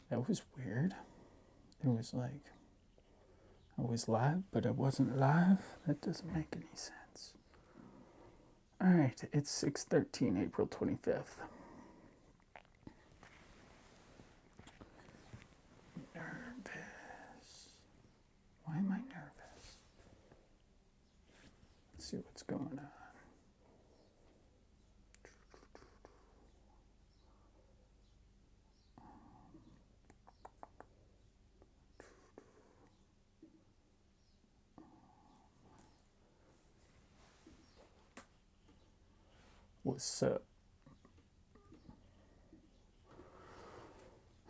That was weird. It was like I was live, but I wasn't live. That doesn't make any sense. All right, it's 6:13, April 25th. Nervous. Why am I nervous? Let's see what's going on. What's up?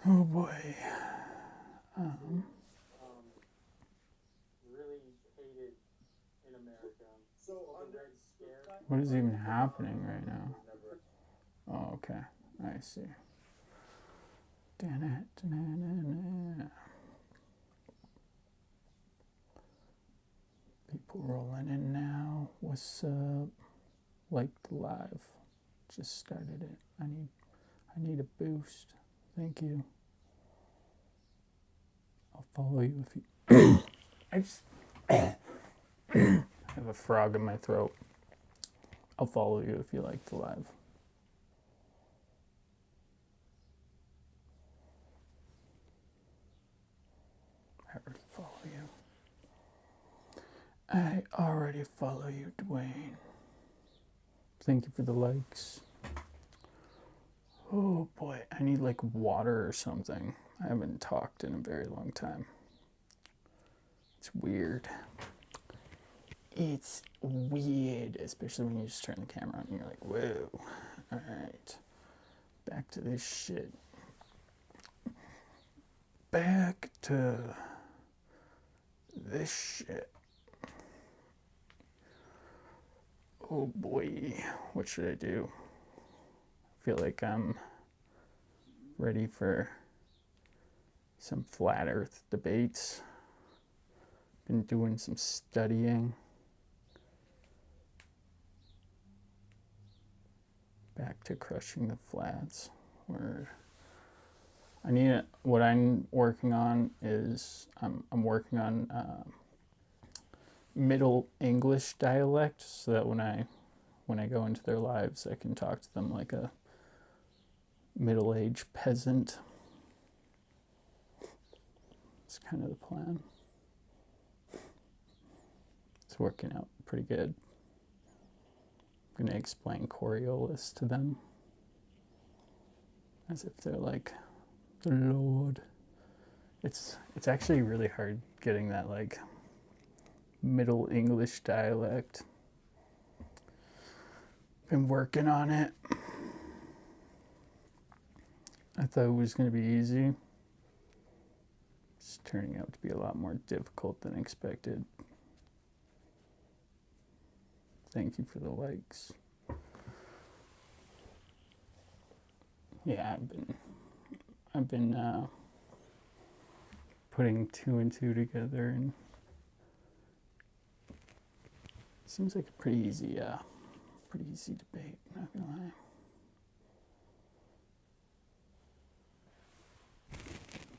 Oh boy. Really hated in America. What is even happening right now? Oh, okay. I see. People rolling in now. What's up? Like the live. Just started it. I need a boost. Thank you. I'll follow you if you I just have a frog in my throat. I'll follow you if you like the live. I already follow you. I already follow you, Dwayne. Thank you for the likes. Oh boy, I need like water or something. I haven't talked in a very long time. It's weird. It's weird, especially when you just turn the camera on and you're like, whoa. Alright. Back to this shit. Back to this shit. Oh boy, what should I do? I feel like I'm ready for some flat earth debates. Been doing some studying. Back to crushing the flats. Where what I'm working on is I'm working on Middle English dialect, so that when I go into their lives, I can talk to them like a middle-aged peasant. It's kind of the plan. It's working out pretty good. I'm gonna explain Coriolis to them as if they're like the Lord. It's actually really hard getting that like Middle English dialect. Been working on it. I thought it was going to be easy. It's turning out to be a lot more difficult than expected. Thank you for the likes. Yeah, I've been putting two and two together, and it seems like a pretty easy debate. Not gonna lie.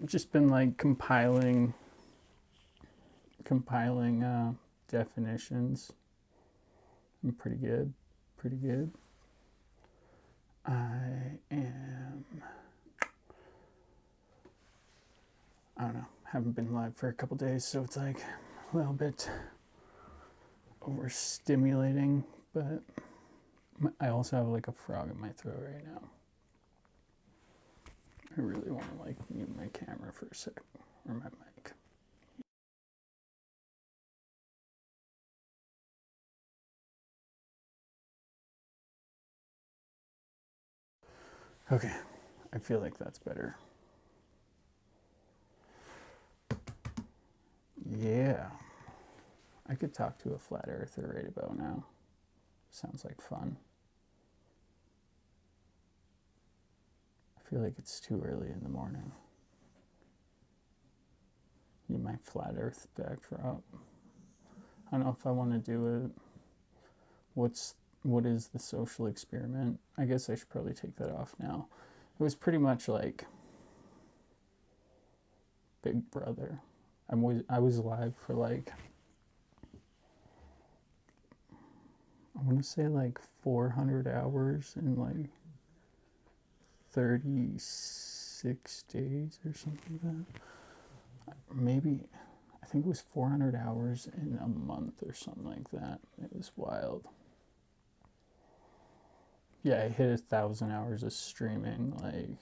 I've just been like compiling definitions. I'm pretty good. Pretty good. I don't know. Haven't been live for a couple days, so it's like a little bit overstimulating, but I also have like a frog in my throat right now. I really want to like mute my camera for a sec, or my mic. Okay, I feel like that's better. Yeah, I could talk to a flat earther right about now. Sounds like fun. I feel like it's too early in the morning. Need my flat earth backdrop. I don't know if I want to do it. What is the social experiment? I guess I should probably take that off now. It was pretty much like Big Brother. I was live for like, I want to say like 400 hours in like 36 days or something like that. Maybe, I think it was 400 hours in a month or something like that. It was wild. Yeah, I hit 1,000 hours of streaming like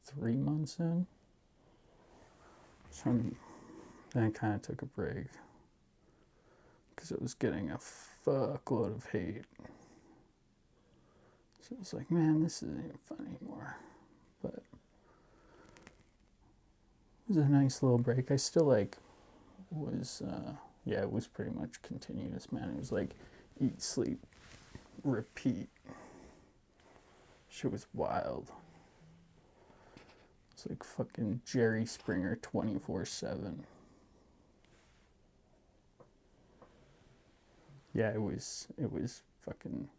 3 months in. So then I kind of took a break because it was getting a fuckload of hate. So I was like, man, this isn't even fun anymore. But it was a nice little break. I still like was, yeah, it was pretty much continuous, man. It was like eat, sleep, repeat. Shit was wild. It's like fucking Jerry Springer 24/7. Yeah, it was fucking,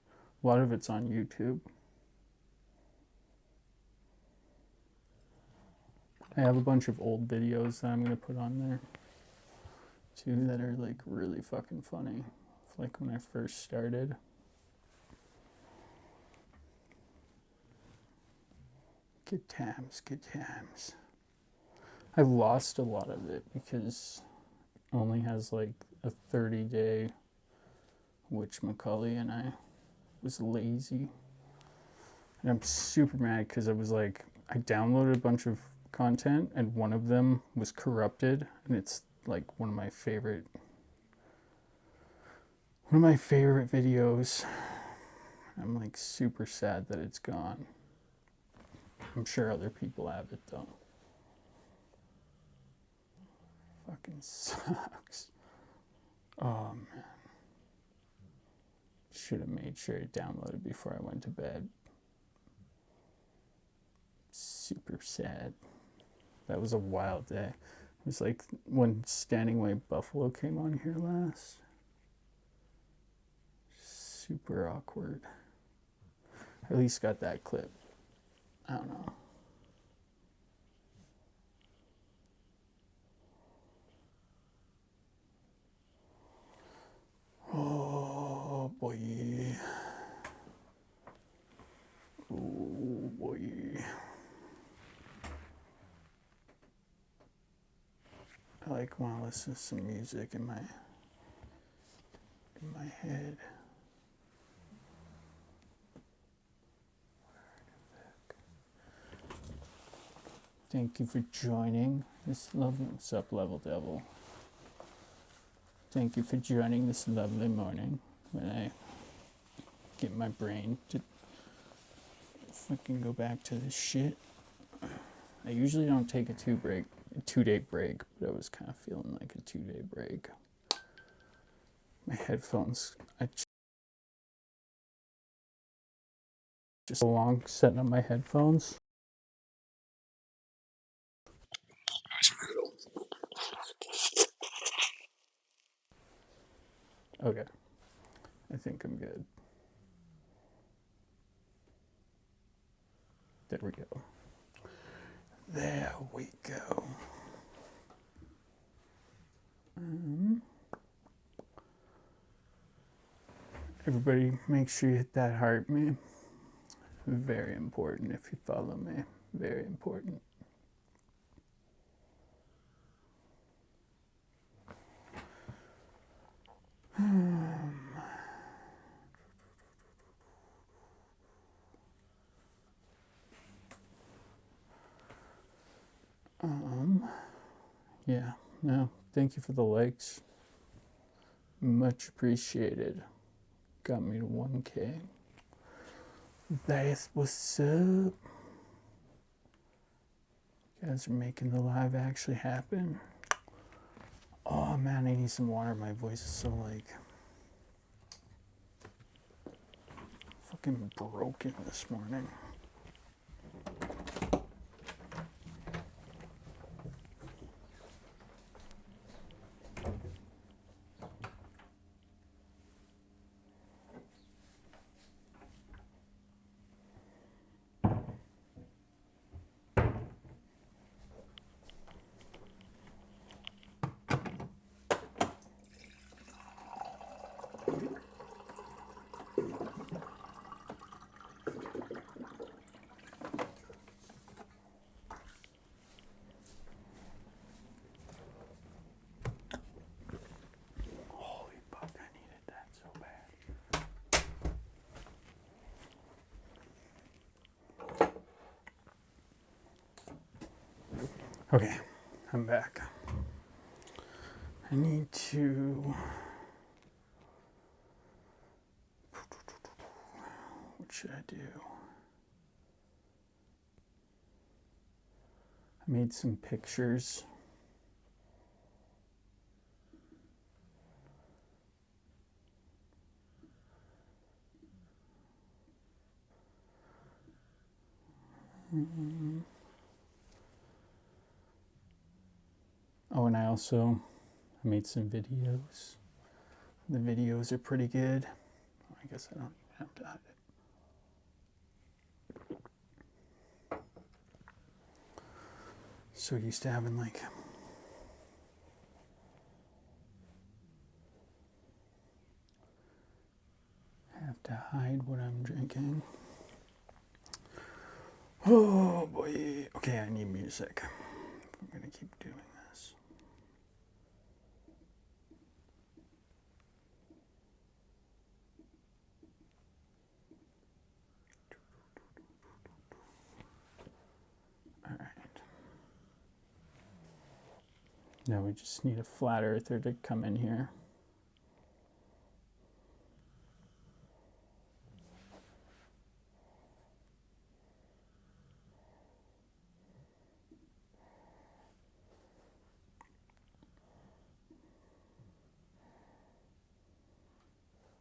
a lot of it's on YouTube. I have a bunch of old videos that I'm gonna put on there too that are like really fucking funny. Like when I first started. Good times, good times. I lost a lot of it because it only has like a 30-day, which Macaulay and I was lazy. And I'm super mad because I was like, I downloaded a bunch of content and one of them was corrupted, and it's like one of my favorite videos. I'm like super sad that it's gone. I'm sure other people have it though. Fucking sucks. Oh man. Should have made sure to download it before I went to bed. Super sad. That was a wild day. It was like when Standing Wave Buffalo came on here last. Super awkward. At least got that clip. I don't know. Oh boy. Oh boy. I like want to listen to some music in my head. Thank you for joining this lovely, what's up, Level Devil? Thank you for joining this lovely morning when I get my brain to fucking go back to this shit. I usually don't take a 2-day break, but I was kind of feeling like a 2-day break. My headphones, I just so long setting up my headphones. Okay, I think I'm good. There we go. There we go. Everybody, make sure you hit that heart, man. Very important if you follow me. Very important. Yeah, no, thank you for the likes. Much appreciated. Got me to 1K. That's what's up. You guys are making the live actually happen. Oh man, I need some water. My voice is so like fucking broken this morning. Okay, I'm back. I need to. What should I do? I made some pictures. Oh, and I also made some videos. The videos are pretty good. I guess I don't even have to hide it. So used to having like have to hide what I'm drinking. Oh boy. Okay, I need music. I'm gonna keep doing this. All right. Now we just need a flat earther to come in here.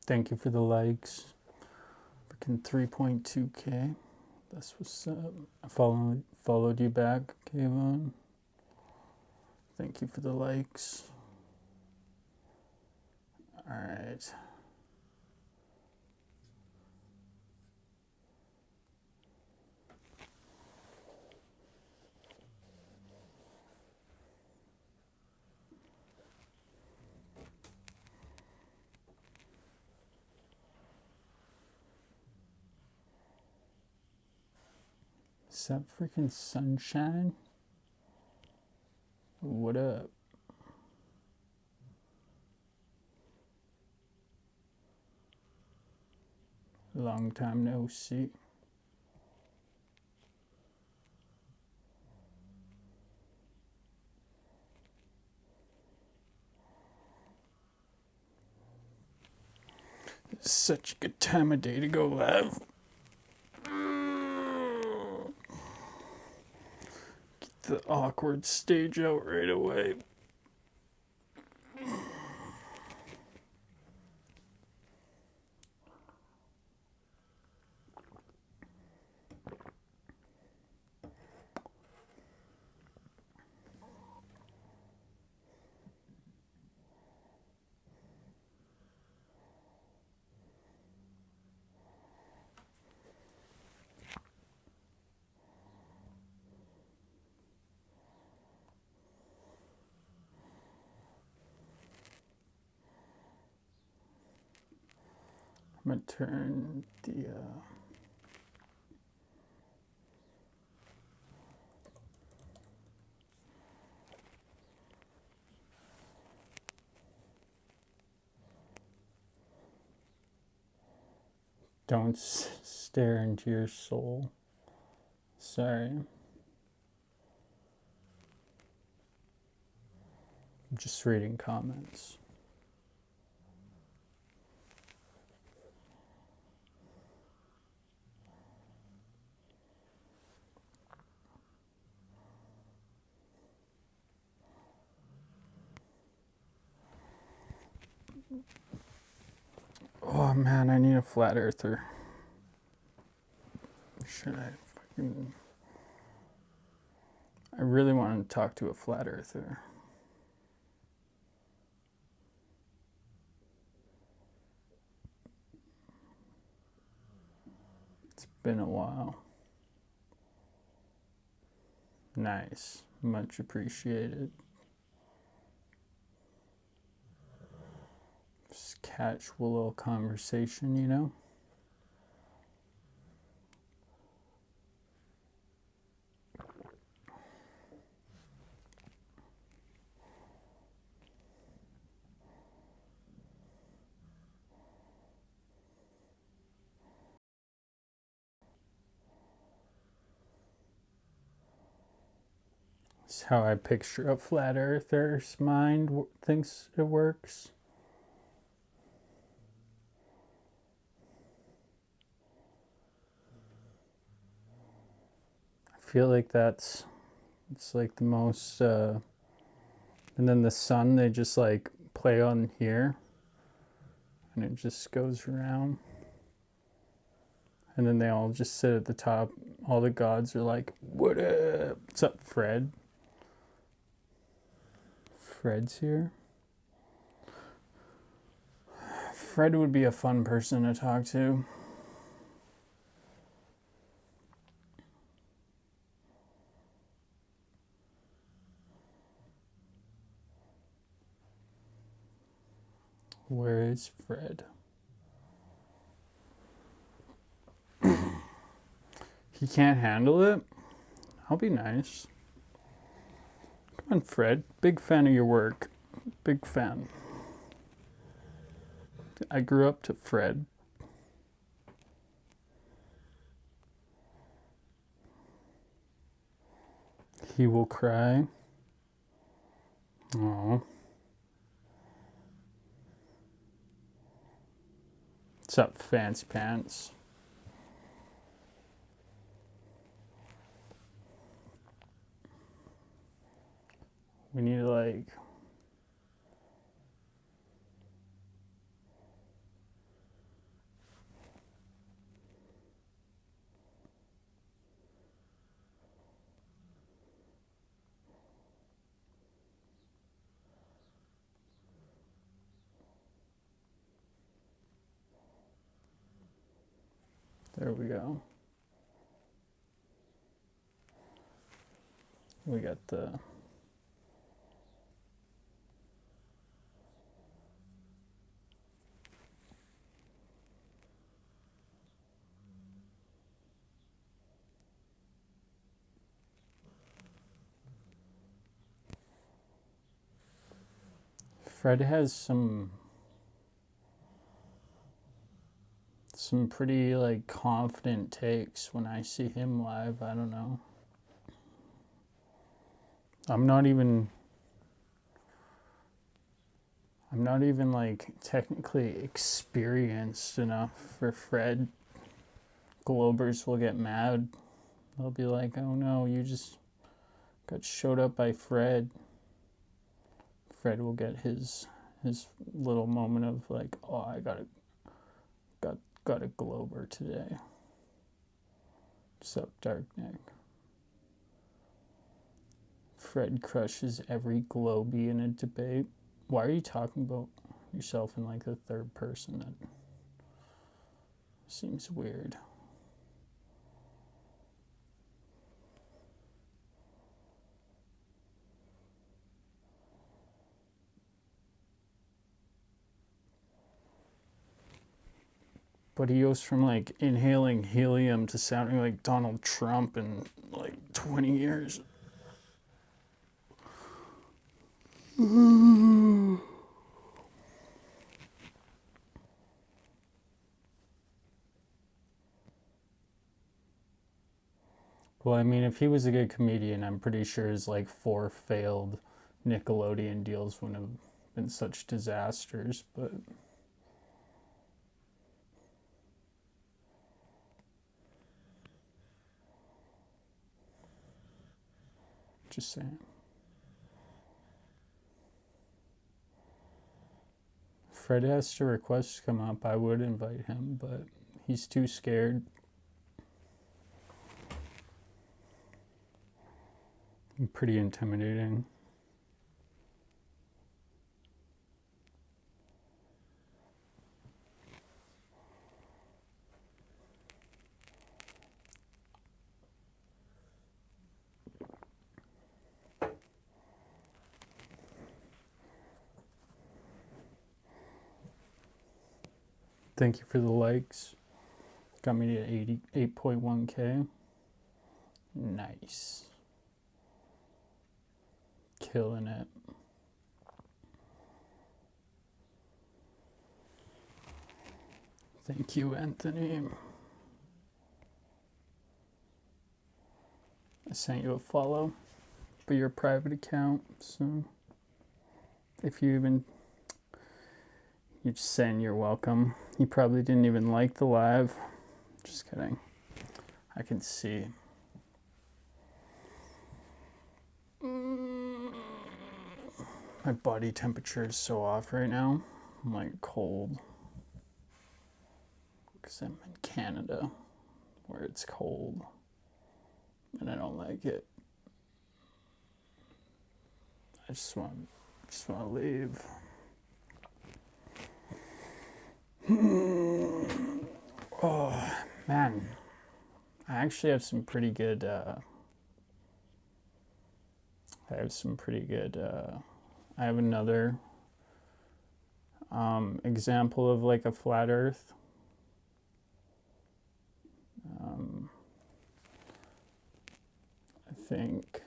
Thank you for the likes. Freaking 3.2K. That's what's up. I followed you back, Kayvon. Thank you for the likes. All right. Is that freaking sunshine? What up? Long time no see. It's such a good time of day to go live. Get the awkward stage out right away. I'm gonna turn the don't stare into your soul. Sorry. I'm just reading comments. Oh man, I need a flat earther. Should I fucking... I really want to talk to a flat earther. It's been a while. Nice. Much appreciated. Just casual little conversation, you know? It's how I picture a flat earther's mind thinks it works. I feel like it's like the most, and then the sun, they just like play on here and it just goes around. And then they all just sit at the top. All the gods are like, what up? What's up, Fred? Fred's here. Fred would be a fun person to talk to. Where is Fred? He can't handle it? I'll be nice. Come on, Fred. Big fan of your work. Big fan. I grew up to Fred. He will cry. Oh. What's up, Fancy Pants? We need to like... There we go. We got the... Fred has some pretty like confident takes when I see him live. I don't know. I'm not even like technically experienced enough for Fred. Globers will get mad. They'll be like, oh no, you just got showed up by Fred. Fred will get his little moment of like, oh, I got a Glober today. What's up, Dark Neck? Fred crushes every Globie in a debate. Why are you talking about yourself in like the third person? That seems weird. But he goes from like inhaling helium to sounding like Donald Trump in like 20 years. Well, I mean, if he was a good comedian, I'm pretty sure his like 4 failed Nickelodeon deals wouldn't have been such disasters, but just saying. Fred has to request to come up. I would invite him, but he's too scared. Pretty intimidating. Thank you for the likes. Got me to 88.1k. Nice. Killing it. Thank you, Anthony. I sent you a follow. of your private account. So if you're just saying you're welcome. You probably didn't even like the live. Just kidding. I can see. My body temperature is so off right now. I'm like cold. Because I'm in Canada where it's cold. And I don't like it. I just want to leave. Oh, man. I actually have some pretty good, I have another example of like a flat earth. I think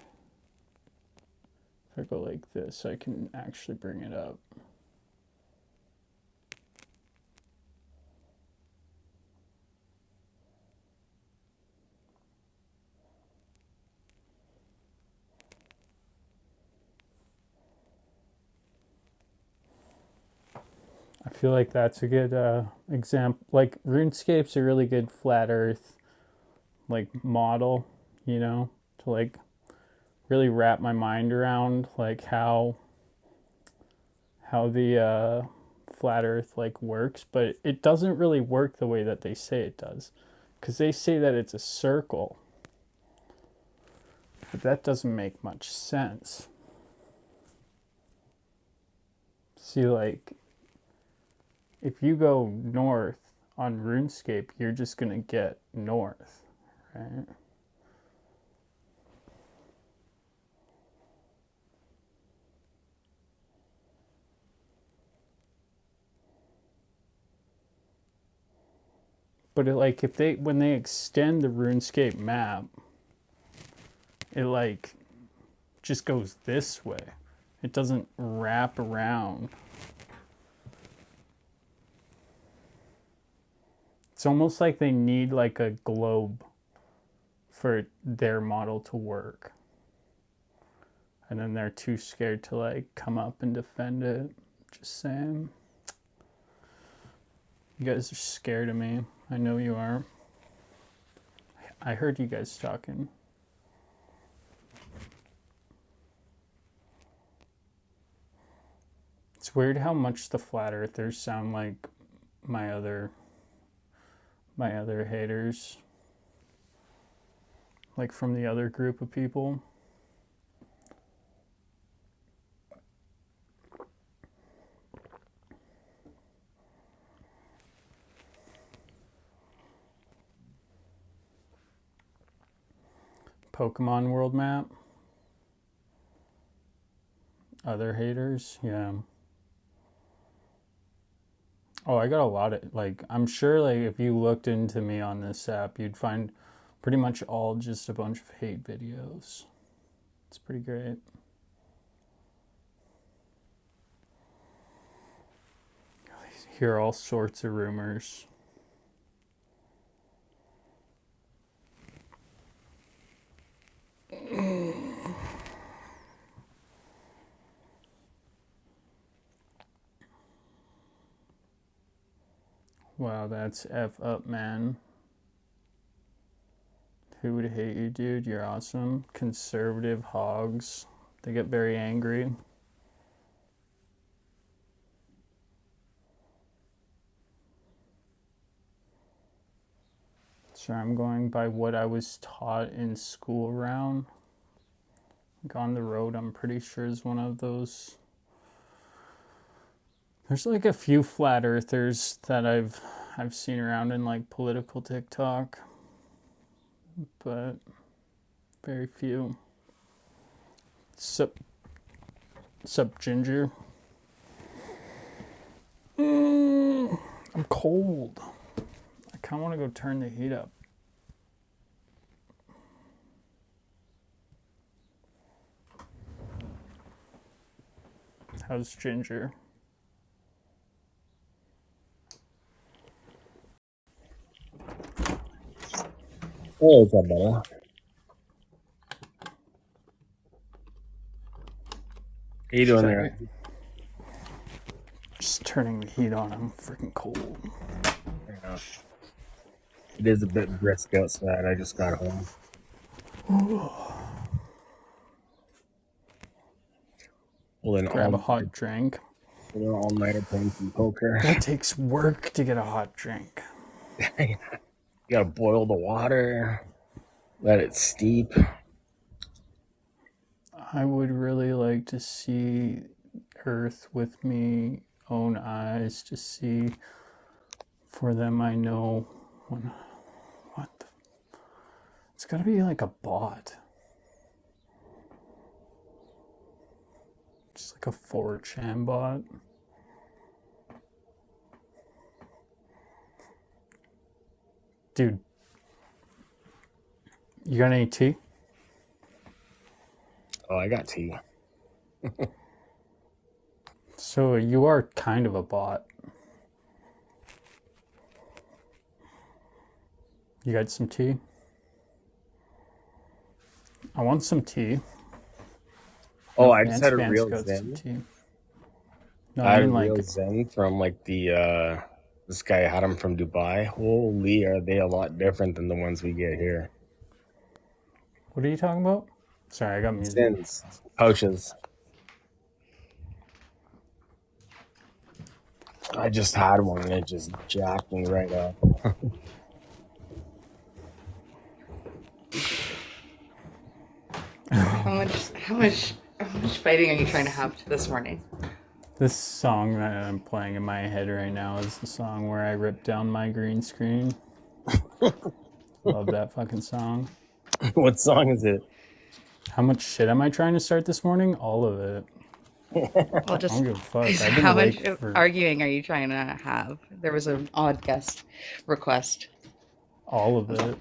if I go like this, I can actually bring it up. I feel like that's a good example. Like RuneScape's a really good flat earth like model, you know, to like really wrap my mind around like how the flat earth like works, but it doesn't really work the way that they say it does, because they say that it's a circle, but that doesn't make much sense. See, like if you go north on RuneScape, you're just gonna get north, right? But it, like when they extend the RuneScape map, it like just goes this way. It doesn't wrap around. It's almost like they need like a globe for their model to work. And then they're too scared to like come up and defend it. Just saying. You guys are scared of me. I know you are. I heard you guys talking. It's weird how much the flat earthers sound like my other haters. Like from the other group of people. Pokemon world map. Other haters, yeah. Oh, I got a lot of, like, I'm sure, like, if you looked into me on this app, you'd find pretty much all just a bunch of hate videos. It's pretty great. I hear all sorts of rumors. Wow, that's F up, man. Who would hate you, dude? You're awesome. Conservative hogs. They get very angry. So I'm going by what I was taught in school around. Like on the road, I'm pretty sure is one of those. There's like a few flat earthers that I've seen around in like political TikTok, but very few. Sup Ginger. I'm cold. I kind of want to go turn the heat up. How's Ginger? Hey, Isabella. How you doing there? Just turning the heat on. I'm freaking cold. Yeah. It is a bit brisk outside. I just got home. Well, then Grab a hot drink. all nighter playing some poker. That takes work to get a hot drink. You gotta boil the water, let it steep. I would really like to see Earth with me own eyes to see. For them, I know when. What? It's gotta be like a bot. Just like a 4chan bot. Dude, you got any tea? Oh, I got tea. So you are kind of a bot. You got some tea? I want some tea. Oh, No, I just had a Vance real got some zen. tea. No, I I had a mean real like zen from like the this guy had them from Dubai. Holy, are they a lot different than the ones we get here? what are you talking about? Sorry, I got music. Zins, pouches. I just had one and it just jacked me right up. How much fighting are you trying to have this morning? This song that I'm playing in my head right now is the song where I ripped down my green screen. Love that fucking song. What song is it? How much shit am I trying to start this morning? All of it. Well, I just don't give a fuck. I've been how much awake for arguing are you trying to have? There was an odd guest request. all of it.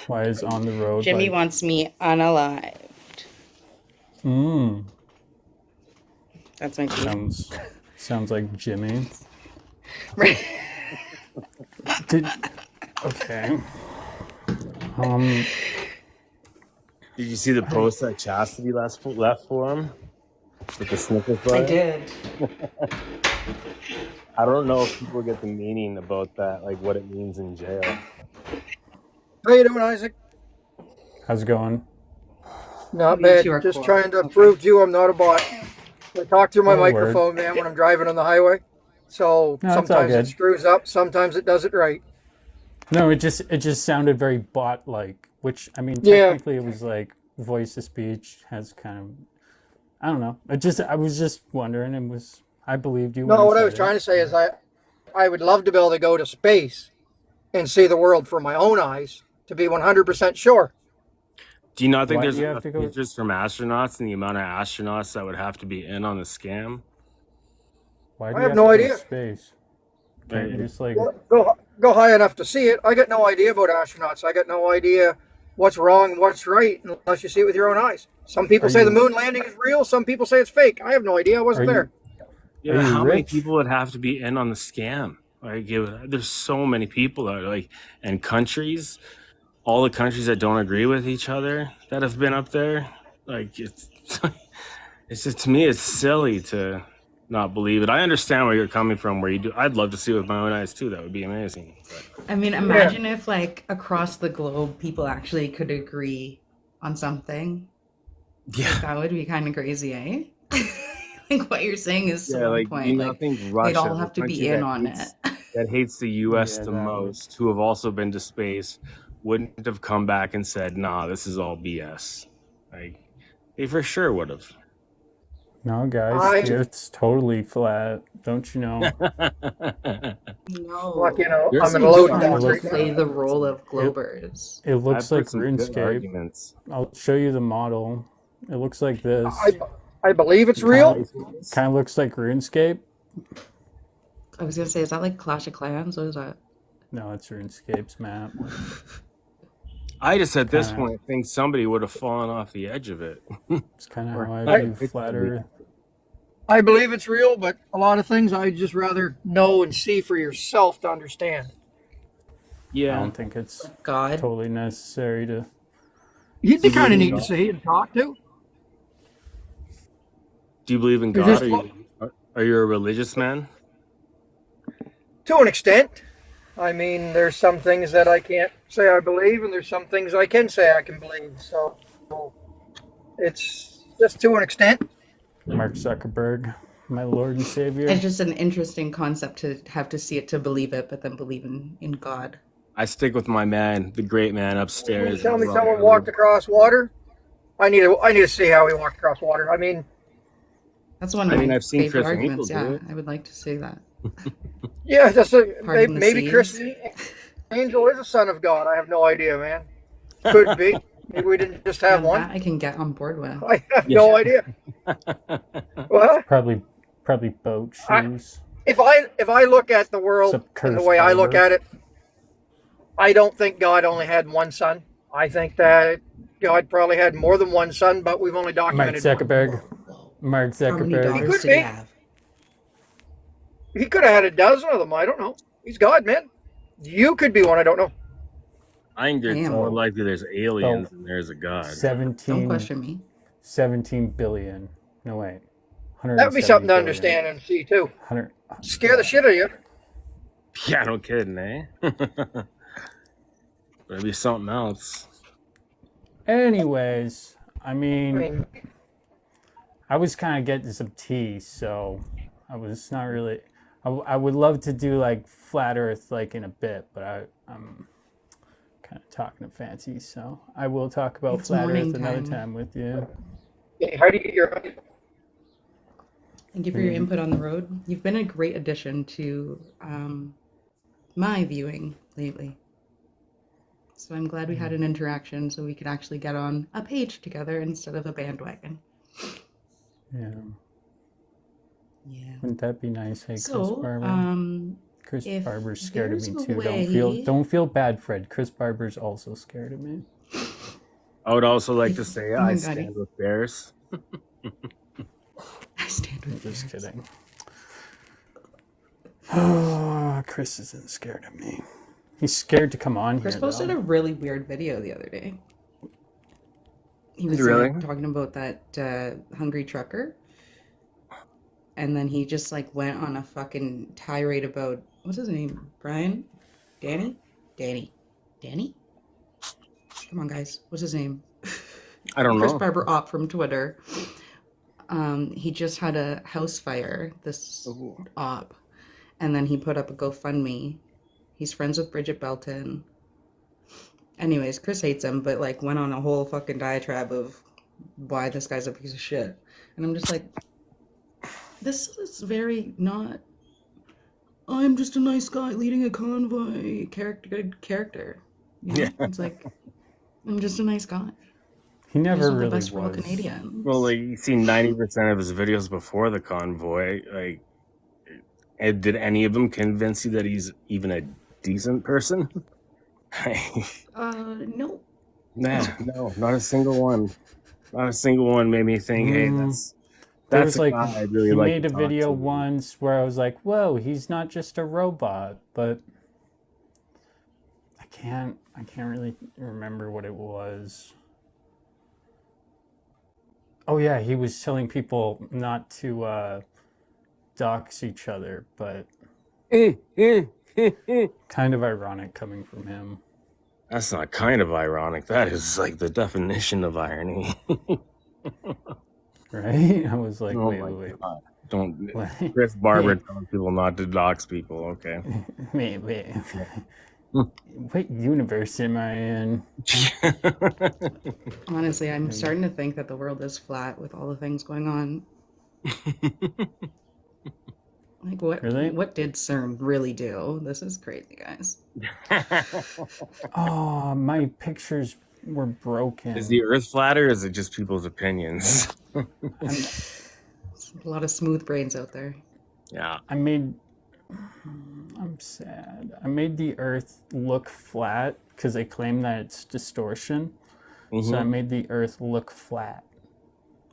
Why is On the Road Jimmy like... wants me unalived. That's my team. Sounds like Jimmy. Right. Okay. Did you see the post that Chastity left for him? With the Snickers bar? I did. I don't know if people get the meaning about that, like what it means in jail. How you doing, Isaac? How's it going? Not You bad. two are Just cool. trying to prove to you I'm not a bot. I talk through my Oh, word. microphone, man, when I'm driving on the highway. So No, it's all sometimes good. it screws up, sometimes it does it right. No, it just sounded very bot-like, which, I mean, Yeah. technically it was like voice to speech has kind of, I don't know. I was just wondering. I believed you. No, what I was trying to say is I would love to be able to go to space and see the world from my own eyes to be 100% sure. Do you not think Why there's do you have enough to go- pictures from astronauts and the amount of astronauts that would have to be in on the scam? Why do I you have no to go to idea. space? Can't you just like... Go high enough to see it. I got no idea about astronauts. I got no idea what's wrong and what's right unless you see it with your own eyes. Some people Are say you- the moon landing is real. Some people say it's fake. I have no idea. I wasn't Are you- there. Yeah, Are but you how many rich? people would have to be in on the scam? Like, there's so many people that are like, and countries, all the countries that don't agree with each other that have been up there. Like, it's just, to me, it's silly to not believe it. I understand where you're coming from. Where you do, I'd love to see it with my own eyes too. That would be amazing. But I mean, imagine if like across the globe people actually could agree on something. yeah, That would be kind of crazy, eh? Like what you're saying is so yeah, on like point. you Like think Russia, they'd all the have to country be in that on hates- it. that hates the U.S. Yeah, the that would- most, who have also been to space, wouldn't have come back and said, "Nah, this is all BS." Like, they for sure would have. No, guys, I- the Earth's totally flat. Don't you know? No. Like, you know, You're I'm in some low good Trying to country. play the role of Globers. It looks I've like put some good RuneScape. arguments. I'll show you the model. It looks like this. I believe it's real. Kind of looks like RuneScape. I was gonna say, is that like Clash of Clans? What is that? No, it's RuneScape's map. I just at this Kinda. point think somebody would have fallen off the edge of it. It's kind of how I Right. view flat Earth. I believe it's real, but a lot of things I just rather know and see for yourself to understand. I Yeah, don't think it's God. totally necessary to... You kind of need real. to see and talk to. Do you believe in You're God? just- Are you a religious man? To an extent. I mean, there's some things that I can't say I believe, and there's some things I can say I can believe. So it's just to an extent. Mark Zuckerberg, my Lord and Savior. It's just an interesting concept to have to see it to believe it, but then believe in God. I stick with my man, the great man You upstairs. tell me someone walked across water. I need to see how he walked across water. I mean, That's one of I mean, my I've seen favorite Chris Angel arguments. do Yeah, it. I would like to see that. yeah, Parting the maybe seas. Chris Angel is a son of God. I have no idea, man. Could be. Maybe we didn't just have And one. that I can get on board with. I have no idea. Well, Probably boat shoes. if I look at the world Except and the Curtis way I look Barber. at it, I don't think God only had one son. I think that God probably had more than one son, but we've only Mark documented one. Zuckerberg. Mark How many Zuckerberg. daughters could did he be. have? He could have had a dozen of them. I don't know. He's God, man. You could be one. I don't know. I think it's Damn. more likely there's aliens than there's a God. Don't 17, question me. 17 billion. No, wait. That would be something to understand and see too. 100. Scare the shit out of you. Yeah, no kidding, eh? That'd be something else. Anyways, I I mean, mean, I was kind of getting some tea, so I was not really. I would love to do like flat Earth like in a bit, but I'm kind of talking to fancy, so I will talk about It's flat morning Earth another time. time with you. how do you get your? Thank you for your input on the road. You've been a great addition to my viewing lately. So I'm glad we had an interaction so we could actually get on a page together instead of a bandwagon. Yeah, Yeah. wouldn't that be nice? Hey, Chris So, Barber. Chris if Barber's scared of there's me a too. way- Don't feel bad, Fred. Chris Barber's also scared of me. I would also like to say Oh my I God. stand with bears. I stand with you. Just kidding. Oh, Chris isn't scared of me. He's scared to come on Chris here. posted though. a really weird video the other day. He was Really? talking about that hungry trucker, and then he just like went on a fucking tirade about what's his name? Brian? Danny? Danny? Come on, guys. What's his name? I don't Chris know. Barber Op from Twitter. He just had a house fire. This Ooh. op, and then he put up a GoFundMe. He's friends with Bridget Belton. Anyways, Chris hates him, but like went on a whole fucking diatribe of why this guy's a piece of shit. And I'm just like, this is very not. I'm just a nice guy leading a convoy. Good character. You know? Yeah. It's like, I'm just a nice guy. He I'm never just one of the really best fellow was. Canadians. Well, like you see 90% of his videos before the convoy. Like, and did any of them convince you that he's even a decent person? No. Nah, no, not a single one. Not a single one made me think, hey, There that's was a like guy I'd really he like made to a talk video to. once where I was like, "Whoa, he's not just a robot." But I can't really remember what it was. Oh yeah, he was telling people not to dox each other, but kind of ironic coming from him. That's not kind of ironic. That is like the definition of irony. Right? I was like, Oh wait. my God. Don't Wait. Chris Barber Wait. telling people not to dox people. Okay. Wait. What universe am I in? Honestly, I'm starting to think that the world is flat with all the things going on. Like Really? what did CERN really do? This is crazy, guys. Oh, my pictures were broken. Is the Earth flat or is it just people's opinions? There's a lot of smooth brains out there. Yeah. I'm sad. I made the Earth look flat because they claim that it's distortion. So I made the Earth look flat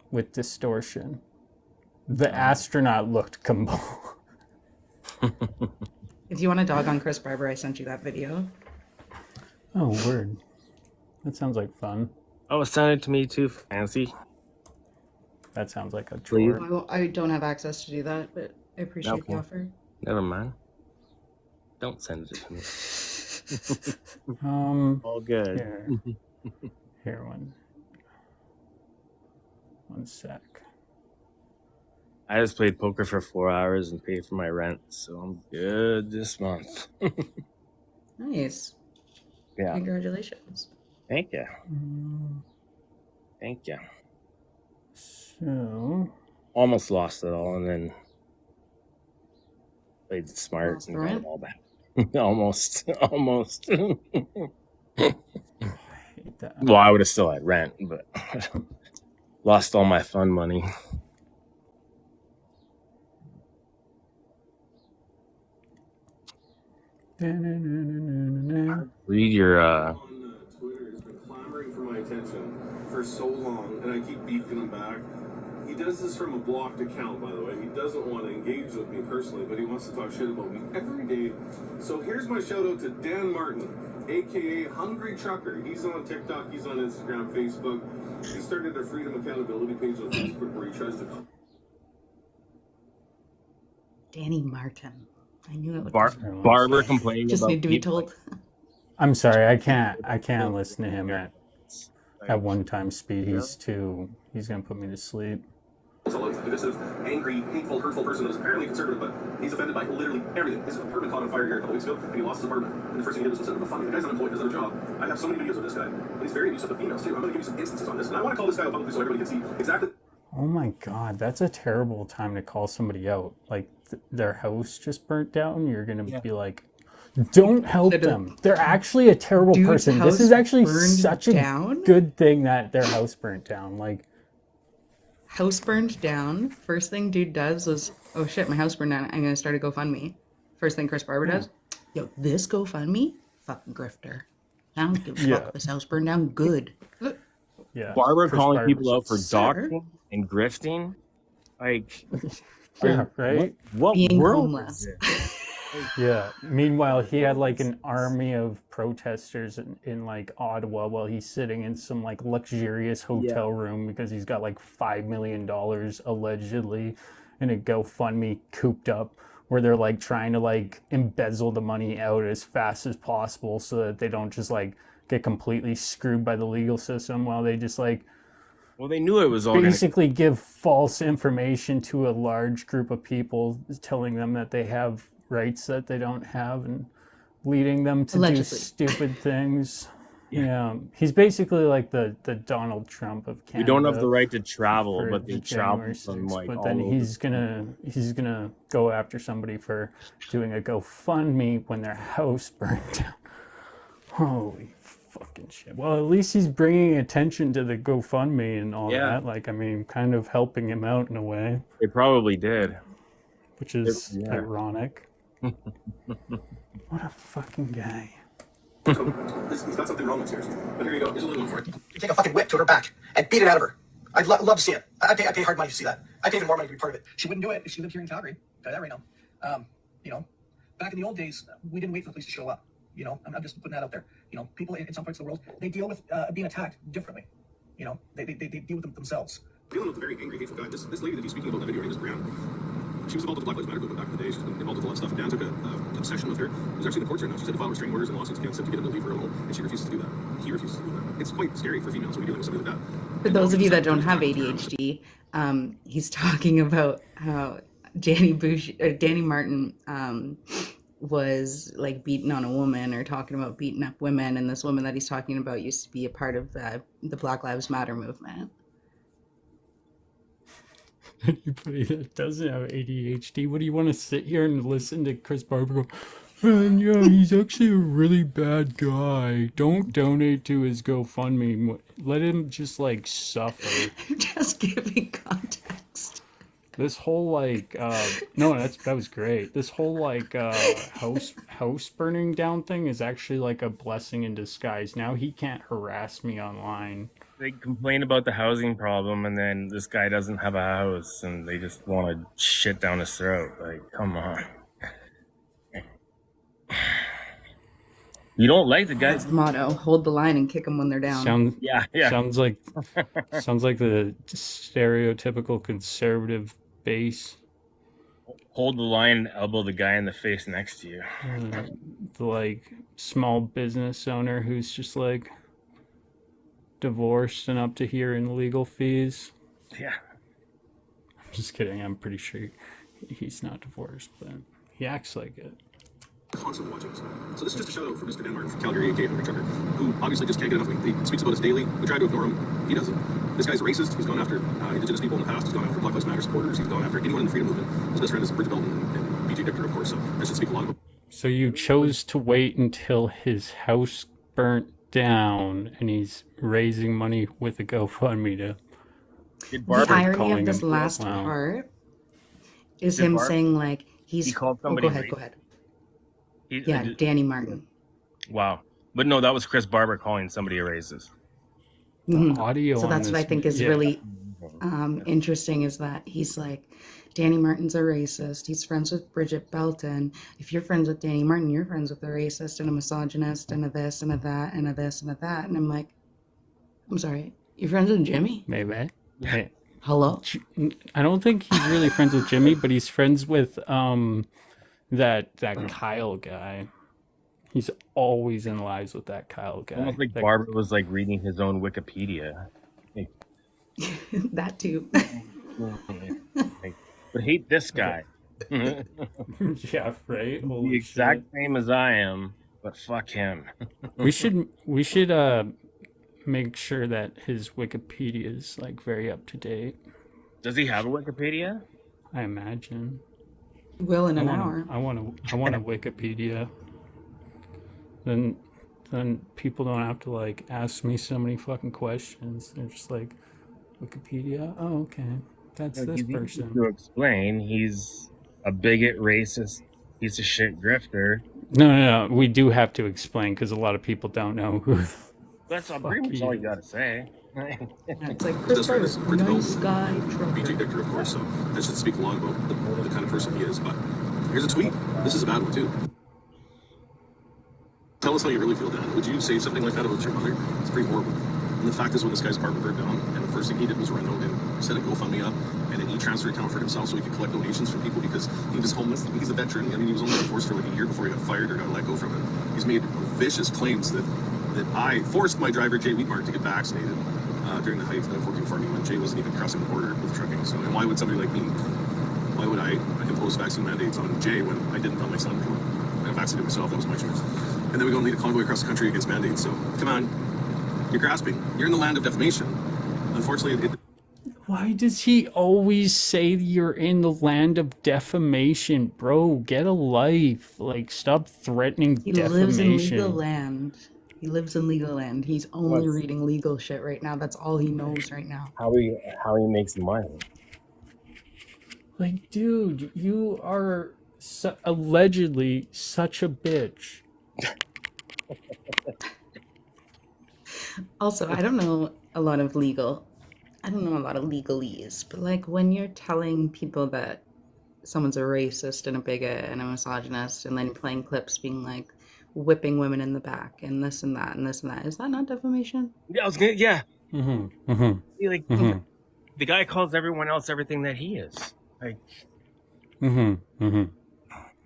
with distortion. The astronaut looked combo. If you want to dog on Chris Barber, I sent you that video. Oh, word. That sounds like fun. Oh, send it to me too, Fancy. That sounds like a Please. chore. I don't have access to do that, but I appreciate the Okay. offer. Never mind. Don't send it to me. All good. Here, one sec. I just played poker for 4 hours and paid for my rent, so I'm good this month. Nice. Yeah. Congratulations. Thank you. Thank you. So, Almost lost it all and then played smart Lost and the got rent? it all back. Almost. I hate that. Well, I would have still had rent, but lost all my fun money. Read your On Twitter has been clamoring for my attention for so long, and I keep beefing him back. He does this from a blocked account, by the way. He doesn't want to engage with me personally, but he wants to talk shit about me every day. So here's my shout out to Dan Martin, aka Hungry Trucker. He's on TikTok, he's on Instagram, Facebook. He started a freedom accountability page on Facebook where he tries to. Danny Martin. I knew it would. Barber complaining Just about need to be people, told. I'm sorry, I can't listen to him at one time speed. He's gonna put me to sleep. He's a divisive, angry, hateful, hurtful person that is apparently conservative, but he's offended by literally everything. His apartment caught on fire here a couple weeks ago, and he lost his apartment. And the first thing he did was set up a fund. The guy's unemployed, doesn't have a job. I have so many videos of this guy. And he's very abusive to females, too. I'm going to give you some instances on this. And I want to call this guy out publicly so everybody can see exactly. Oh my god, that's a terrible time to call somebody out. Like their house just burnt down. You're gonna be like, don't help them. They're actually a terrible Dude's person. house This is actually burned such a down? good thing that their house burnt down. Like, House burned down. First thing dude does was, oh shit, my house burned down. I'm gonna start a GoFundMe. First thing Chris Barber does, yo, this GoFundMe? Fucking grifter. I don't give a Yeah. fuck. This house burned down good. yeah, Barber Chris calling Barber's- people out for Sir? doxing and grifting. Like, Yeah, right. what Being world homeless. is it? Yeah. Meanwhile, he had like an army of protesters in like Ottawa while he's sitting in some like luxurious hotel room because he's got like $5 million allegedly in a GoFundMe cooped up where they're like trying to like embezzle the money out as fast as possible so that they don't just like get completely screwed by the legal system while they just like Well, they knew it was all going to. basically give false information to a large group of people, telling them that they have rights that they don't have and leading them to Allegedly. do stupid things. Yeah, he's basically like the Donald Trump of Canada. We don't have the right to travel, for but they the travel January from 6th, like but all then over. he's gonna go after somebody for doing a GoFundMe when their house burned down. Holy fucking shit. Well, at least he's bringing attention to the GoFundMe and all Yeah. that. Like, I mean, kind of helping him out in a way, They probably did. which is Yeah. ironic. What a fucking guy. So, he's got something wrong upstairs. But here you go. Here's a little one for it. You take a fucking whip to her back and beat it out of her. I'd love to see it. I pay hard money to see that. I pay even more money to be part of it. She wouldn't do it if she lived here in Calgary. Tell you that right now. You know, back in the old days, we didn't wait for the police to show up. You know, I'm just putting that out there. You know, people in some parts of the world, they deal with being attacked differently. You know, they deal with them themselves. Dealing with a very angry, hateful guy. This lady that he's speaking about in that video, her name is Brianna. She was involved with the Black Lives Matter movement back in the day. She's been involved with a lot of stuff. And Dan took an obsession with her. She's actually in the courts right now. She's had to file restraining orders and lawsuits against him to get him to leave her alone. And she refuses to do that. He refuses to do that. It's quite scary for females when you're dealing with somebody like that. For those of you that don't have ADHD, he's talking about how Danny Martin was like beating on a woman or talking about beating up women, and this woman that he's talking about used to be a part of the Black Lives Matter movement. Anybody that doesn't have ADHD, what do you want to sit here and listen to Chris Barber go, man, yeah, he's actually a really bad guy. Don't donate to his GoFundMe. Let him just like suffer. Just giving context. This whole like no, that was great. This whole like house burning down thing is actually like a blessing in disguise. Now he can't harass me online. They complain about the housing problem, and then this guy doesn't have a house, and they just want to shit down his throat. Like, come on. You don't like the guy? That's the motto. Hold the line and kick them when they're down. Yeah. Sounds like the stereotypical conservative base. Hold the line and elbow the guy in the face next to you. The like small business owner who's just like divorced and up to here in legal fees. Yeah. I'm just kidding. I'm pretty sure he's not divorced, but he acts like it. Constant watchings. So this is just a shout out for Mr. Denmark from Calgary, aka Hungry Trucker, who obviously just can't get enough. He speaks about us daily. We try to ignore him. He doesn't. This guy's racist. He's gone after Indigenous people in the past. He's gone after Black Lives Matter supporters. He's gone after anyone in the freedom movement. His best friend is Bridget Belton and BJ Dichter, of course. So that should speak a lot about. So you chose to wait until his house burnt down, and he's raising money with a GoFundMe to. Did The Barbara irony calling of this him- last wow. part is Did him Barb- saying like he's. He called Oh, somebody go ahead. racist? Go ahead. He- Yeah, Danny Martin. Wow. But no, that was Chris Barber calling somebody a racist. Mhm. Audio. So on that's what I this- think is yeah. really interesting is that he's like, Danny Martin's a racist. He's friends with Bridget Belton. If you're friends with Danny Martin, you're friends with a racist and a misogynist and a this and a that and a this and a that. And I'm like, I'm sorry, you're friends with Jimmy? Maybe. Hey, Hello? I don't think he's really friends with Jimmy, but he's friends with that Kyle guy. He's always in lives with that Kyle guy. Almost like That- Barber was like reading his own Wikipedia. That too. But hate this guy. The yeah, right. Holy exact shit. same as I am, but fuck him. We should make sure that his Wikipedia is like very up to date. Does he have a Wikipedia? I imagine. Will in I an want hour. a Wikipedia. Then people don't have to like ask me so many fucking questions. They're just like, Wikipedia. Oh, okay, that's this He's easy person. to explain. He's a bigot, racist, piece of shit grifter. No. We do have to explain because a lot of people don't know who. That's Fuck pretty much all you. you gotta say. It's like His Chris best friend is Barber, Bridget nice Belton, guy, BJ trucker. Dichter, of course. So that should speak a lot about the kind of person he is. But here's a tweet. This is a bad one too. Tell us how you really feel, Dan. Would you say something like that about your mother? It's pretty horrible. And the fact is, when this guy's apartment burned down, and the first thing he did was run out and set a GoFundMe up and an e-transfer account for himself so he could collect donations from people because he was homeless. He's a veteran. I mean, he was only divorced for like a year before he got fired or got let go from it. He's made vicious claims that I forced my driver, Jay Wheatmark, to get vaccinated during the height of working for me when Jay wasn't even crossing the border with trucking. So, and why would somebody like me, why would I impose vaccine mandates on Jay when I didn't tell my son to I vaccinated myself? That was my choice. And then we go and lead a convoy across the country against mandates. So, come on. You're grasping. You're in the land of defamation. Unfortunately, Why does he always say you're in the land of defamation, bro? Get a life. Like, stop threatening He defamation. lives in legal land. He lives in legal land. He's only What's- reading legal shit right now. That's all he knows right now. How he makes money. Like, dude, you are allegedly such a bitch. Also, I don't know a lot of legalese, but like when you're telling people that someone's a racist and a bigot and a misogynist and then playing clips being like whipping women in the back and this and that and this and that, is that not defamation? Yeah, I was gonna. Yeah, Mm-hmm. Mm-hmm. like Mm-hmm. the guy calls everyone else everything that he is. Like, Mm-hmm. Mm-hmm.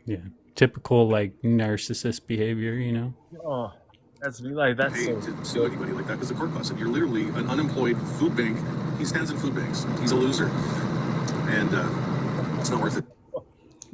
Yeah. Typical like narcissist behavior, you know? oh, that's pay so. to sue anybody like that because the court costs it. You're literally an unemployed food bank. He stands in food banks. He's a loser. And it's not worth it.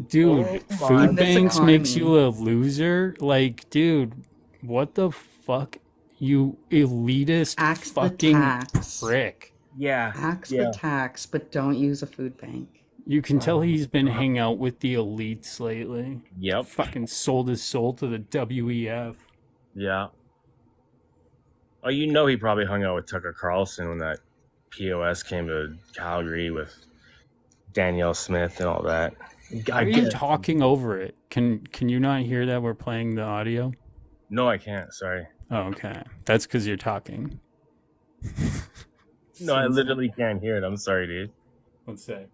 Dude, Oh my food God. banks makes This you a loser? Like, dude, what the fuck? You elitist Axe the fucking tax. prick. Yeah, Axe yeah. the tax, but don't use a food bank. You can tell he's been hanging out with the elites lately. Yep. Fucking sold his soul to the WEF. Yeah. Oh, you know he probably hung out with Tucker Carlson when that POS came to Calgary with Danielle Smith and all that. Why are you talking over it? Can you not hear that we're playing the audio? No, I can't. Sorry. Oh, okay. That's because you're talking. No, I literally can't hear it. I'm sorry, dude. Let's say.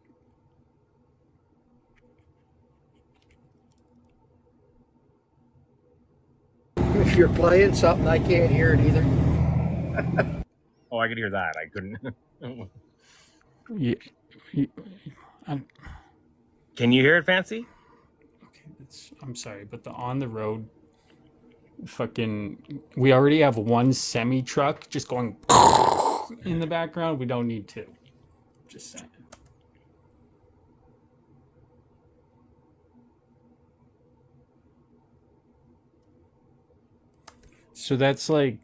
If you're playing something, I can't hear it either. Oh, I could hear that. I couldn't. Yeah, yeah, Can you hear it, Fancy? okay, I'm sorry, but the on the road fucking. We already have one semi truck just going in the background. We don't need two. Just saying. So that's like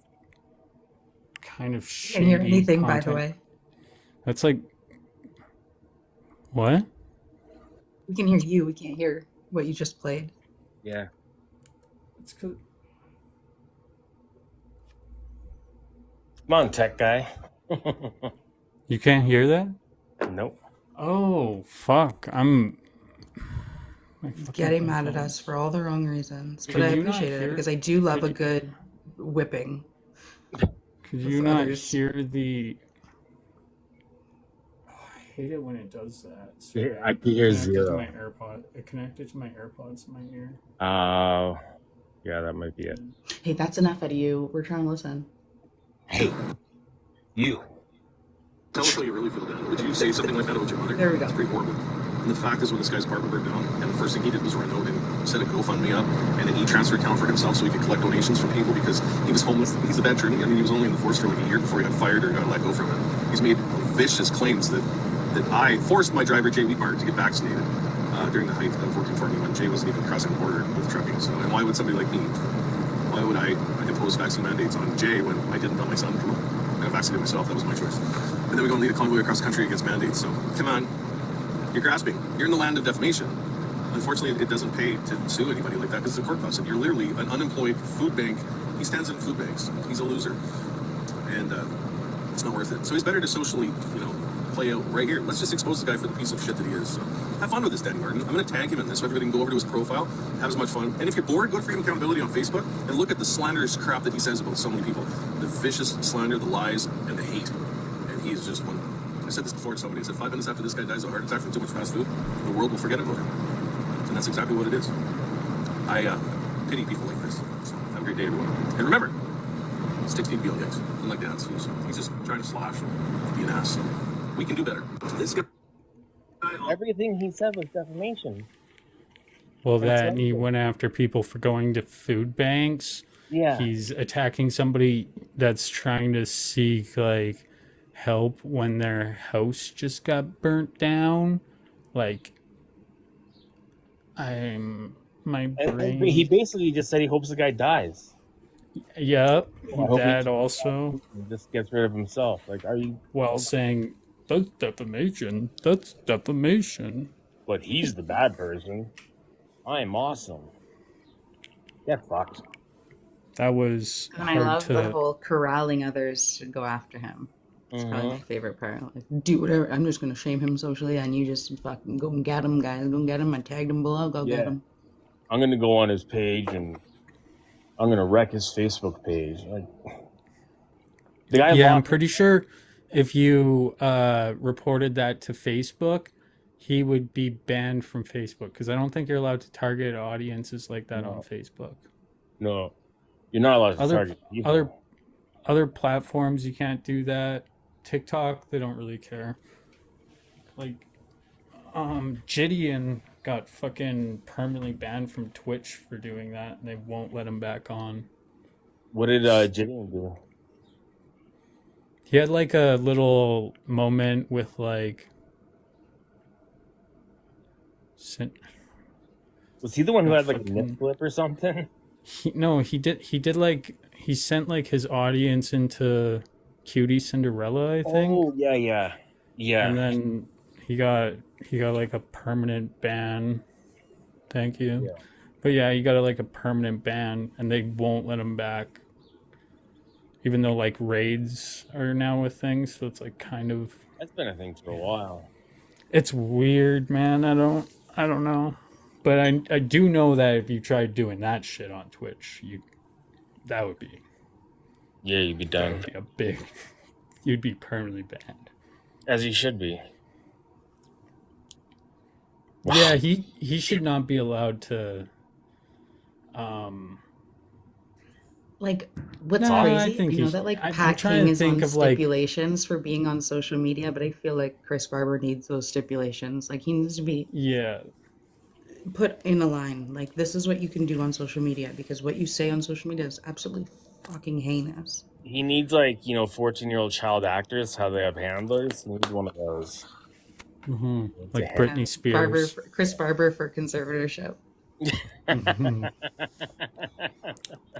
kind of shitty. Can't hear anything, by the content. way. That's like what? We can hear you. We can't hear what you just played. Yeah. It's good. Come on, tech guy. You can't hear that? Nope. Oh fuck! My fucking Getting mad at headphones. us for all the wrong reasons, but Could I you not appreciated it hear- because I do love could a you- good whipping. Could you with not others. hear the? Oh, I hate it when it does that. Yeah, I can hear Connected to zero. my AirPod. It connected to my AirPods in my ear. Oh, yeah, that might be it. Hey, that's enough out of you. We're trying to listen. Hey, you. Tell us how you really feel, Dan. Would you say something like that about your mother? There we go. It's pretty horrible. And the fact is, when this guy's apartment burned down, and the first thing he did was run out and set a GoFundMe up and an e-transfer account for himself so he could collect donations from people because he was homeless. He's a veteran. I mean, he was only in the force for like a year before he got fired or got let go from it. He's made vicious claims that I forced my driver, Jay Wheatbart, to get vaccinated during the height of working for me when Jay wasn't even crossing the border with trucking. So, and why would somebody like me, why would I impose vaccine mandates on Jay when I didn't tell my son, come on, I vaccinated myself, that was my choice. And then we go and lead a convoy across the country against mandates. So, come on, you're grasping. You're in the land of defamation. Unfortunately, it doesn't pay to sue anybody like that because it's a court cost. And you're literally an unemployed food bank. He stands in food banks. He's a loser. And it's not worth it. So he's better to socially, play out right here. Let's just expose the guy for the piece of shit that he is. So have fun with this, Danny Martin. I'm going to tag him in this so everybody can go over to his profile, have as much fun. And if you're bored, go to Freedom Accountability on Facebook and look at the slanderous crap that he says about so many people. The vicious slander, the lies, and the hate. And he is just one. I said this before to somebody. I said 5 minutes after this guy dies of a heart attack from too much fast food, the world will forget about him. And that's exactly what it is. I pity people like this. So have a great day, everyone. And remember, stick to Beal Hicks. Unlike Dad's, he's just trying to slash and be an ass. So we can do better. This guy. Everything he said was defamation. Well, That's that and he right. went after people for going to food banks. Yeah. He's attacking somebody that's trying to seek like help when their house just got burnt down. Like, my And brain. he basically just said he hopes the guy dies. Yep, I hope that he- also. He just gets rid of himself. Like, are you? While saying that's defamation. That's defamation. But he's the bad person. I'm awesome. Get fucked. That was And I hard love the to. whole corralling others to go after him. It's probably my Mhm. favorite part. Like, do whatever. I'm just gonna shame him socially, and you just fucking go and get him, guys. Go and get him. I tagged him below. Go Yeah. get him. I'm gonna go on his page and I'm gonna wreck his Facebook page. Like, the guy. Yeah, I'm lost- pretty sure if you reported that to Facebook, he would be banned from Facebook because I don't think you're allowed to target audiences like that on Facebook. No, you're not allowed to Other- target people. Other platforms you can't do that. TikTok, they don't really care. Like, Gideon got fucking permanently banned from Twitch for doing that, and they won't let him back on. What did Gideon do? He had like a little moment with like. Was he the one who Oh, had like a fucking- nip flip or something? He did like he sent like his audience into Cutie Cinderella, I think. Oh yeah. And then he got like a permanent ban. Thank you. Yeah. But yeah, he got like a permanent ban and they won't let him back. Even though like raids are now a thing, so it's like kind of That's been a thing for a while. it's weird, man. I don't know. But I do know that if you tried doing that shit on Twitch, that would be Yeah, you'd be done. a big you'd be permanently banned. As he should be. Yeah, he should not be allowed to Like, what's No, I crazy, think you know he's. that like I'm Pat trying King to is think on of like. stipulations for being on social media, but I feel like Chris Barber needs those stipulations. Like he needs to be Yeah, put in a line. Like this is what you can do on social media because what you say on social media is absolutely fucking heinous. He needs like 14-year-old child actors, how they have handlers. He needs one of those. It's a like hit. Britney Barber, Spears. Chris Barber for conservatorship. Mhm.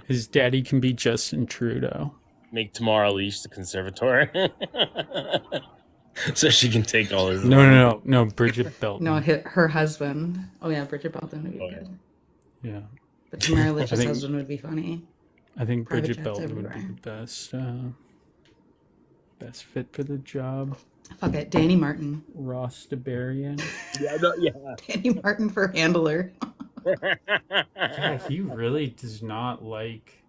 His daddy can be Justin Trudeau. Make Tamara Leash the conservator, so she can take all his. No, Bridget Belton. No, her husband. Oh yeah, Bridget Belton would be Oh, yeah. good. Yeah, But Tamara Lich's think- husband would be funny. I think Private Bridget jets Belton would be everywhere. the best fit for the job. Fuck it, Danny Martin. Ross DeBarian. Yeah. Danny Martin for handler. Yeah, he really does not like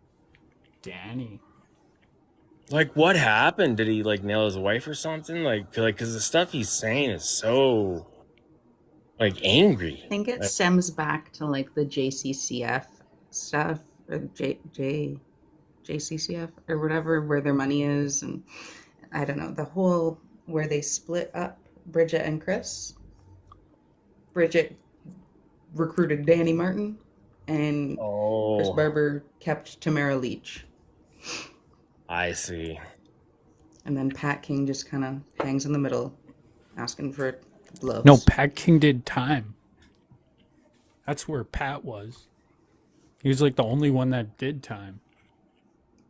Danny. Like, what happened? Did he like nail his wife or something? Like, because the stuff he's saying is so like angry. I think it stems back to like the JCCF stuff or JCCF or whatever, where their money is, and I don't know, the whole where they split up Bridget and Chris. Bridget recruited Danny Martin, and Chris Oh, Barber kept Tamara Leach, I see. and then Pat King just kind of hangs in the middle, asking for gloves. No, Pat King did time. That's where Pat was. He was like the only one that did time.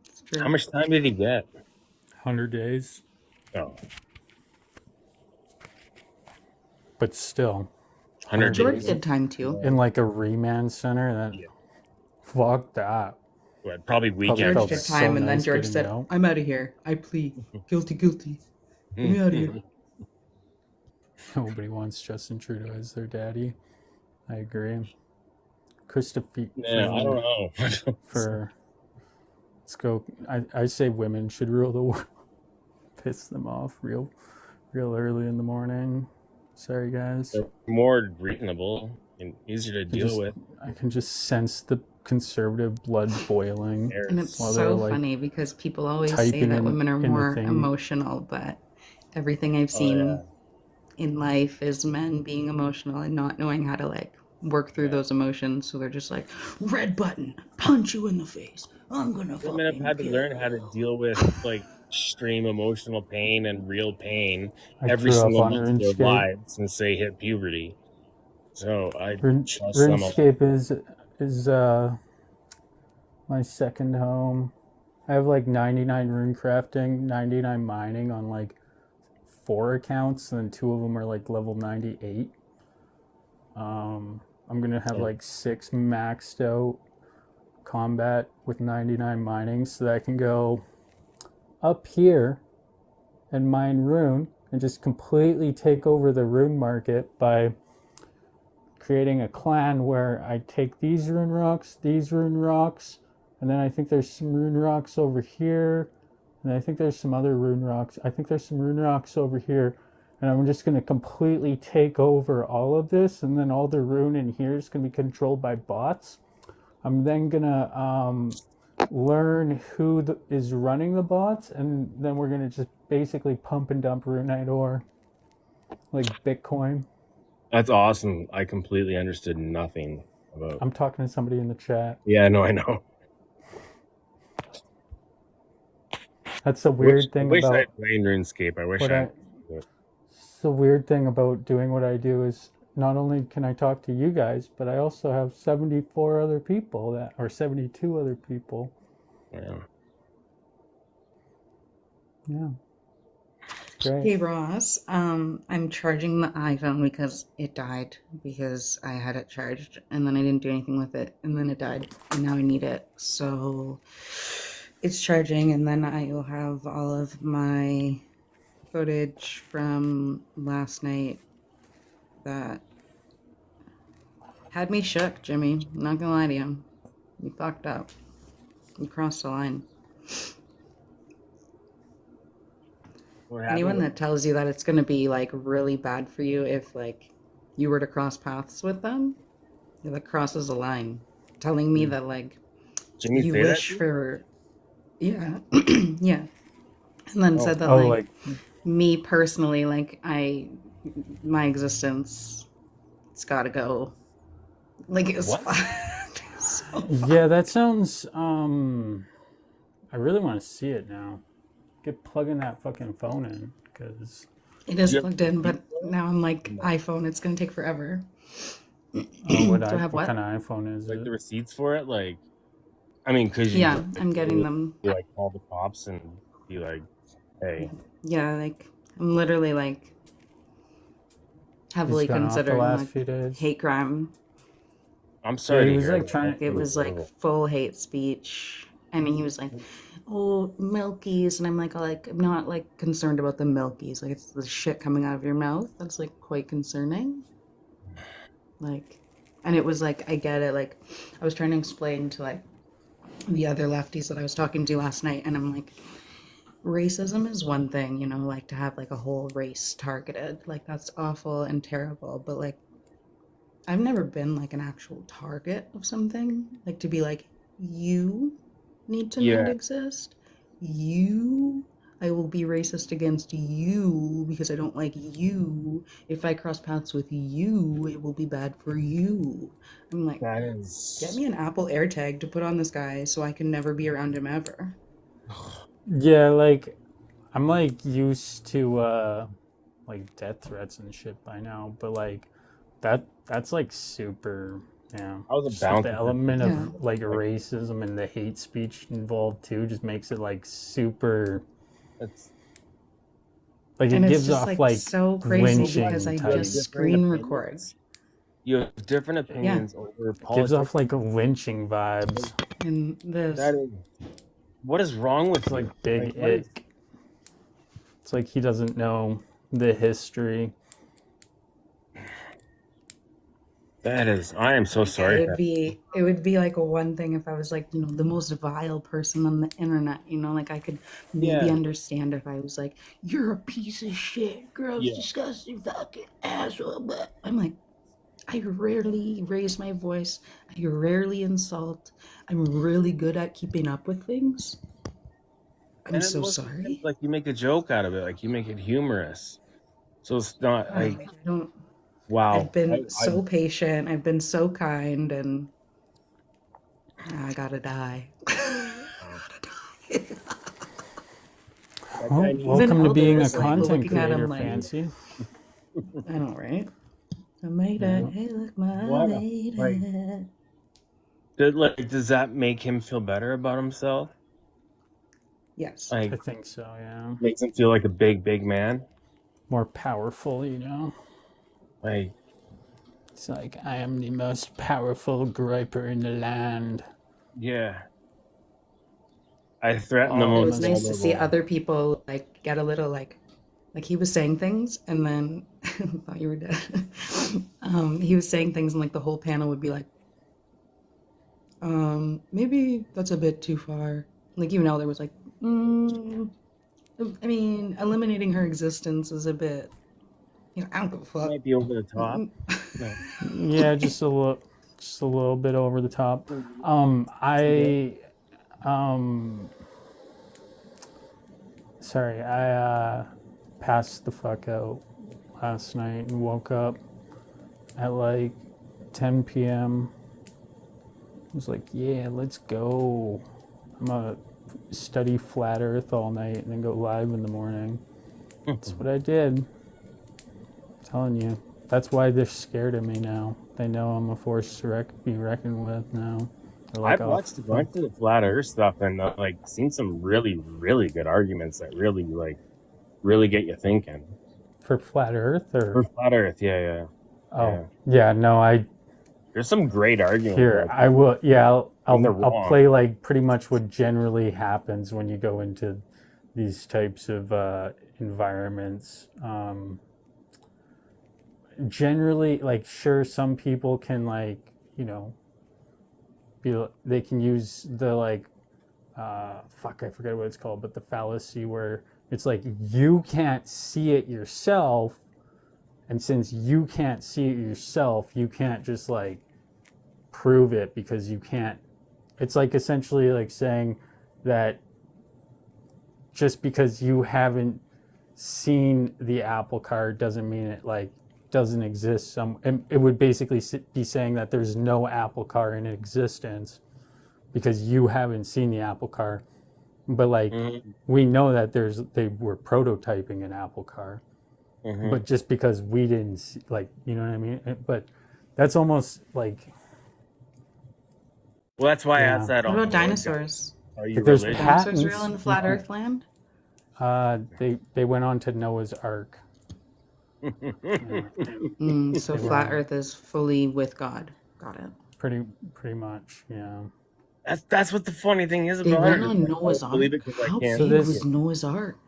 It's true. How much time did he get? 100 days. Oh, But still, 100 George days. did time too. in like a remand center, that fuck that. What, probably weekend. George felt did so time, and then nice George getting said, out. "I'm out of here. I plead guilty, guilty. Get me out of here." Nobody wants Justin Trudeau as their daddy. I agree. Christopher. Yeah, I don't know. For let's go. I say women should rule the world. Piss them off real early in the morning. Sorry guys. They're more reasonable and easier to deal with. I can just sense the conservative blood boiling. And it's While they're, so like, funny because people always say typing that women are in the more thing. emotional, but everything I've seen in life is men being emotional and not knowing how to like work through those emotions. So they're just like, red button, punch you in the face. I'm gonna fucking Women have had to kill learn you." how to deal with like extreme emotional pain and real pain I every grew up single on month of their RuneScape. lives since they hit puberty. So I trust them a lot. RuneScape is my second home. I have like 99 rune crafting, 99 mining on like 4 accounts, and then 2 of them are like level 98. I'm gonna have like 6 maxed out combat with 99 mining, so that I can go up here and mine rune and just completely take over the rune market by creating a clan where I take these rune rocks, and then I think there's some rune rocks over here, and I think there's some other rune rocks. I think there's some rune rocks over here, and I'm just going to completely take over all of this, and then all the rune in here is going to be controlled by bots. I'm then going to learn who is running the bots, and then we're going to just basically pump and dump runite ore like Bitcoin. That's awesome. I completely understood nothing about. I'm talking to somebody in the chat. Yeah, no, I know. That's the weird thing I wish about I played RuneScape. I wish what I. it's the weird thing about doing what I do is not only can I talk to you guys, but I also have 74 other people or 72 other people. Yeah. Yeah. Great. Hey Ross, I'm charging the iPhone because it died because I had it charged and then I didn't do anything with it and then it died and now I need it. So it's charging and then I will have all of my footage from last night that had me shook, Jimmy. I'm not gonna lie to you. You fucked up. You crossed the line. Anyone that tells you that it's going to be like really bad for you if like you were to cross paths with them, that crosses a line. Telling me that like Jimmy you say that wish to you? for Yeah. Yeah. And then said that Oh, like like me personally, like my existence, it's got to go. Like it was What? so yeah, that sounds. I really want to see it now. Get plugging that fucking phone in, because It Do is you have plugged in, but receipts for it? now I'm like No. iPhone. It's gonna take forever. what Do I have what what? kind of iPhone is Like it? the receipts for it? Like, I mean, could you Yeah, like I'm getting them. like call the cops and be like, hey, Yeah, like I'm literally like He's heavily gone off the considering last like few days. hate crime. I'm Yeah, sorry he to was hear like that. trying. That's It really was like brutal. full hate speech, and he was like, "Oh, Milkies," and I'm like I'm not like concerned about the Milkies. Like it's the shit coming out of your mouth that's like quite concerning. Like, and it was like I get it. Like I was trying to explain to like the other lefties that I was talking to last night, and I'm like, racism is one thing, you know, like to have like a whole race targeted, like that's awful and terrible, but like I've never been like an actual target of something, like to be like, you need to not Yeah, exist. You, I will be racist against you because I don't like you. If I cross paths with you, it will be bad for you. I'm like, that get is. me an Apple AirTag to put on this guy so I can never be around him ever. Yeah, like I'm like used to like death threats and shit by now, but like that's like super, yeah. I was Just like about the to element Yeah. of like like racism and the hate speech involved too just makes it like super, it's like And it it's gives just off like like so crazy because lynching I you have type. just different screen record. opinions. You have different Yeah. opinions over It gives off politics. like lynching vibes. And That this, is what is wrong with It's like you? big Like what is ick. It's like he doesn't know the history. that is I am so yeah, sorry for it would be like a one thing if I was like, you know, the most vile person on the internet, you know, like I could maybe yeah, understand if I was like, you're a piece of shit, gross, yeah. disgusting, fucking asshole. But I'm like, I rarely raise my voice. I rarely insult. I'm really good at keeping up with things. I'm And then so most of the time, sorry. like you make a joke out of it, like you make it humorous. So it's not I like don't. I've wow. been I so patient. I've been so kind, and now I gotta die. that Well, guy needs Even welcome to being a elders like content looking at creator, him like, Fancy. I know, right? I made it. Yeah. Hey, look, I what a made like it. does that make him feel better about himself? Yes. I Like think so, yeah. makes him feel like a big man? More powerful, you know? Like It's like, I am the most powerful griper in the land. yeah. I threaten the All It most was nice to see vulnerable. other people like get a little like he was saying things, and then I thought you were dead. He was saying things, and like the whole panel would be like, maybe that's a bit too far. Like even Elder was like, I mean, eliminating her existence is a bit, you know, I don't give a fuck. Might be over the top. No. Yeah, just a little bit over the top. I sorry, I passed the fuck out last night and woke up at like 10 p.m. I was like, yeah, let's go. I'm gonna study flat Earth all night and then go live in the morning. That's what I did. I'm telling you. That's why they're scared of me now. They know I'm a force to be reckoned with now. They're like, I've oh, watched a bunch of the flat Earth stuff and like seen some really good arguments that really get you thinking. for flat Earth For or flat Earth, yeah. oh yeah, no, I There's some great arguments here out I will yeah when they're I'll wrong. play like pretty much what generally happens when you go into these types of environments. Generally, like sure, some people can like you know they can use the like fuck I forget what it's called, but the fallacy where it's like you can't see it yourself, and since you can't see it yourself, you can't just like prove it because you can't. It's like essentially like saying that just because you haven't seen the Apple Car doesn't mean it like doesn't exist. It would basically be saying that there's no Apple Car in existence because you haven't seen the Apple Car. But like we know that they were prototyping an Apple Car, but just because we didn't see, like, you know what I mean? But that's almost like, Well, that's why I asked that. What on about board. dinosaurs? Are you there's religious? Dinosaurs patents. real in the flat Earth land? They went on to Noah's Ark. So flat Earth is fully with God. Got it. Pretty much, yeah. That's what the funny thing is They about went it. on Noah's I Ark. believe it 'cause I How can't. big this- was Noah's Ark?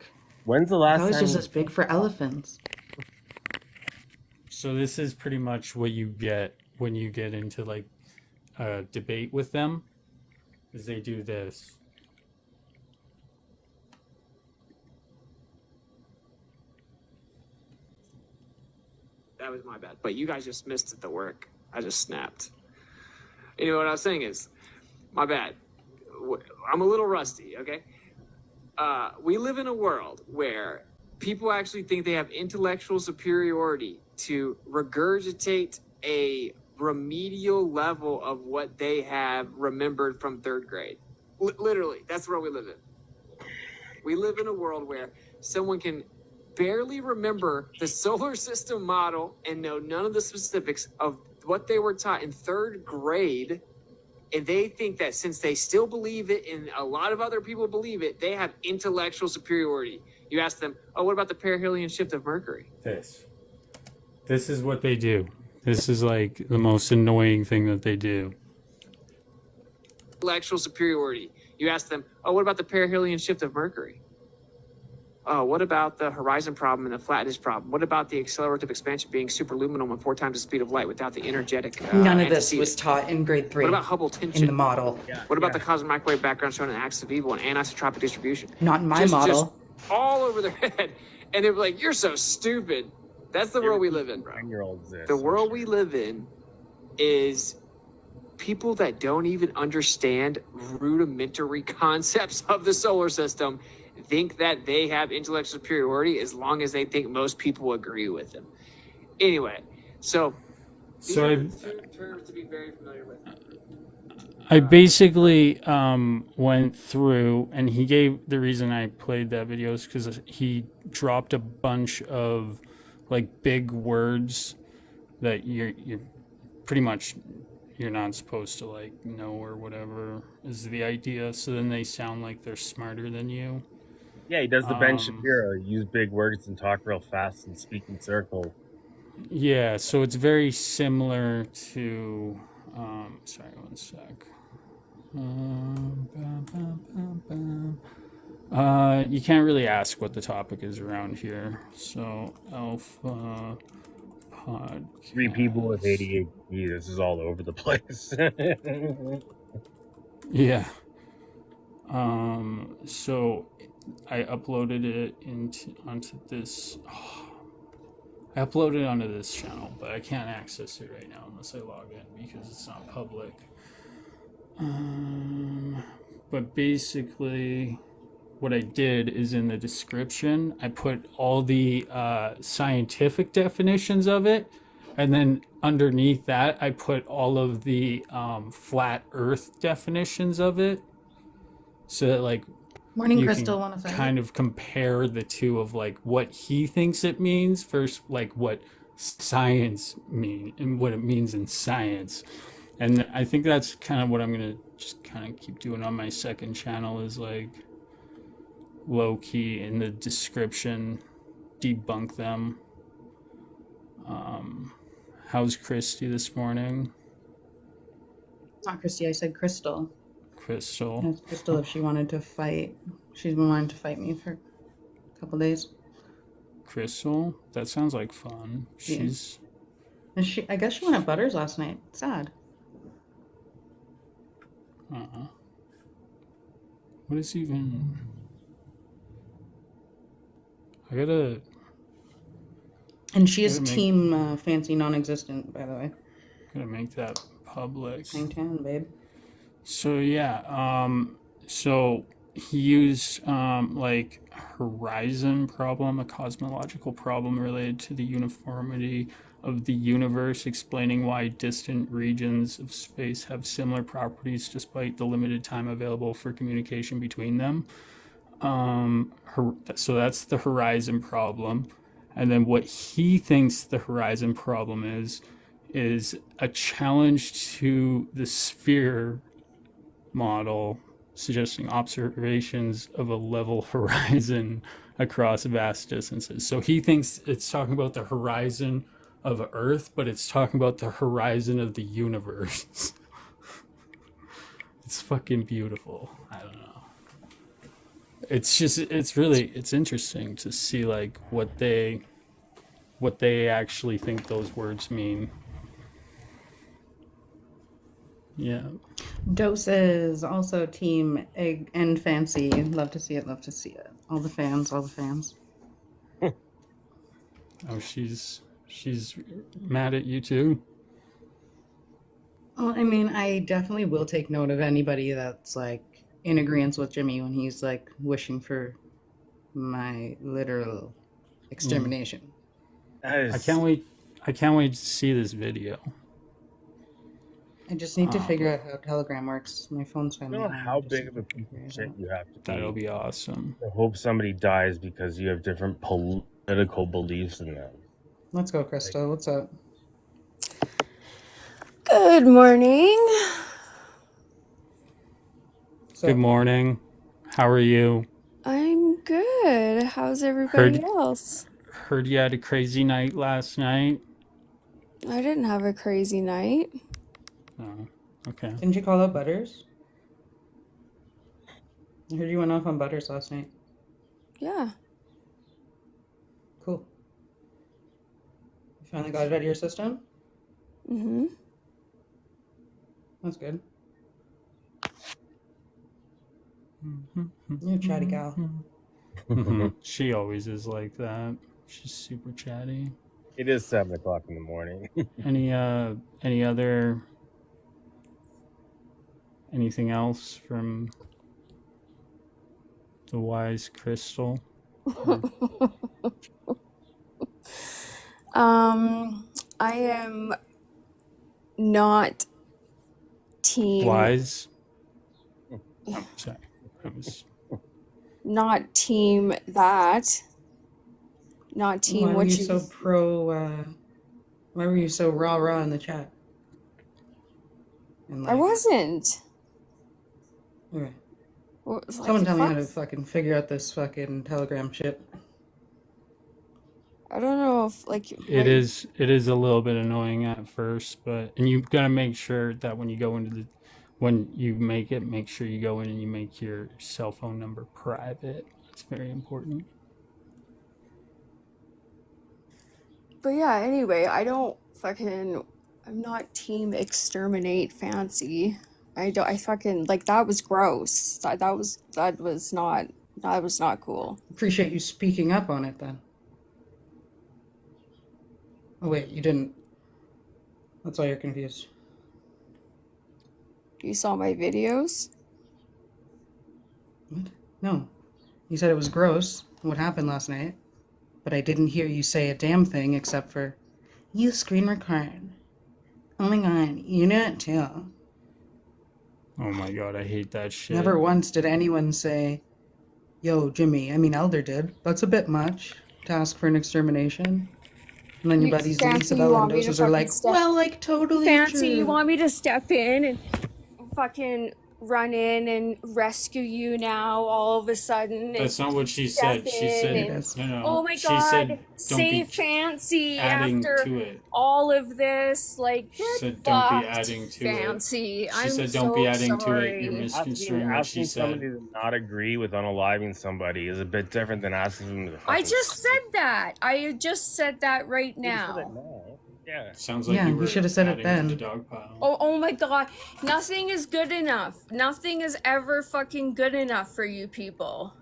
When's the That last was time? just as big for elephants. So this is pretty much what you get when you get into like a debate with them, is they do this. That was my bad. But you guys just missed it, the work. I just snapped. Anyway, what I was saying is, my bad. I'm a little rusty, okay? We live in a world where people actually think they have intellectual superiority to regurgitate a remedial level of what they have remembered from third grade. Literally, that's where we live in. We live in a world where someone can barely remember the solar system model and know none of the specifics of what they were taught in third grade. And they think that since they still believe it and a lot of other people believe it, they have intellectual superiority. You ask them, oh, what about the perihelion shift of Mercury? This is what they do. This is like the most annoying thing that they do. Intellectual superiority. You ask them, oh, what about the perihelion shift of Mercury? Oh, what about the horizon problem and the flatness problem? What about the accelerative expansion being superluminal and 4 times the speed of light without the energetic? None of this antecedent? was taught in grade 3 What about Hubble tension? in the model. What about the cosmic microwave background showing an axis of evil and anisotropic distribution? Not in my Just model. all over their head. And they're like, you're so stupid. That's the world we live in, bro. 9-year-olds this. The world we live in is people that don't even understand rudimentary concepts of the solar system think that they have intellectual superiority as long as they think most people agree with them. Anyway, so these So are I- two terms to be very familiar with. I basically went through, and he gave the reason I played that video is because he dropped a bunch of like big words that you're pretty much you're not supposed to like know or whatever is the idea. So then they sound like they're smarter than you. Yeah, he does the Ben Um, Shapiro. Use big words and talk real fast and speak in circles. Yeah, so it's very similar to. Sorry, one sec. You can't really ask what the topic is around here. So alpha pod. 3 people with ADHD. This is all over the place. Yeah. So I uploaded it onto this. I uploaded it onto this channel, but I can't access it right now unless I log in because it's not public. But basically, what I did is in the description, I put all the scientific definitions of it, and then underneath that, I put all of the flat Earth definitions of it, so that like Morning, you Crystal. can Want to fight? kind of compare the two of like what he thinks it means versus like what science mean and what it means in science. And I think that's kind of what I'm gonna just kind of keep doing on my second channel is like low key in the description debunk them. How's Christy this morning? Not Christy. I said Crystal. Crystal. Asked Crystal if she wanted to fight. She's been wanting to fight me for a couple days. Crystal? That sounds like fun. Yeah. She's And I guess she went at Butters last night. Sad. What is even? I gotta. And she is Gotta make- team fancy non-existent, by the way. Gotta make that public. Hang town, babe. So yeah, so he used like horizon problem, a cosmological problem related to the uniformity of the universe, explaining why distant regions of space have similar properties despite the limited time available for communication between them. So that's the horizon problem. And then what he thinks the horizon problem is a challenge to the sphere model, suggesting observations of a level horizon across vast distances. So he thinks it's talking about the horizon of Earth, but it's talking about the horizon of the universe. It's fucking beautiful. I don't know. It's just, it's interesting to see like what they actually think those words mean. Yeah. Doses, also Team Egg and Fancy. Love to see it, love to see it. All the fans, all the fans. Oh, she's mad at you too. Well, I mean, I definitely will take note of anybody that's like in agreement with Jimmy when he's like wishing for my literal extermination. I can't wait to see this video. I just need to figure out how Telegram works. My phone's I finally don't know on. how I just big need of a to piece figure of it shit out. you have to That'll be be awesome. to hope somebody dies because you have different political beliefs than them. Let's go, Krista. What's up? Good morning. So, Good morning. How are you? I'm good. How's everybody Heard else? heard you had a crazy night last night. I didn't have a crazy night. Oh, okay. didn't you call up Butters? I heard you went off on Butters last night. Yeah. Cool. You finally got it out of your system? Mm-hmm. That's good. You're a chatty gal. She always is like that. She's super chatty. It is 7 o'clock in the morning. Any anything else from the wise crystal? I am not team Wise? Sorry. That was not team that. Not team Why were what you you so why were you so rah in the chat? And I wasn't. Okay. What- like, Someone tell me how to fuck- fucking figure out this fucking Telegram shit. I don't know if like it is a little bit annoying at first, and you've got to make sure that when you go into when you make sure you go in and you make your cell phone number private. It's very important. But yeah, anyway, I'm not team exterminate Fancy. I fucking like that was gross. That was not cool. Appreciate you speaking up on it then. Oh wait, you didn't. That's why you're confused. You saw my videos? What? No. You said it was gross, what happened last night. But I didn't hear you say a damn thing except for, you screen record. Oh my god, you know it too. Oh my god, I hate that shit. Never once did anyone say, yo, Jimmy, Elder did. That's a bit much to ask for an extermination. And then your buddies Fancy, Isabel you and want me to Doses are like, fucking step- well, like totally Fancy, you true. want me to step in and fucking run in and rescue you now all of a sudden? That's and not what she said. She in said, no. oh my She god, said, don't say be Fancy adding after to it. all of this. Like, She get said, don't be fucked, adding to it. Fancy. She I'm said, so don't be adding to sorry. it. You're misconstruing what she Asking said. somebody to not agree with unaliving somebody is a bit different than asking them to. I fucking- just said that. I just said that right You said now. it now. Yeah. Sounds like Yeah, you you were should have said it adding then. to the dog pile. Oh my god. Nothing is good enough. Nothing is ever fucking good enough for you people.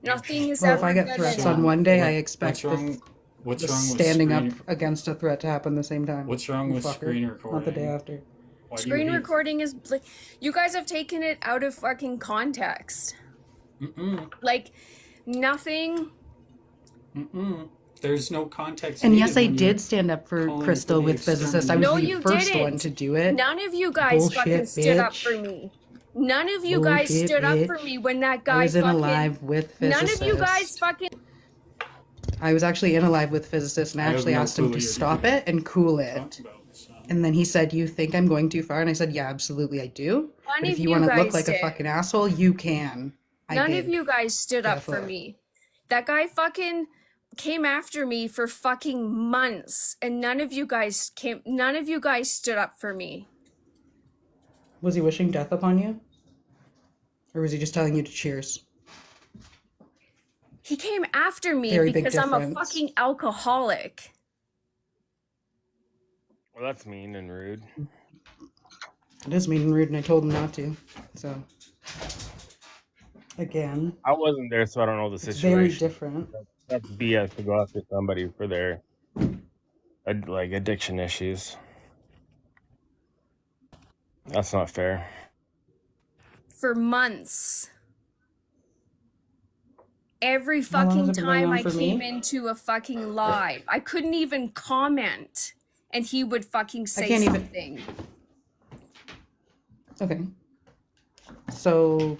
Nothing is Well, ever if I get good threats enough. on one day, What- I expect what's wrong? What's the wrong with standing screen, up against a threat to happen the same time. What's wrong You with fucker. screen Not the recording? day after. Why do you Screen hate- recording is like, you guys have taken it out of fucking context. Mm-mm. Like, nothing. Mm-mm. There's no context. And needed yes, I when you're did stand up for calling for Crystal the with Physicist. I was No, the you first one didn't. to do it. None of you guys fucking Bullshit, stood up for bitch. me. None of you guys Bullshit, stood up for bitch. me when that I guy was in a fucking. live with None of you guys Physicist. fucking. I was actually in a live with Physicist, and I I have actually no asked him clue to what you're stop it and cool talking it. about. So. And then he said, "You think I'm going too far?" And I said, "Yeah, absolutely, I do. None But if of you you want to look guys like a did. fucking asshole, you can." I None did. of you guys stood up for Defo. me. That guy fucking came after me for fucking months, and none of you guys stood up for me. Was he wishing death upon you? Or was he just telling you to cheers? He came after me Very big because I'm a difference. fucking alcoholic. Well, that's mean and rude. It is mean and rude, and I told him not to. So, again, I wasn't there, so I don't know the it's very situation. different. That's BS to go after somebody for their like addiction issues. That's not fair. For months. Every How long has fucking it been going time on I for came me? into a fucking live, I couldn't even comment, and he would fucking say can't even- something. Okay. So,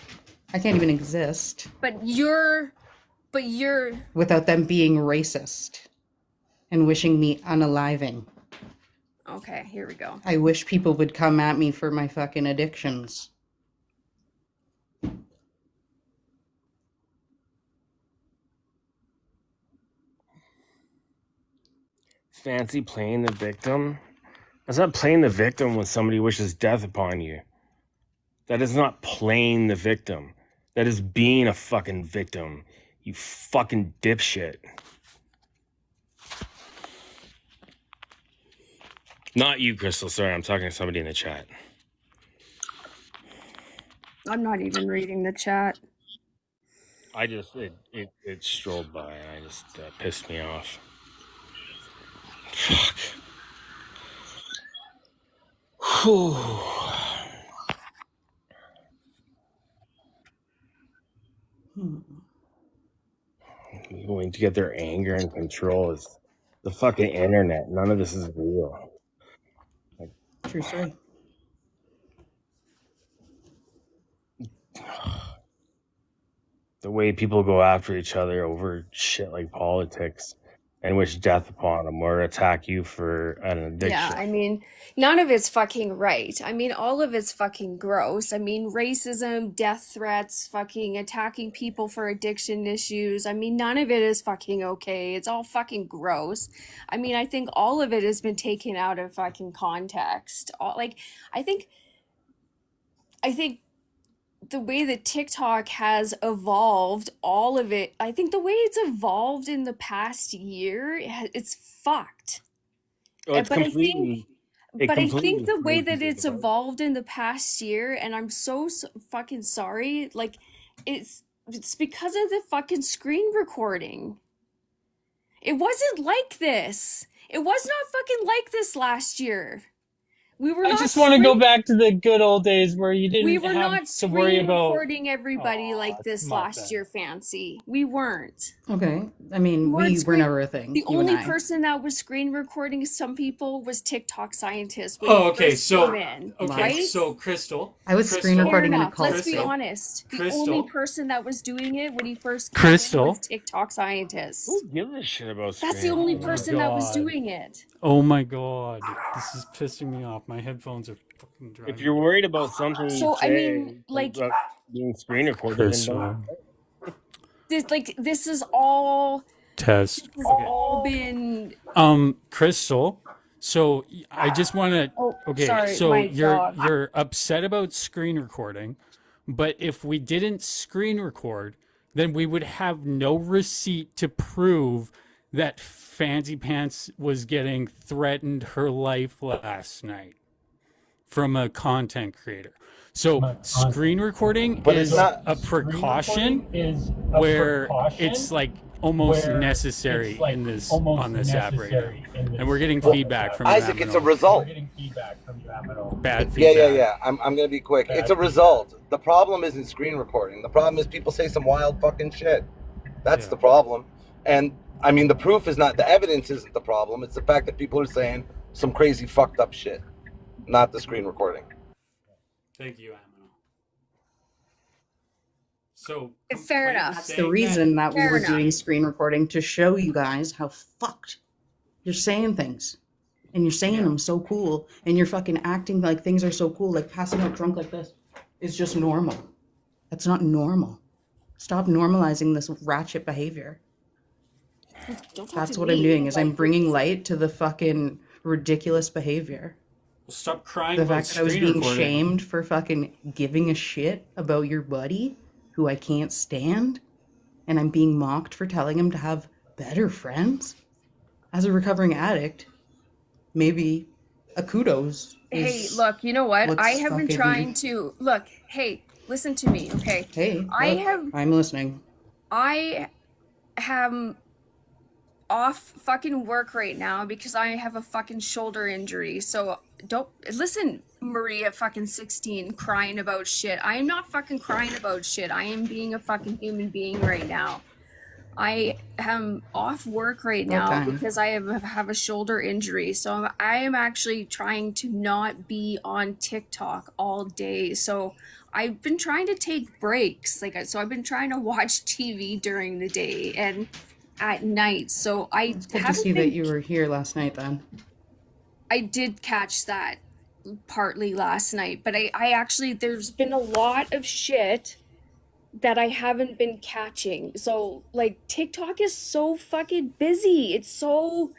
I can't even exist But you're without them being racist and wishing me unaliving. okay. Here we go. I wish people would come at me for my fucking addictions. Fancy playing the victim? That's not playing the victim when somebody wishes death upon you. That is not playing the victim. That is being a fucking victim. You fucking dipshit. Not you, Crystal. Sorry, I'm talking to somebody in the chat. I'm not even reading the chat. I just it strolled by and I just pissed me off. Fuck. Whew. Going to get their anger and control is the fucking internet. None of this is real. True story. The way people go after each other over shit like politics and wish death upon them or attack you for an addiction. Yeah, I mean, none of it's fucking right. I mean, all of it's fucking gross. I mean, racism, death threats, fucking attacking people for addiction issues. I mean, none of it is fucking okay. It's all fucking gross. I mean, I think all of it has been taken out of fucking context. I think the way that TikTok has evolved, all of it, I think the way it's evolved in the past year, it's fucked. Oh, it's But I completely. think, but I think completely the way throws that it's people apart. evolved in the past year, and I'm so fucking sorry, like it's because of the fucking screen recording. It wasn't like this. It was not fucking like this last year. We were I not just want to go screen- back to the good old days where you We didn't were have not to worry screen about. recording everybody Aw, like this come on, last Ben. year, Fancy. We weren't. Okay. I mean, We weren't we were screen- never a thing. The you and only I. person that was screen recording some people was TikTok scientists. When Oh, he okay. first So, came in, okay. right? So, Crystal. I was screen Crystal, Fair recording in a enough. cult. Let's be Crystal. honest. The Crystal. only person that was doing it when he first came in Crystal. was TikTok scientists. Who gives a shit about That's the screen only Oh my person that was God. doing it. Oh my god, this is pissing me off. My headphones are fucking driving. If you're worried about something you So, I say, mean, like, about being screen recorded, then don't. Crystal, this is all. test. This has all been. Crystal. So I just want to. Oh, Okay, sorry, so my you're dog. you're upset about screen recording, but if we didn't screen record, then we would have no receipt to prove that Fancy Pants was getting threatened her life last night from a content creator. So screen recording But is it's not. a precaution where it's like almost necessary in this on this app right now. And we're getting feedback from Isaac, it's a Raminal. result. Bad Yeah, feedback. I'm gonna be quick. It's a result. The problem isn't screen recording. The problem is people say some wild fucking shit. That's Yeah. the problem. And I mean, the proof is not, the evidence isn't the problem. It's the fact that people are saying some crazy fucked up shit, not the screen recording. Thank you, Aminal. So Fair enough. That's the reason that we Fair were enough. doing screen recording, to show you guys how fucked you're saying things. And you're saying them so cool, and you're fucking acting like things are so cool, like passing out drunk like this is just normal. That's not normal. Stop normalizing this ratchet behavior. Don't talk That's to what me I'm doing, is I'm like bringing this. light to the fucking ridiculous behavior. Stop crying The about fact that I was screen being recording. shamed for fucking giving a shit about your buddy who I can't stand, and I'm being mocked for telling him to have better friends. As a recovering addict, maybe a kudos. Hey, is look, you know what? what's I have been fucking- trying to look. Hey, listen to me, okay? Hey, I look, have I'm listening. I am off fucking work right now because I have a fucking shoulder injury. So don't listen, Maria fucking 16 crying about shit. I am not fucking crying about shit. I am being a fucking human being right now. I am off work right now Okay. because I have a shoulder injury. So I am actually trying to not be on TikTok all day. So I've been trying to take breaks. So I've been trying to watch TV during the day and at night. So I It's good to haven't see been, that you were here last night then. I did catch that partly last night, but I actually, there's been a lot of shit that I haven't been catching. So like TikTok is so fucking busy. It's so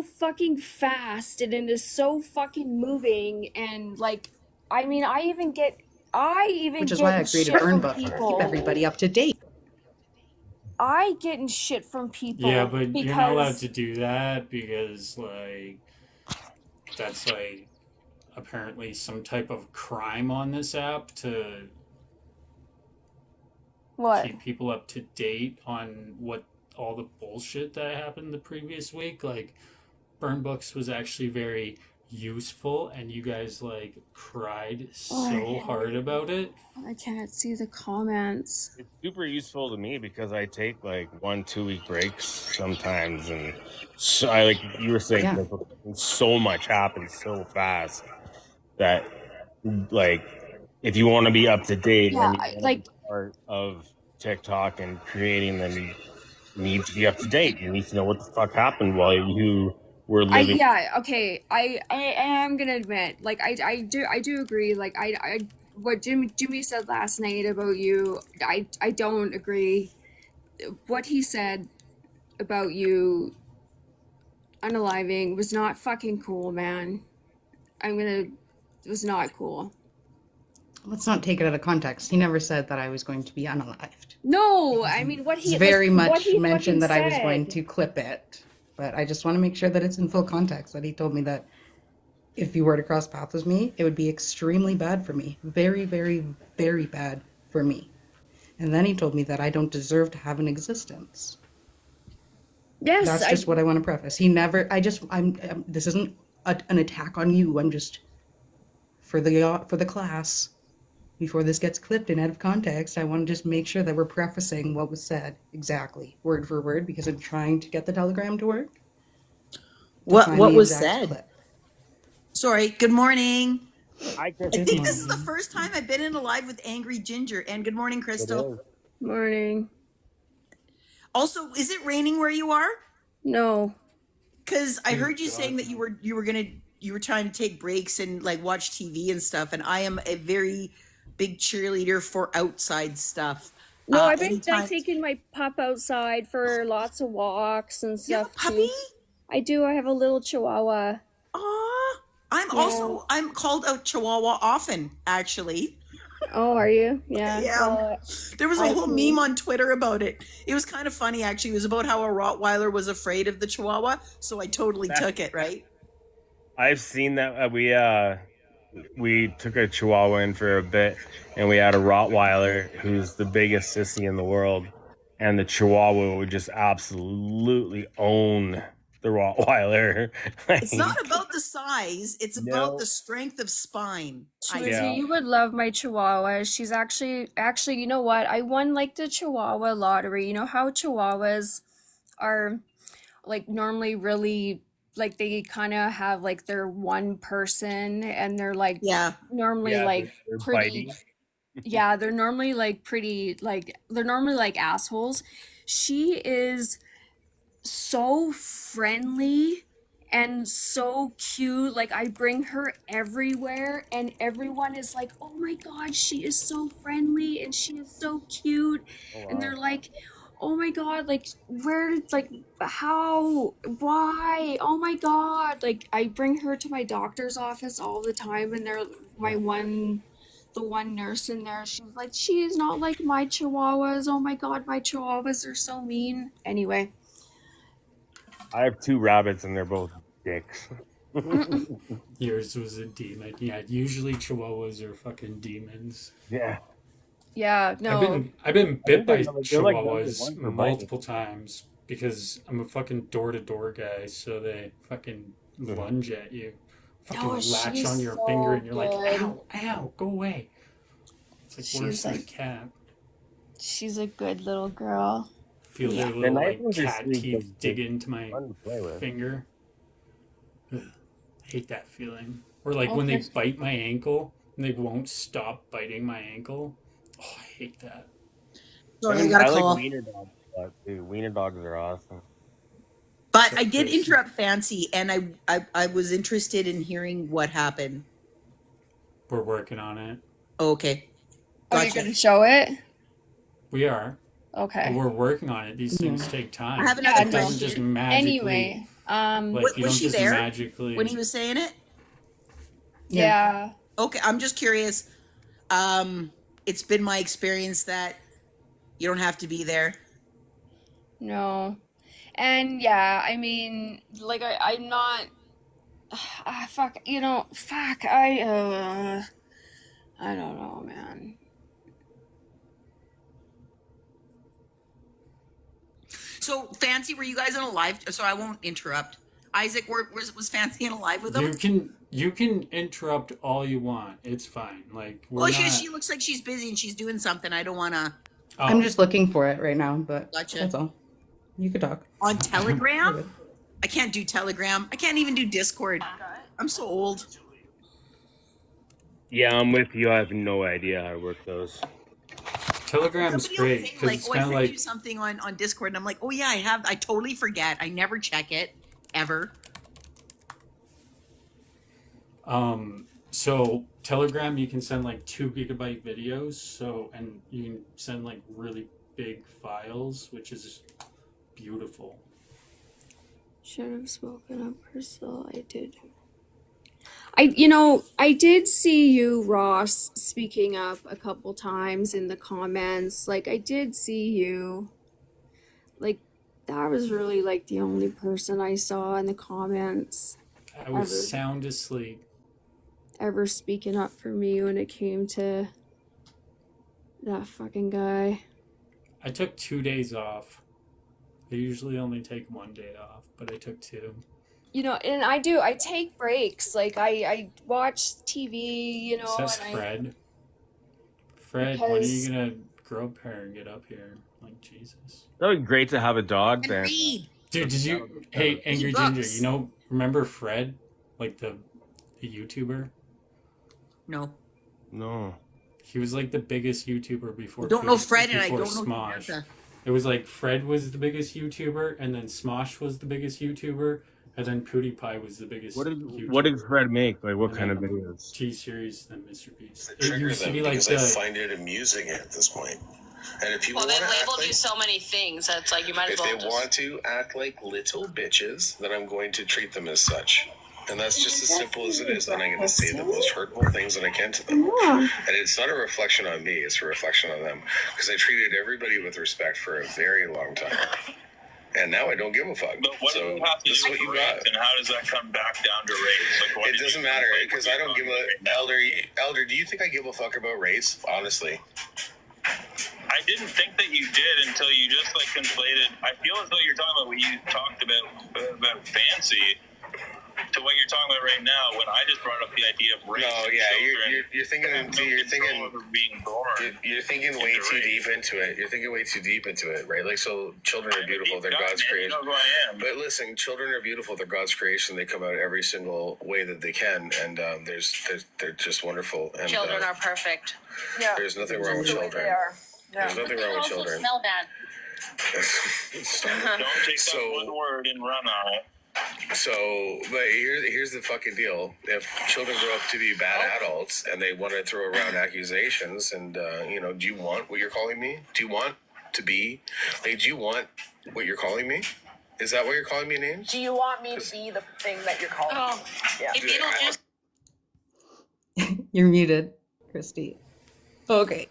fucking fast, and it is so fucking moving, and like I mean I even Which is get why I created shit from Burnbook, to keep people. everybody up to date. I getting shit from people Yeah, but you're not allowed because to do that because, like, that's like apparently some type of crime on this app to what? keep people up to date on what all the bullshit that happened the previous week. Like, Burn Books was actually very useful, and you guys like cried so hard about it. I can't see the comments. It's super useful to me because I take like 1-2 week breaks sometimes, and so I, like you were saying, Yeah. so much happens so fast that like if you want to be up to date Yeah, and you I, want to like be part of TikTok and creating them, you need to be up to date. You need to know what the fuck happened while you were living. okay. I am gonna admit, like I do agree. Like I what Jimmy said last night about you, I don't agree. What he said about you unaliving was not fucking cool, man. It was not cool. Let's not take it out of context. He never said that I was going to be unalived. No, I mean what It's he very like, what much he mentioned that fucking I was going said. to clip it, but I just want to make sure that it's in full context, that he told me that if you were to cross paths with me, it would be extremely bad for me. Very, very, very bad for me. And then he told me that I don't deserve to have an existence. Yes, That's just what I want to preface. He never, this isn't an attack on you. I'm just, for the class, before this gets clipped and out of context, I want to just make sure that we're prefacing what was said exactly, word for word, because I'm trying to get the telegram to work. What Find the was exact said? clip. Sorry. Good morning. Hi, I Kristen. think this is the first time I've been in a live with Angry Ginger. And good morning, Crystal. morning. Also, is it raining where you are? No. Because I heard you saying that you were trying to take breaks and like watch TV and stuff. And I am a very big cheerleader for outside stuff. No, I've been anytime- taking my pup outside for lots of walks and You have stuff a puppy? too. I do. I have a little chihuahua. Aw. I'm Yeah. I'm called out Chihuahua often, actually. Oh, are you? Yeah. Yeah. Well, There was a I whole see. meme on Twitter about it. It was kind of funny, actually. It was about how a Rottweiler was afraid of the Chihuahua, so I totally took it, right? I've seen that. we took a Chihuahua in for a bit, and we had a Rottweiler who's the biggest sissy in the world, and the Chihuahua would just absolutely own the Rottweiler. It's not about the size, it's about No. the strength of spine. Schmoozy, Yeah. you would love my Chihuahua. She's actually, you know what? I won like the Chihuahua lottery. You know how Chihuahuas are like normally really like they kind of have like their one person and they're like Yeah. normally Yeah, like they're pretty biting. yeah, they're normally like pretty like they're normally like assholes. She is so friendly and so cute. Like I bring her everywhere and everyone is like, "Oh my god, she is so friendly and she is so cute." Oh, And wow. they're like, "Oh my god, like where did like how why? Oh my god." Like I bring her to my doctor's office all the time and they're the one nurse in there, she's like, "She is not like my Chihuahuas. Oh my god, my Chihuahuas are so mean." Anyway, I have 2 rabbits, and they're both dicks. Yours was a demon. Yeah, usually Chihuahuas are fucking demons. Yeah. yeah, no. I've been bit by they're like number Chihuahuas one for biting. multiple times because I'm a fucking door-to-door guy, so they fucking lunge at you. Fucking Oh, latch she's on your so finger and you're like, good. ow, ow, go away. It's like She's worse than a like- cat. She's a good little girl. Feel Yeah. their The little nice like ones are cat sweet, teeth but dig they're into my fun to play with. finger. Ugh, hate that feeling. Or like when they Okay. bite my ankle and they won't stop biting my ankle. Oh, I hate that. Sorry, I got a like call. wiener dogs a lot, too. Wiener dogs are awesome. But I did interrupt Fancy, and I was interested in hearing what happened. We're working on it. Oh, okay. Oh, you're Gotcha. gonna show it? We are. Okay. But we're working on it. These things take time. I have Yeah, another It no. doesn't just question. magically. Anyway, Like Was you don't she just there magically. when he was saying it? yeah. Okay, I'm just curious. It's been my experience that you don't have to be there. No. And yeah, I mean, like I'm not fuck, you know, fuck, I don't know, man. So, Fancy, were you guys in a live? So I won't interrupt. Isaac, was Fancy in a live with them? You can interrupt all you want. It's fine. Like we're Well, not. she looks like she's busy and she's doing something. I don't want to. Oh, I'm just looking for it right now, but Gotcha. that's all. You could talk. On Telegram? I can't do Telegram. I can't even do Discord. I'm so old. Yeah, I'm with you. I have no idea how to work those. Telegram's Somebody will great say, because like, it's oh, I kind of sent like you something on Discord, and I'm like, oh yeah, I totally forget. I never check it ever. So Telegram, you can send like 2 gigabyte videos. So and you can send like really big files, which is beautiful. Should have spoken up, Priscilla. I did. I did see you, Ross, speaking up a couple times in the comments. Like, I did see you. Like, that was really like the only person I saw in the comments I was Ever. sound asleep. ever speaking up for me when it came to that fucking guy. I took 2 days off. I usually only take 1 day off, but I took 2. You know, and I take breaks. Like, I watch TV, you know, Says and Fred. Fred, when are Because- you gonna grow a pair and get up here? Like Jesus. That would be great to have a dog And then. read. Dude, did you? Hey, Angry books. Ginger, you know, remember Fred, like the YouTuber? No. No. He was like the biggest YouTuber before. I don't know Fred, and I before don't know Smosh. Samantha. It was like Fred was the biggest YouTuber, and then Smosh was the biggest YouTuber, and then PewDiePie was the biggest. YouTuber. What did Fred make? Like what kind of videos? T-Series, then Mr. Beast. It Trigger used to them be like because I the. find it amusing at this point. And if people Well, want they've to act labeled like, you so many things that it's like you might as if well they just. want to act like little bitches, then I'm going to treat them as such. And that's just as simple as it is. And I'm going to say the most hurtful things that I can to them. And it's not a reflection on me, it's a reflection on them. Because I treated everybody with respect for a very long time. and now I don't give a fuck. But what do So you have to this is do what with you race, got. and how does that come back down to race? Like, what It did doesn't you- matter like, because what I don't do give you a think? elder. Do you think I give a fuck about race? Honestly, I didn't think that you did until you just like conflated. I feel as though you're talking about what you talked about fancy to what you're talking about right now. When I just brought up the idea of race. no, and yeah, children you're thinking and no you're control thinking over being born. you're thinking way into too race. deep into it. You're thinking way too deep into it, right? Like, so children are beautiful. They're God's You creation. know who I am. But listen, children are beautiful. They're God's creation. They come out every single way that they can, and they're just wonderful. And Children are perfect. Yeah. there's nothing wrong with They children. are. Yeah. There's nothing They wrong with also children. smell bad. Stop. Don't take So- that one word and run on it. So, but here's the fucking deal. If children grow up to be bad adults and they want to throw around accusations and, do you want what you're calling me? Do you want to be, like, do you want what you're calling me? Is that what you're calling me names? Do you want me to be the thing that you're calling? Oh, Yeah. if you don't just You're muted, Christy. Okay.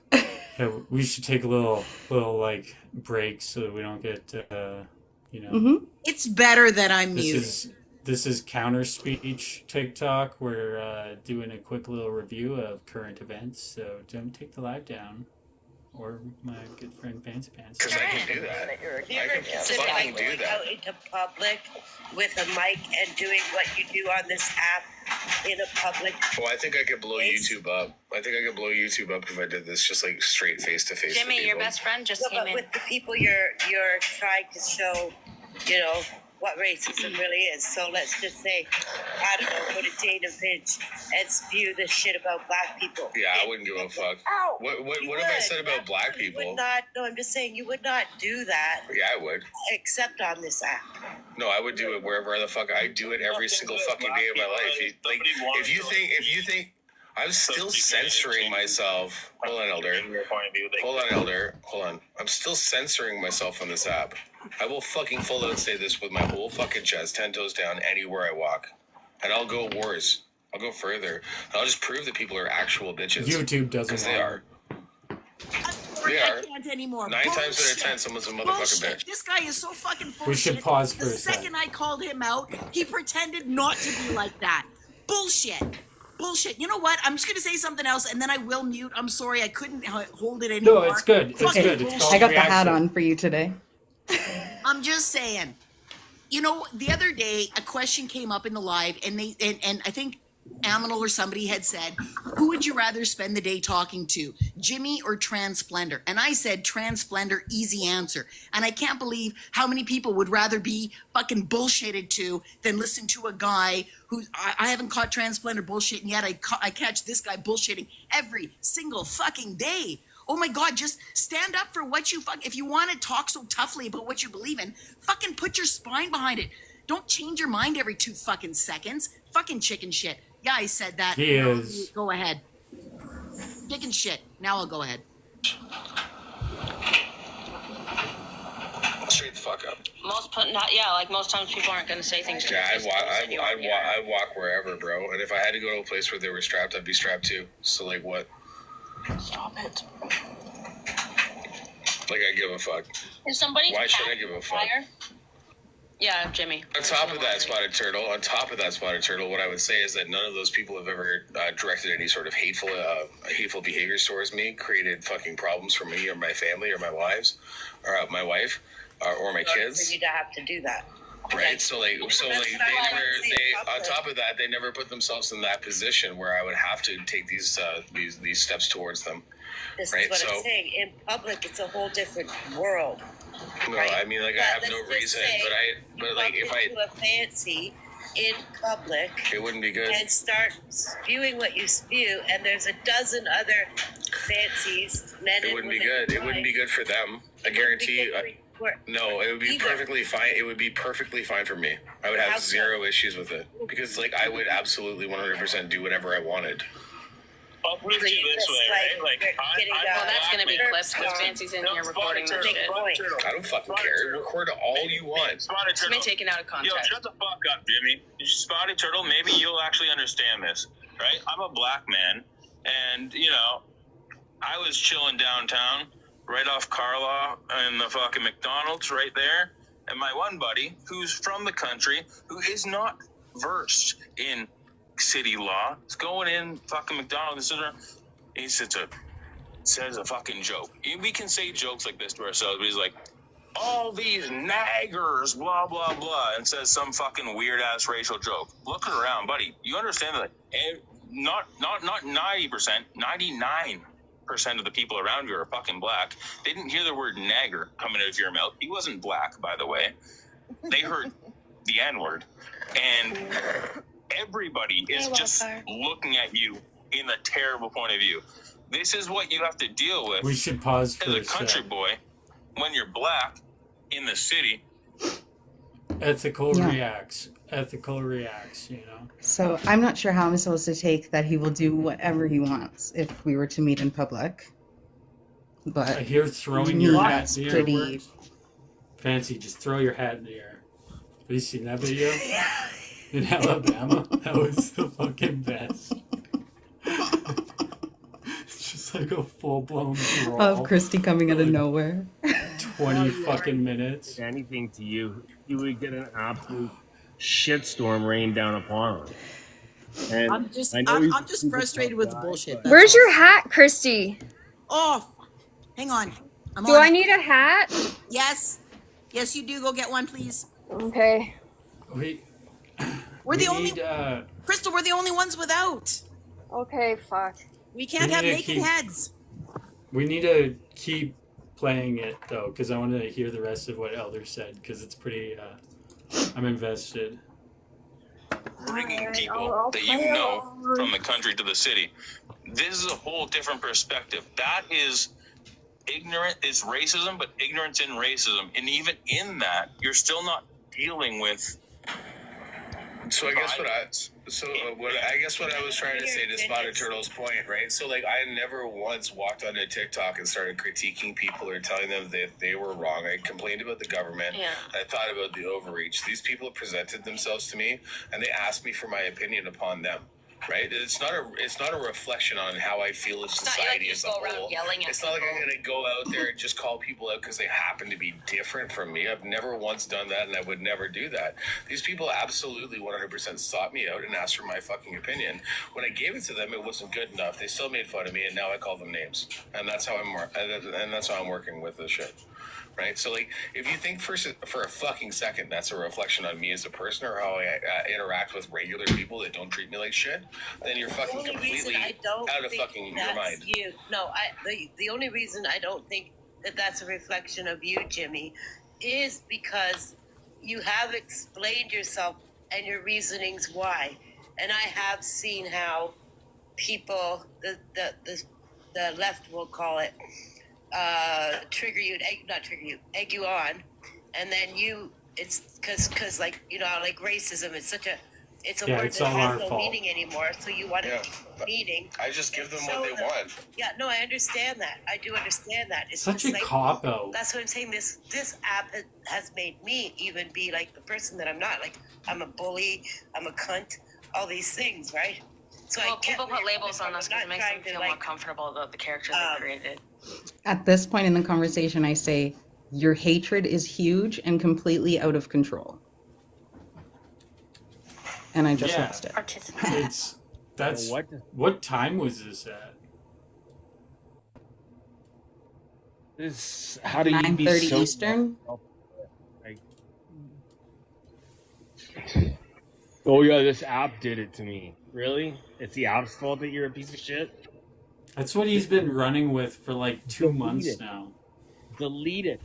Yeah, we should take a little like break so that we don't get It's better that I'm This muted. this is Counter Speech TikTok. We're doing a quick little review of current events, so don't take the live down, or my good friend Fancy Pants. Because I can do that. That you're I can fucking do that. Out into public with a mic and doing what you do on this app in a public. Well, I think I could blow YouTube up. I think I could blow YouTube up if I did this just like straight face to face. Jimmy, your best friend just No, came but in. with the people you're trying to show, what racism really is. So let's just say, I don't know, go to Dana Finch and spew this shit about black people. Yeah, I wouldn't give a fuck. Ow! What have I said about black You people? would not. No, I'm just saying you would not do that Yeah, I would. except on this app. No, I would do it wherever the fuck I do it every single fucking day of my life. If you think I'm still censoring myself. Hold on, Elder. Hold on. I'm still censoring myself on this app. I will fucking full out say this with my whole fucking chest, 10 toes down, anywhere I walk. And I'll go worse. I'll go further. I'll just prove that people are actual bitches. YouTube doesn't Because they want are. They are. I can't anymore. 9 times out of Bullshit. 10, someone's a motherfucking Bullshit. bitch. This guy is so fucking full We of should shit. pause for The a sec. second I called him out, he pretended not to be like that. Bullshit. Bullshit. You know what? I'm just gonna say something else, and then I will mute. I'm sorry, I couldn't hold it anymore. No, it's good. It's Fucking good. It's bullshit. called I got the hat reaction. on for you today. I'm just saying. The other day a question came up in the live, and I think Aminal or somebody had said, who would you rather spend the day talking to, Jimmy or Transplender? And I said Transplender, easy answer. And I can't believe how many people would rather be fucking bullshitted to than listen to a guy who I haven't caught Transplender bullshitting yet. I catch this guy bullshitting every single fucking day. Oh my God, just stand up for what you if you want to talk so toughly about what you believe in, fucking put your spine behind it. Don't change your mind every 2 fucking seconds. Fucking chicken shit. Yeah, I said that. He is. Go ahead. Chicken shit. Now I'll go ahead. Straight the fuck up. most times people aren't going to say things to Yeah, your face. I'd walk wherever, bro. And if I had to go to a place where they were strapped, I'd be strapped too. So, like, what? Stop it. Like, I give a fuck. Is somebody Why should I give a fuck? fire? Yeah, Jimmy. On top of that, Spotted Turtle, what I would say is that none of those people have ever directed any sort of hateful behaviors towards me, created fucking problems for me or my family or my wives, or my wife, or my kids. For you to have to do that. Right, so on top of that, they never put themselves in that position where I would have to take these steps towards them. This right, is what so I'm saying. In public, it's a whole different world. no, right? I mean, like, I have no let's just reason, say but like if bump into a fancy in public, it wouldn't be good. and start spewing what you spew, and there's a dozen other fancies, men It and wouldn't be women good. It wouldn't be good for them. I guarantee you. No, it would be Either. perfectly fine. It would be perfectly fine for me. I would have How so? zero issues with it because, like, I would absolutely 100% do whatever I wanted. I'll put it to you this way, right? Like, Well, that's going to be clips because Fancy's in here recording this shit. I don't fucking care. Record all you want. Spotted It's been Turtle. taken out of Yo, context. shut the fuck up, Jimmy. Spotted Turtle, maybe you'll actually understand this, right? I'm a black man, and, I was chilling downtown, right off Carlaw and the fucking McDonald's right there, And my one buddy, who's from the country, who is not versed in city law, is going in fucking McDonald's and he says a fucking joke. We can say jokes like this to ourselves, but he's like, all these naggers, blah, blah, blah, and says some fucking weird-ass racial joke. Look around, buddy. You understand that not 90%, 99% of the people around you are fucking black. They didn't hear the word nagger coming out of your mouth. He wasn't black, by the way. They heard the N-word. And everybody is just looking at you in a terrible point of view. This is what you have to deal with We should pause for as a a country sec. boy when you're black in the city. Ethical Yeah. reacts. Ethical reacts, you know? So I'm not sure how I'm supposed to take that he will do whatever he wants if we were to meet in public. But I hear throwing to me, your hat that's in the air pretty. works. Fancy, just throw your hat in the air. Have you seen that video? In Alabama? That was the fucking best. It's just like a full-blown brawl. Of Christy coming out of nowhere. 20 fucking minutes. Anything to you, you would get an absolute shitstorm rained down upon him. And I'm just I know I'm, he's I'm just a super frustrated tough with the guy, bullshit. but- Where's your hat, Christy? Oh, fuck. Hang on. Do I need a hat? Yes. Yes, you do. Go get one, please. Okay. We We're the only need, Crystal, we're the only ones without. Okay, fuck. We can't We have need to naked keep- heads. we need to keep playing it, though, because I want to hear the rest of what Elder said, because it's pretty, I'm invested. Bringing people I'll that play you know along. from the country to the city. This is a whole different perspective. That is ignorant. It's racism, but ignorance in racism. And even in that, you're still not dealing with. So I guess what I was trying to say to Spotted Turtle's point, right? So like I never once walked onto TikTok and started critiquing people or telling them that they were wrong. I complained about the government. Yeah. I thought about the overreach. These people presented themselves to me and they asked me for my opinion upon them. Right? It's not a reflection on how I feel of not like society you as just a go around whole. yelling at It's not like I'm people. gonna go out there and just call people out because they happen to be different from me. I've never once done that, and I would never do that. These people absolutely 100% sought me out and asked for my fucking opinion. When I gave it to them, it wasn't good enough. They still made fun of me, and now I call them names, and that's how I'm working with this shit. Right, so like, if you think for a fucking second that's a reflection on me as a person or how I interact with regular people that don't treat me like shit, then you're fucking The only reason completely I don't out of think fucking your that's mind. you. No, the only reason I don't think that that's a reflection of you, Jimmy, is because you have explained yourself and your reasonings why, and I have seen how people, the left will call it, egg you on, and then it's because like, you know, like racism is it's a Yeah, word it's that all our has no fault. meaning anymore, so you want Yeah, to keep meaning. I just give them So what they want. Yeah, no, I understand that. I do understand that. It's Such just a like, cop-out. that's what I'm saying. This app has made me even be like the person that I'm not. Like, I'm a bully, I'm a cunt, all these things, right? So Well, I get people where put you're labels coming on us from. because it I'm makes not them trying to, feel more comfortable about the character they created. At this point in the conversation, I say your hatred is huge and completely out of control. And I just Yeah. lost it. That's What? what time was this at? This, how do you be 9:30 so Eastern. like, oh yeah, this app did it to me. Really? It's the app's fault that you're a piece of shit? That's what he's been running with for like 2 months it. now. Delete it.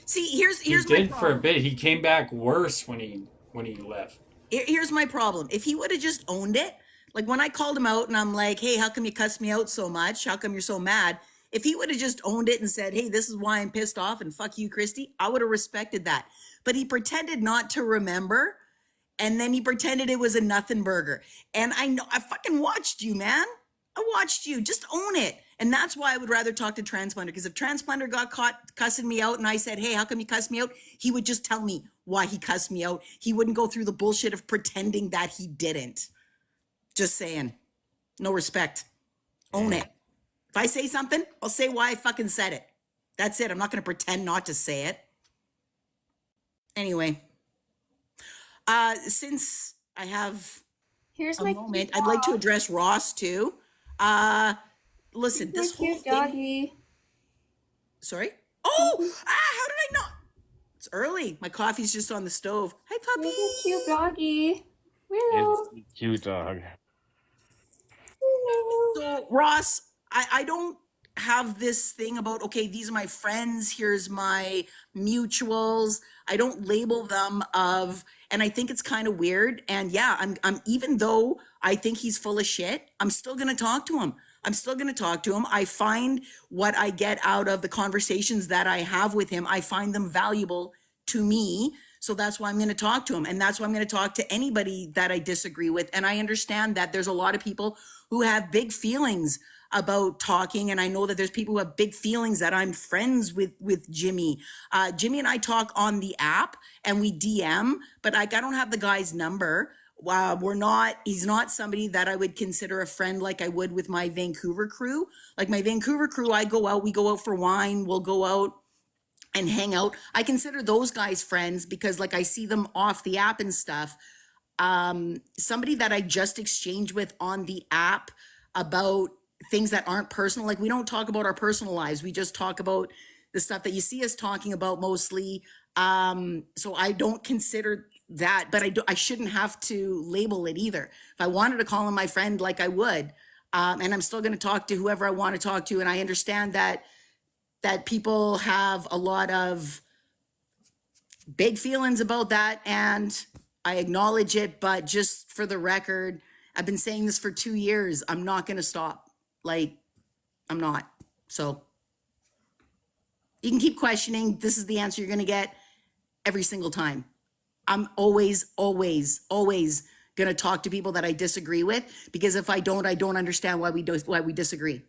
See, here's He my did problem. for a bit. He came back worse when he left. Here's my problem. If he would have just owned it, like when I called him out and I'm like, hey, how come you cussed me out so much? How come you're so mad? If he would have just owned it and said, hey, this is why I'm pissed off and fuck you, Christy, I would have respected that. But he pretended not to remember, and then he pretended it was a nothing burger. And I fucking watched you, man. I watched you. Just own it. And that's why I would rather talk to Transplanter, because if Transplanter got caught cussing me out and I said, hey, how come you cussed me out? He would just tell me why he cussed me out. He wouldn't go through the bullshit of pretending that he didn't. Just saying. No respect. Own it. If I say something, I'll say why I fucking said it. That's it. I'm not going to pretend not to say it. Anyway, since I have Here's a my moment, cute I'd like to dog. address Ross too. Listen, Here's my this whole cute thing. doggy. Sorry. Oh, how did I not? It's early. My coffee's just on the stove. Hi, puppy. Here's my cute doggy. Willow. It's a cute dog. Willow. So Ross, I don't have this thing about, okay, these are my friends, here's my mutuals. I don't label them and I think it's kind of weird. And yeah, I'm even though I think he's full of shit, I'm still gonna talk to him. I find what I get out of the conversations that I have with him, I find them valuable to me. So that's why I'm going to talk to him. And that's why I'm going to talk to anybody that I disagree with. And I understand that there's a lot of people who have big feelings about talking. And I know that there's people who have big feelings that I'm friends with Jimmy. Jimmy and I talk on the app and we DM, but I don't have the guy's number. He's not somebody that I would consider a friend like I would with my Vancouver crew. Like my Vancouver crew, we go out for wine, we'll go out and hang out. I consider those guys friends because like I see them off the app and stuff. Somebody that I just exchanged with on the app about things that aren't personal. Like we don't talk about our personal lives. We just talk about the stuff that you see us talking about mostly. So I don't consider that, but I shouldn't have to label it either. If I wanted to call him my friend, like I would, and I'm still going to talk to whoever I want to talk to. And I understand that people have a lot of big feelings about that, and I acknowledge it. But just for the record, I've been saying this for 2 years. I'm not going to stop. Like, I'm not. So you can keep questioning. This is the answer you're going to get every single time. I'm always going to talk to people that I disagree with, because if I don't understand why we disagree.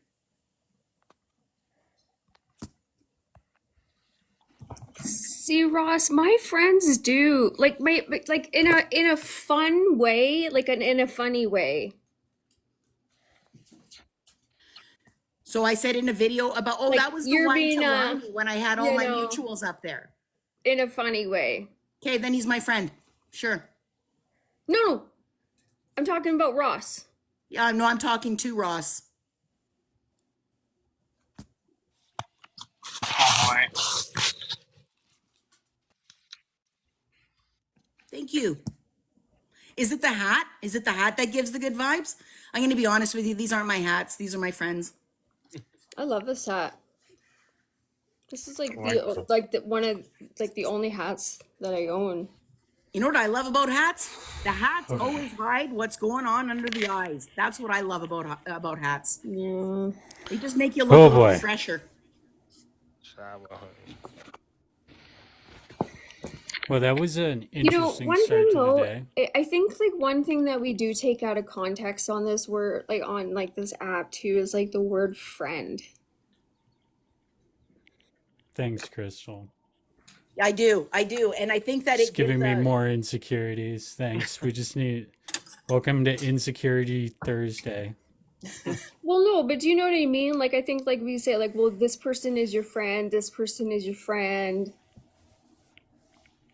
See, Ross, my friends do like in a fun way, in a funny way. So I said in a video about, Like, that was the you're one being, to learn when I had all you my know, mutuals up there. In a funny way. Okay, then he's my friend. Sure. No, I'm talking about Ross. Yeah, no, I'm talking to Ross. Oh, Thank you. Is it the hat? Is it the hat that gives the good vibes? I'm going to be honest with you. These aren't my hats. These are my friends. I love this hat. This is like Wonderful. the only hats that I own. You know what I love about hats? The hats always hide what's going on under the eyes. That's what I love about hats. Yeah. They just make you look a little boy. fresher. Well, that was an You know, interesting one start thing to the though, day. I think like one thing that we do take out of context on this word, like on like this app too, is like the word friend. Thanks, Crystal. I do. And I think that It's it giving gives me a- more insecurities. Thanks. We just need. Welcome to Insecurity Thursday. Well, no, but do you know what I mean? Like, I think like we say like, well, this person is your friend, this person is your friend.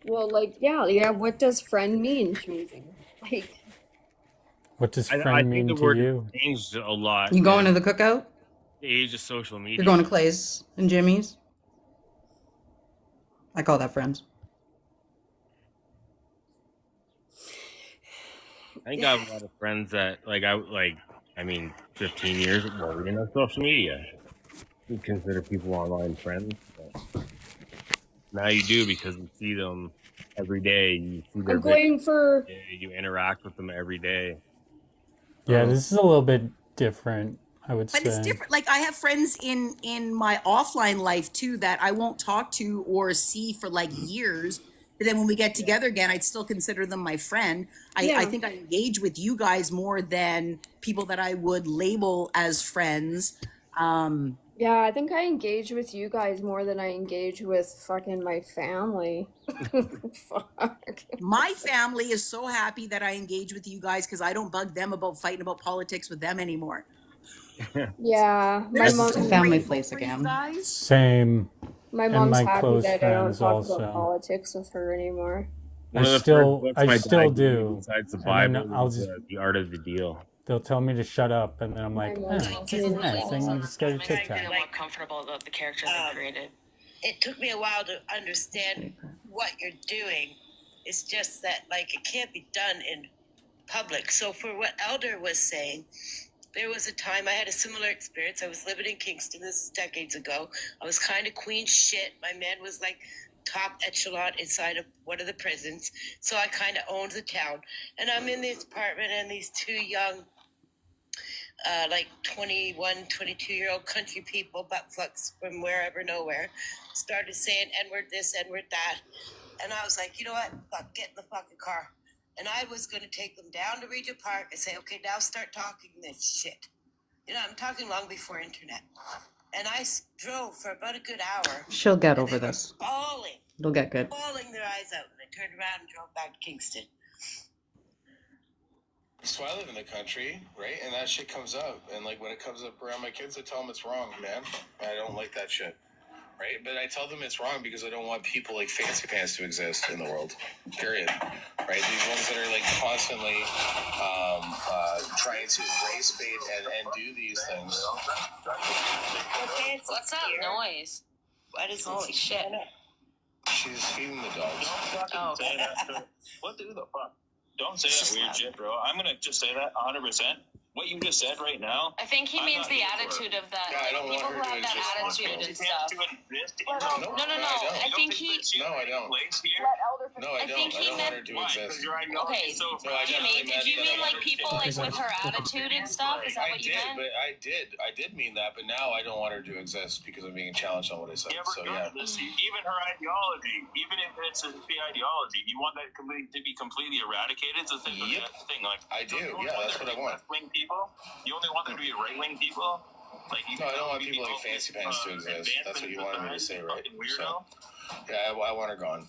Well, like, yeah, what does friend mean, Schmoozing? Like, What does I friend think mean the to word you? changed a lot. You going to in the cookout? the age of social media. You're going to Clay's and Jimmy's? I call that friends. I think I have a lot of friends that I mean 15 years ago we didn't have social media. We consider people online friends. But now you do, because you see them every day. You see their I'm going for, videos, you interact with them every day. Yeah, this is a little bit different, I would But say. it's different. Like I have friends in my offline life too that I won't talk to or see for like years. But then when we get together again, I'd still consider them my friend. I Yeah. think I engage with you guys more than people that I would label as friends. yeah, I think I engage with you guys more than I engage with fucking my family. Fuck. My family is so happy that I engage with you guys because I don't bug them about fighting about politics with them anymore. Yeah, my They're mom. so Family grateful place for you again. guys. Same. My and mom's my happy close that I don't friends talk also. about politics with her anymore. One of the still, first books I my still dad gave me do. besides the And then Bible I'll was just, The Art of the Deal. they'll tell me to shut up, and then I'm My like, mom this tells is me nice. to Then you just go to Tic I Tac. feel more comfortable about the character they created. It took me a while to understand what you're doing. It's just that, like, it can't be done in public. So for what Elder was saying, there was a time I had a similar experience. I was living in Kingston. This is decades ago. I was kind of queen shit. My man was like top echelon inside of one of the prisons. So I kind of owned the town. And I'm in this apartment, and these two young, like 21, 22-year-old country people, butt fucks from wherever, nowhere, started saying N-word this, N-word that. And I was like, you know what? Fuck, get in the fucking car. And I was going to take them down to Regent Park and say, okay, now start talking this shit. You know, I'm talking long before internet. And I drove for about a good hour. She'll get over this. Bawling. It'll get good. Bawling their eyes out. And I turned around and drove back to Kingston. So I live in the country, right? And that shit comes up. And like when it comes up around my kids, I tell them it's wrong, man. I don't like that shit. Right? But I tell them it's wrong because I don't want people like Fancy Pants to exist in the world. Period. Right? These ones that are like constantly trying to race bait and do these things. What's that noise? What is Holy shit. She's feeding the dogs. Oh. Say that. What the fuck? Don't say that weird shit, bro. I'm gonna just say that 100%. What you just said right now. I think he I'm means not the here for attitude it. of that. Yeah, I don't People want who her to have that exist. attitude and To stuff. exist No. I think he. No, I don't. No, I don't. think I he don't want her to exist. Okay, No, I Jimmy, definitely did you meant mean that I like wanted people to like exist. with her attitude and stuff? Is that I what you did, meant? but I did mean that, but now I don't want her to exist because I'm being challenged on what I said. So yeah. Even her ideology, even if it's the ideology, you want that to be completely eradicated. It's the thing. Like I do. Yeah, that's what I want. Right-wing people. You only want them to be right-wing people. Like you No, I don't want people like Fancy Pants to exist. That's what you wanted me to say, right? So, yeah, I want her gone.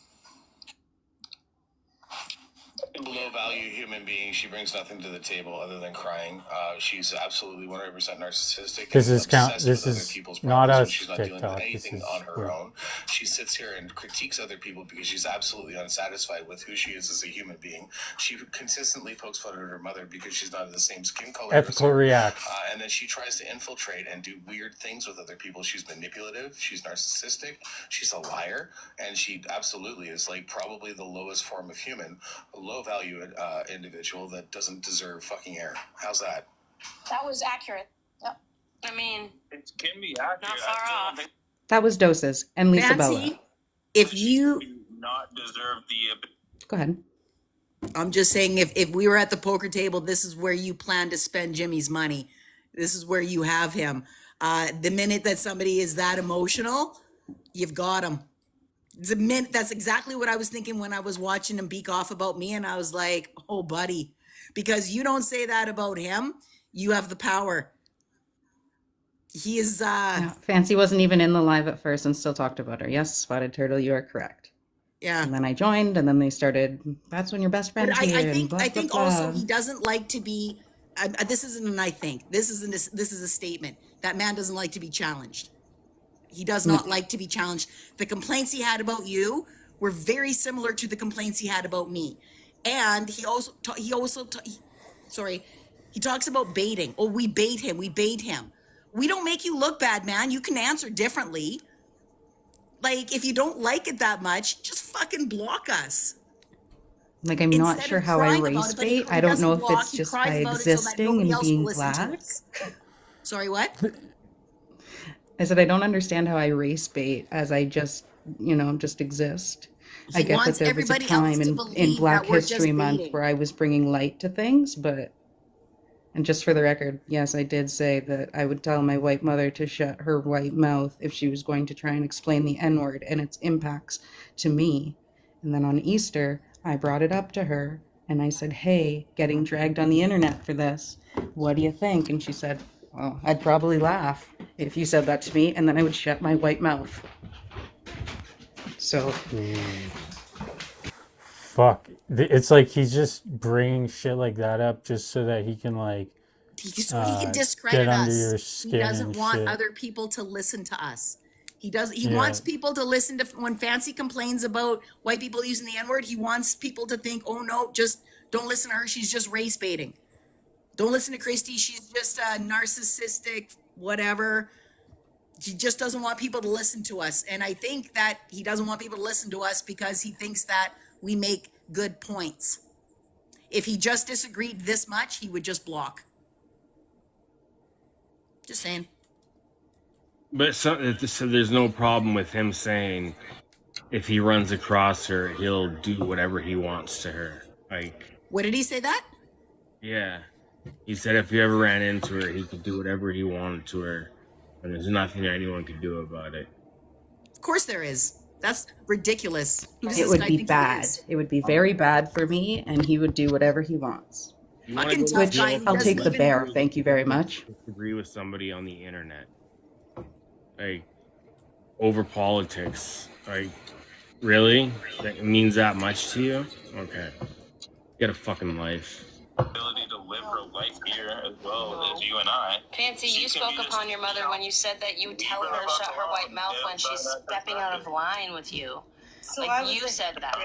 Low value human being. She brings nothing to the table other than crying. She's absolutely 100% narcissistic. This and is obsessed this with other is people's not problems when us she's not dealing with TikTok. This anything is on her weird. own. She sits here and critiques other people because she's absolutely unsatisfied with who she is as a human being. She consistently pokes fun at her mother because she's not of the same skin color as Ethical her. reaction. And then she tries to infiltrate and do weird things with other people. She's manipulative. She's narcissistic. She's a liar. And she absolutely is like probably the lowest form of human, a low value individual that doesn't deserve fucking air. How's that? That was accurate. Yep. I mean, it can be accurate. Not far off. That was Doses and Lisa Bella. Fancy, if you not deserve the. Go ahead. I'm just saying, if we were at the poker table, this is where you plan to spend Jimmy's money. This is where you have him. The minute that somebody is that emotional, you've got him. That's exactly what I was thinking when I was watching him beak off about me, and I was like, "Oh, buddy," because you don't say that about him. You have the power. He is. Yeah, Fancy wasn't even in the live at first and still talked about her. Yes, Spotted Turtle, you are correct. Yeah. And then I joined, and then they started. That's when your best friend. But I here," think and blah, I blah, think blah. also he doesn't like to be. This isn't an I think. This is a statement. That man doesn't like to be challenged. He does not like to be challenged. The complaints he had about you were very similar to the complaints he had about me, and he talks about baiting. Oh, we bait him. We bait him. We don't make you look bad, man. You can answer differently. Like, if you don't like it that much, just fucking block us. Like, I'm not Instead sure of how I crying about race it, but he bait. I don't know doesn't if block, it's he just cries by about it so that existing nobody and else will being listen to black. us. Sorry, what? I said I don't understand how I race bait as I just, just exist. I He get that wants there was a everybody else time to in believe Black that we're just History Month baiting. where I was bringing light to things, and just for the record, yes, I did say that I would tell my white mother to shut her white mouth if she was going to try and explain the N-word and its impacts to me. And then on Easter, I brought it up to her and I said, hey, getting dragged on the internet for this. What do you think? And she said, well, I'd probably laugh if you said that to me, and then I would shut my white mouth. So... Fuck. It's like he's just bringing shit like that up just so that he can he can discredit get under us. your He skin doesn't and want shit. other people to listen to us. He does. He Yeah. wants people to listen to when Fancy complains about white people using the N-word. He wants people to think, oh no, just don't listen to her. She's just race baiting. Don't listen to Christy. She's just a narcissistic, whatever. He just doesn't want people to listen to us. And I think that he doesn't want people to listen to us because he thinks that we make good points. If he just disagreed this much, he would just block. Just saying. But so there's no problem with him saying if he runs across her, he'll do whatever he wants to her. Like, What did he say that? yeah. He said if he ever ran into her, he could do whatever he wanted to her. And there's nothing anyone could do about it. Of course there is. That's ridiculous. Who does It this would guy be think he bad. is? It would be very bad for me, and he would do whatever he wants. You wanna Fucking go tough to guy. jail He for I'll doesn't take the even- bear. Thank you very much. disagree with somebody on the internet? Like, over politics. Like, really? That means that much to you? Okay. Get a fucking life. Ability to live her life here as well as you and I. Fancy, She you can spoke be just, upon your mother when you said that you would tell her to shut her white mouth when she's stepping out of line with you. So Like, I was you said that.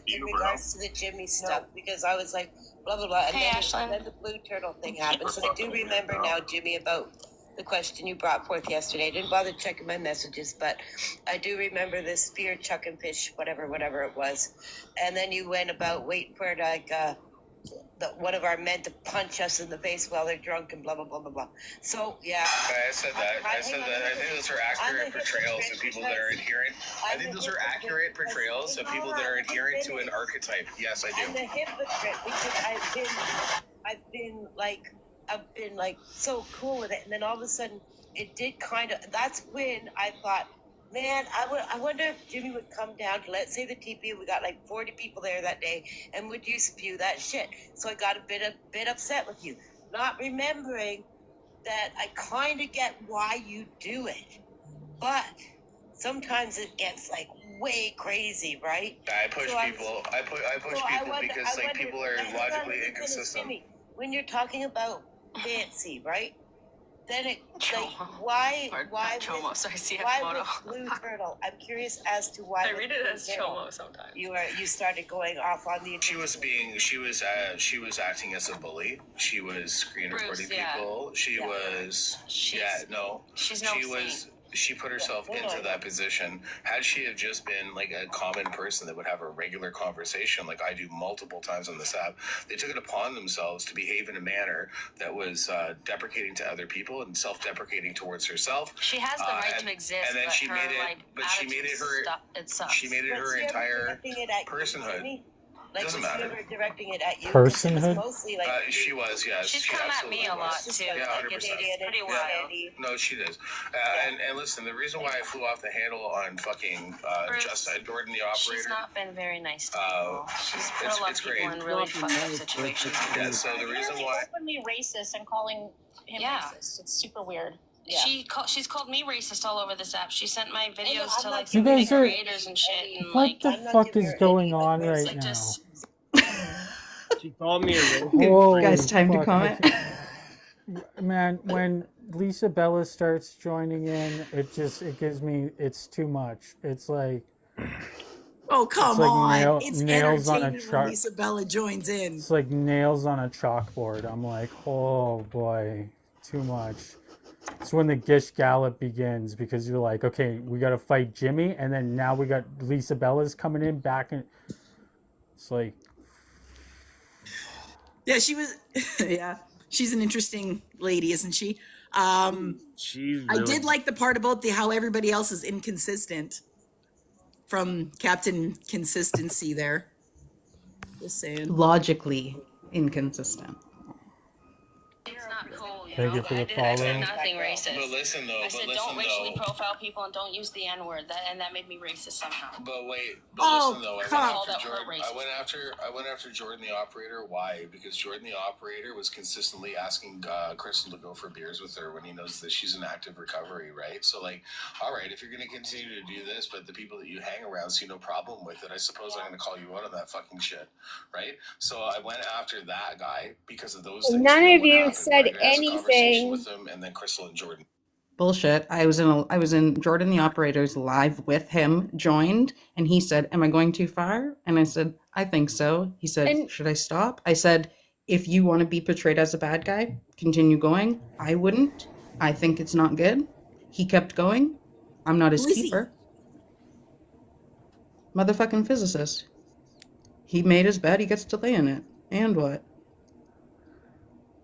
in regards to the Jimmy stuff, because I was like, blah blah blah, and Hey, then, Ashlyn. then the blue turtle thing happened. So I do remember now, Jimmy, about the question you brought forth yesterday. I didn't bother checking my messages, but I do remember this spear chuck and fish, whatever it was, and then you went about waiting for one of our men to punch us in the face while they're drunk and blah blah blah blah blah. So yeah. I said that. I think those are accurate portrayals of people that are adherent. I think those are accurate portrayals of people that are adherent to an archetype. Yes, I I'm a do. hypocrite because I've been like so cool with it, and then all of a sudden it did kind of. That's when I thought, man, I wonder if Jimmy would come down to, let's say, the TP. We got like 40 people there that day, and would you spew that shit? So I got a bit upset with you, not remembering that I kind of get why you do it, but sometimes it gets like way crazy, right? I push So people. I push so I people wonder- because I like wonder- people are hold on, logically let me finish, inconsistent. Jimmy. When you're talking about Fancy, right? Then it like why Chomo, sorry, why with Blue Turtle? I'm curious as to why. I with read it Blue as Turtle Chomo sometimes. You started going off on the. She was acting as a bully. She was screen Bruce, recording yeah. people. She was She's no she put herself into that position. Had she have just been like a common person that would have a regular conversation like I do multiple times on this app, they took it upon themselves to behave in a manner that was deprecating to other people and self-deprecating towards herself. She has the right to exist, and then but she her, made it. like, But she made it her. it sucks. She made it her entire personhood. Like, Doesn't was she matter. ever directing it at you? 'Cause it was Personhood? mostly like She was, yes. She's she come at absolutely me a lot was. too. Yeah, Like, 100%. it's pretty wild. No, she does. And listen, the reason why I flew off the handle on fucking Bruce, Jordan the She's operator. not been very nice to people. She's put a lot it's of people great. in really fucked up situations. Yeah, so the reason why. Openly racist and calling him racist. It's super weird. Yeah. She's called me racist all over this app. She sent my videos to like You some big guys are- creators and shit. And What like, the fuck is going on right like now? just She called me a Holy Guys, time to fuck, comment. Man, when Lisa Bella starts joining in, it gives me, it's too much. It's like, Oh, come like on. It's nails on a entertaining when chart. Isabella joins in. It's like nails on a chalkboard. I'm like, oh boy, too much. It's when the Gish Gallop begins because you're like, okay, we got to fight Jimmy, and then now we got Lisa Bella's coming in back, and it's like, Yeah, she was. Yeah, she's an interesting lady, isn't she? She's I really- did like the part about how everybody else is inconsistent from Captain Consistency there. Just saying. Logically inconsistent. it's not cool. You Thank know? you for the I said follow. nothing racist. But listen though. I said don't racially profile people and don't use the N word. And that made me racist somehow. But wait, Oh, listen though. I come- went after Called out her Jordan. I went after Jordan the operator. Why? Because Jordan the operator was consistently asking Crystal to go for beers with her when he knows that she's in active recovery, right? So like, all right, if you're gonna continue to do this, but the people that you hang around see no problem with it, I suppose I'm gonna call you out on that fucking shit, right? So I went after that guy because of those things. None and then of what you happened, said I had a conversation anything. with him, and then Crystal and Jordan. Bullshit. I was in Jordan the Operator's live with him, joined, and he said, "Am I going too far?" And I said, "I think so." He said, And "Should I stop?" I said, "If you want to be portrayed as a bad guy, continue going. I wouldn't. I think it's not good." He kept going. I'm not his Who is he? keeper. Motherfucking physicist. He made his bed, he gets to lay in it. And what?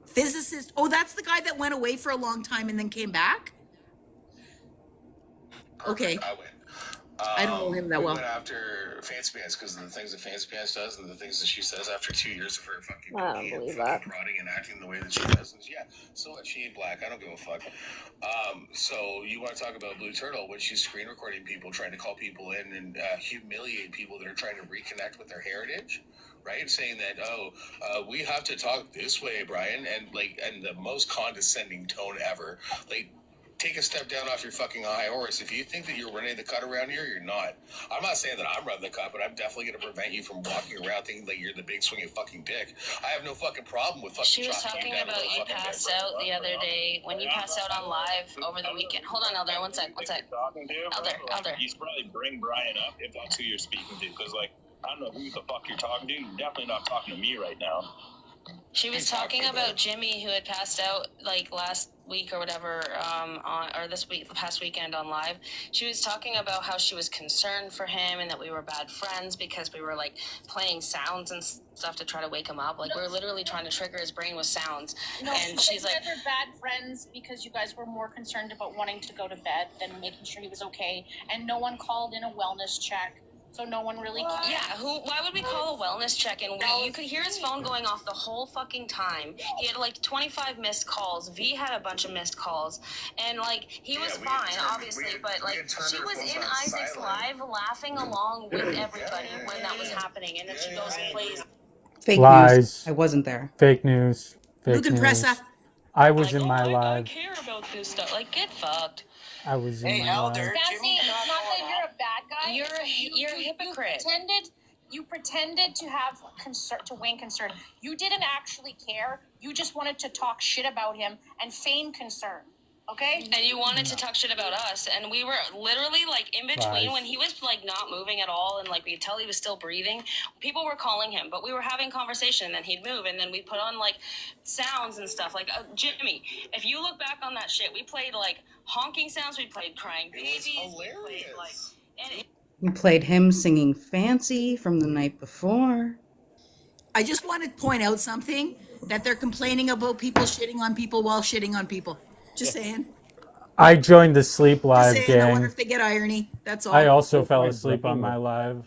Physicist. Oh, that's the guy that went away for a long time and then came back? Okay. I win. I don't know him that we well. went after Fancy Pants because of the things that Fancy Pants does and the things that she says after 2 years of her fucking I don't cooking and believe fucking that. prodding and acting the way that she does. And yeah, so what? She ain't black. I don't give a fuck. So you want to talk about Blue Turtle when she's screen recording people, trying to call people in and humiliate people that are trying to reconnect with their heritage? Right, saying that we have to talk this way, Brian, and the most condescending tone ever. Like, take a step down off your fucking high horse. If you think that you're running the cut around here, you're not. I'm not saying that I'm running the cut, but I'm definitely going to prevent you from walking around thinking that you're the big swinging fucking dick. I have no fucking problem with fucking. She was talking about you passed out the other day when you passed out on live over the weekend. Hold on, Elder. One sec. Elder. You should probably bring Brian up if that's who you're speaking to, because I don't know who the fuck you're talking to. You're definitely not talking to me right now. She was talking about Jimmy, who had passed out last week or whatever, the past weekend on live. She was talking about how she was concerned for him and that we were bad friends because we were playing sounds and stuff to try to wake him up. We were literally trying to trigger his brain with sounds. No, And she's you guys are bad friends because you guys were more concerned about wanting to go to bed than making sure he was okay. And no one called in a wellness check. So no one really cared. Yeah, why would we call a wellness check? And you could hear his phone going off the whole fucking time. He had 25 missed calls. V had a bunch of missed calls. And he was fine, obviously, but she was in Isaac's live laughing along with everybody when that was happening. And then she goes and plays. Fake Lies. news. I wasn't there. Fake news. Fake Luke and news. Pressa. I was in my I live. care about this stuff. Get fucked. I was in my live. Fancy, it's not that you're a bad guy. You're a hypocrite. You pretended to have concern, to win concern. You didn't actually care. You just wanted to talk shit about him and feign concern. Okay? And you wanted to talk shit about us, and we were literally in between Lies. when he was not moving at all, and we could tell he was still breathing. People were calling him, but we were having conversation, and then he'd move, and then we put on sounds and stuff. Jimmy, if you look back on that shit, we played honking sounds, we played crying babies, we played You played him singing Fancy from the night before. I just want to point out something that they're complaining about people shitting on people while shitting on people. Just saying. I joined the sleep live Just saying. I wonder gang. if they get irony. That's all. I also fell asleep on my live.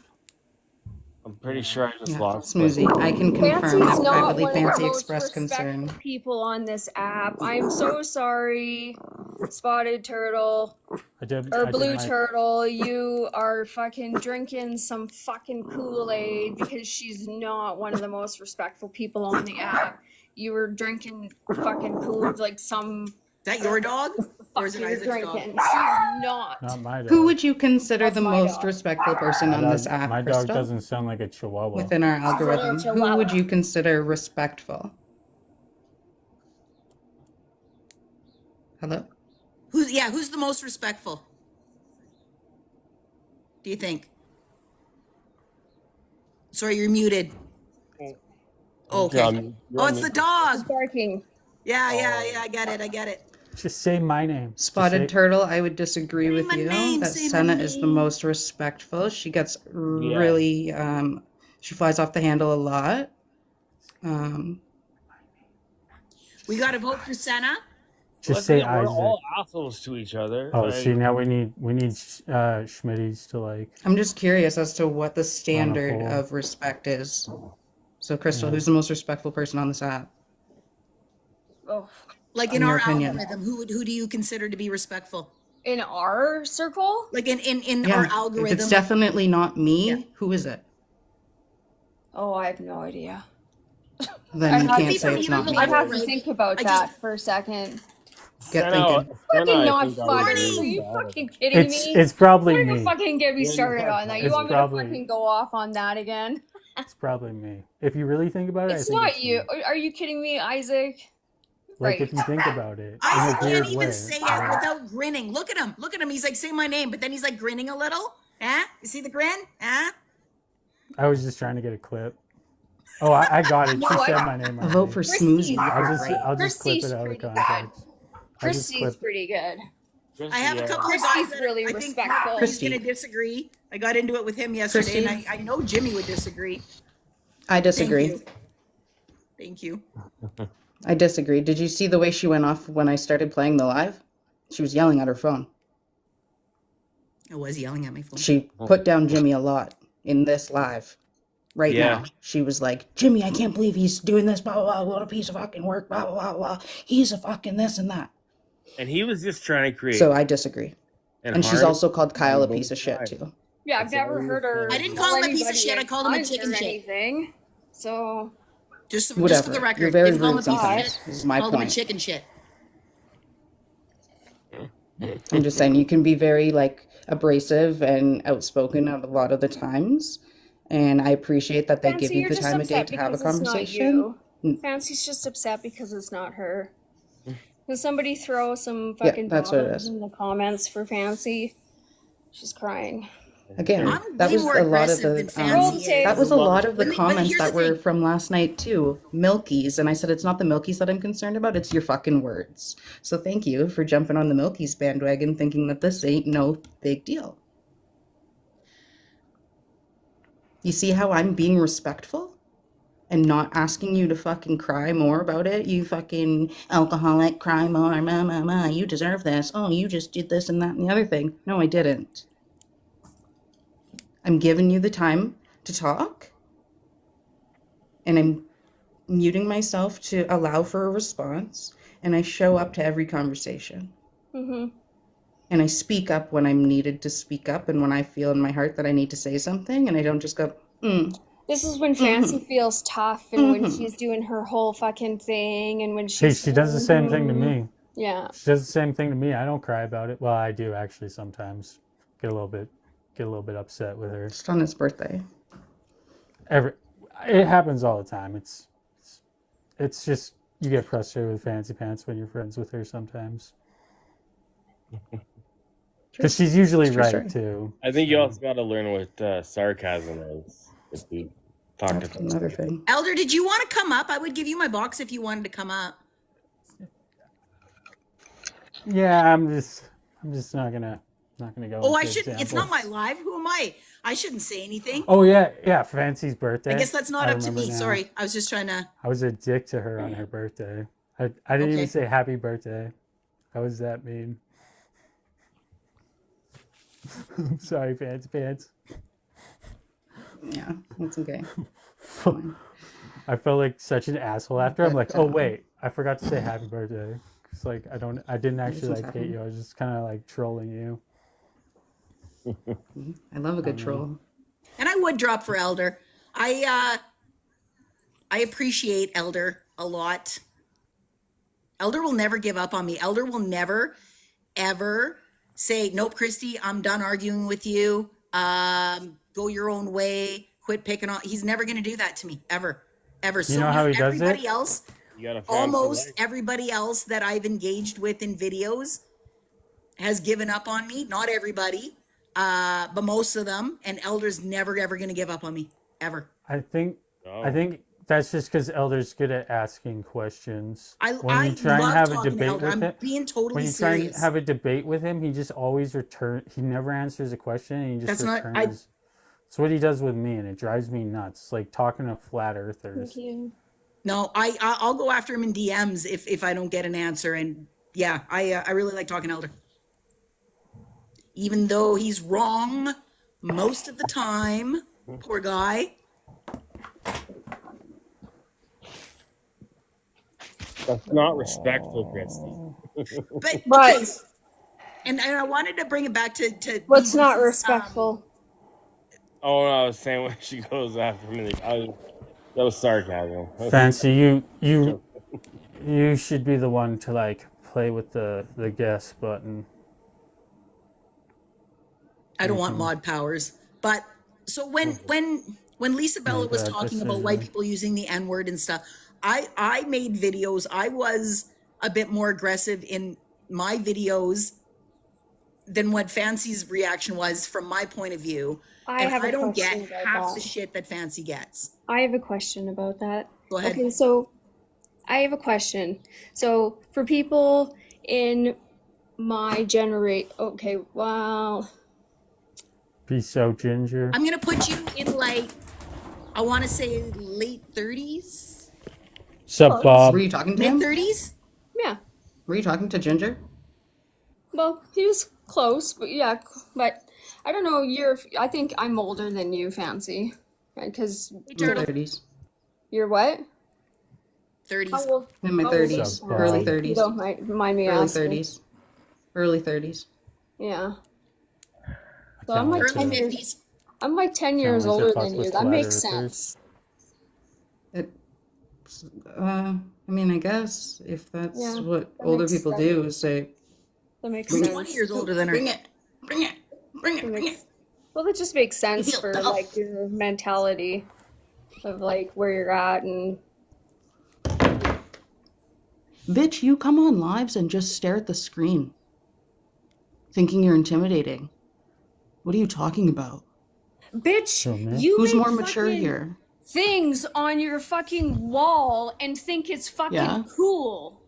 I'm pretty sure I just Yeah, lost. Smoothie. I can confirm Fancy's that not privately. one of the Fancy most expressed concern. respectful people on this app. I'm so sorry, Spotted Turtle I did. or I did Blue my- Turtle. You are fucking drinking some fucking Kool-Aid because she's not one of the most respectful people on the app. You were drinking fucking Kool-Aid some. Is that your dog? Or is it You're Isaac's drinking. dog? She's not. Not my dog. Who would you consider That's the my most dog. respectful person on this app, My dog Crystal? doesn't sound like a chihuahua. Within our algorithm, who Chihuahua. would you consider respectful? Hello? Who's the most respectful? Do you think? Sorry, you're muted. Oh, okay. Oh, it's the dog. Barking. Yeah, I get it. Just say my name. Just Spotted say- Turtle, I would disagree with my you name, that say my Senna is the name. most respectful. She gets really, she flies off the handle a lot. We got to vote for Senna. Just say We're Isaac. all assholes to each other. Oh, see, now we need Schmitty's to I'm just curious as to what the standard Wonderful. of respect is. So, Crystal, who's the most respectful person on this app? Oh, Like In in your our opinion. algorithm, who do you consider to be respectful? in our circle? Like in Yeah, our if algorithm. it's definitely not me, who is it? Oh, I have no idea. Then you I'd can't have say it's not me. I'd have to think about I that just- for a second. Get Senna- thinking. Senna, Fucking I not think I would fucking. agree Are you with that. fucking kidding me? It's probably Don't even me. fucking get me Yeah, started on that. You it's want me probably- to fucking go off on that again? It's probably me. If you really think about it, It's I think not it's you. me. Are you kidding me, Isaac? Like if you think about it, in I a can't weird even way. say it without grinning. Look at him. Look at him. He's like, say my name, but then he's like grinning a little. Huh? You see the grin? Huh? I was just trying to get a clip. Oh, I got it. You know She what? said my name. A vote for Smoozy. I'll just clip Christy's it out of pretty context. Christy's pretty good. I have a couple of guys Christy's that really I think respectful. he's going to disagree. I got into it with him yesterday, Christy? and I know Jimmy would disagree. I disagree. Thank you. I disagree. Did you see the way she went off when I started playing the live? She was yelling at her phone. I was yelling at my phone. She put down Jimmy a lot in this live. Right Yeah. now. She was like, Jimmy, I can't believe he's doing this, blah, blah, blah, what a piece of fucking work, blah, blah, blah, blah. He's a fucking this and that. And he was just trying to create. So I disagree. And she's Hardy- also called Kyle a piece of shit, too. Yeah, I've never heard her. I didn't call him a piece of anybody shit. I called him a cunt chicken or shit. anything. So Just for Whatever. the record, You're very didn't call him a rude piece of sometimes, shit. is my Called him a point. chicken shit. I'm just saying, you can be very, like, abrasive and outspoken a lot of the times. And I appreciate that they give Fancy, you you're the just time of day upset to have a because it's not conversation. you. Fancy's just upset because it's not her. Can somebody throw some Yeah, fucking that's what it dollars is. in the comments for Fancy? She's crying. Again, I'm that way was more a lot of aggressive the than Fancy is. that was a lot of the But comments here's that the were thing. from last night too. Milkies, and I said it's not the Milkies that I'm concerned about, it's your fucking words. So thank you for jumping on the Milkies bandwagon thinking that this ain't no big deal. You see how I'm being respectful and not asking you to fucking cry more about it? You fucking alcoholic, cry more, you deserve this. Oh, you just did this and that and the other thing. No, I didn't. I'm giving you the time to talk, and I'm muting myself to allow for a response, and I show up to every conversation. Mm-hmm. And I speak up when I'm needed to speak up, and when I feel in my heart that I need to say something, and I don't just go, This is when Fancy feels tough and when she's doing her whole fucking thing and when Hey, she's she does the same thing to me. Yeah. She does the same thing to me. I don't cry about it. Well, I do actually sometimes. Get a little bit upset with her. Just on his birthday. It happens all the time. It's just you get frustrated with Fancy Pants when you're friends with her sometimes. Because she's usually right too. I think you also got to learn what sarcasm is. If you talk That's to another thing. Elder, did you want to come up? I would give you my box if you wanted to come up. Yeah, I'm just not gonna go. Oh, I into shouldn't. It's not my examples. live. Who am I? I shouldn't say anything. Oh yeah, Fancy's birthday. I guess that's not I up to remember me. now. Sorry. I was just trying to. I was a dick to her on her birthday. I didn't Okay. even say happy birthday. How was that mean? I'm sorry, Fancy Pants. Yeah, that's okay. I felt like such an asshole after. I'm like, oh wait, I forgot to say happy birthday. It's like I didn't actually Doesn't like hate happen. you. I was just kind of like trolling you. I love a good troll. And I would drop for Elder. I appreciate Elder a lot. Elder will never give up on me. Elder will never, ever say, nope, Christy, I'm done arguing with you. Go your own way. Quit picking on. He's never going to do that to me, ever. Ever. You know how he does everybody it? else, You got a fan for almost life. everybody else that I've engaged with in videos has given up on me. Not everybody, but most of them. And Elder's never, ever going to give up on me, ever. I think that's just because Elder's good at asking questions. I When you try and love have a talking to debate Elder. with I'm him, being totally when you try and serious. have a debate with him, he just always he never answers a question, and he just That's not- returns. It's what he does with me, and it drives me nuts. It's like talking to flat earthers. Thank you. No, I'll go after him in DMs if I don't get an answer. And yeah, I really like talking to Elder, even though he's wrong most of the time. Poor guy. That's not respectful, Christy. But Right. okay, and I wanted to bring it back to What's not respectful? Oh, no, I was saying when she goes after me. That was sarcasm. Fancy, you should be the one to like play with the guess button. I don't want mod powers. But so when Lisa Bella was that talking about white people using the N-word and stuff, I made videos. I was a bit more aggressive in my videos than what Fancy's reaction was from my point of view. I And have I a don't question get about half the that. shit that Fancy gets. I have a question about that. Go ahead. Okay, so I have a question. So for people in my okay, well, Be so ginger. I'm gonna put you in like, I want to say late 30s, Sup, Bob? Were you talking to mid him? 30s. yeah. Were you talking to Ginger? Well, he was close, but yeah, but I don't know. I think I'm older than you, Fancy, because Turtle. 30s. you're what? 30s. How old? In my how old 30s. is Sup, Early Bob? You 30s. don't mind me Early asking. 30s. Early 30s. Yeah. So Can't I'm like wait Early 10 years. 50s. I'm like 10 Can't years wait to older fuck than you. with That flat makes earthers. sense. I mean, I guess if that's Yeah, what that older makes people sense. do is say, That makes I'm bring it, 20 sense. years older than her. bring it, bring it, bring it, That bring it. makes, well, that just makes You sense feel for tough. like your mentality of like where you're at and Bitch, you come on lives and just stare at the screen, thinking you're intimidating. What are you talking about? bitch, Who, me? you Who's make more mature fucking here? things on your fucking wall and think it's fucking Yeah, cool.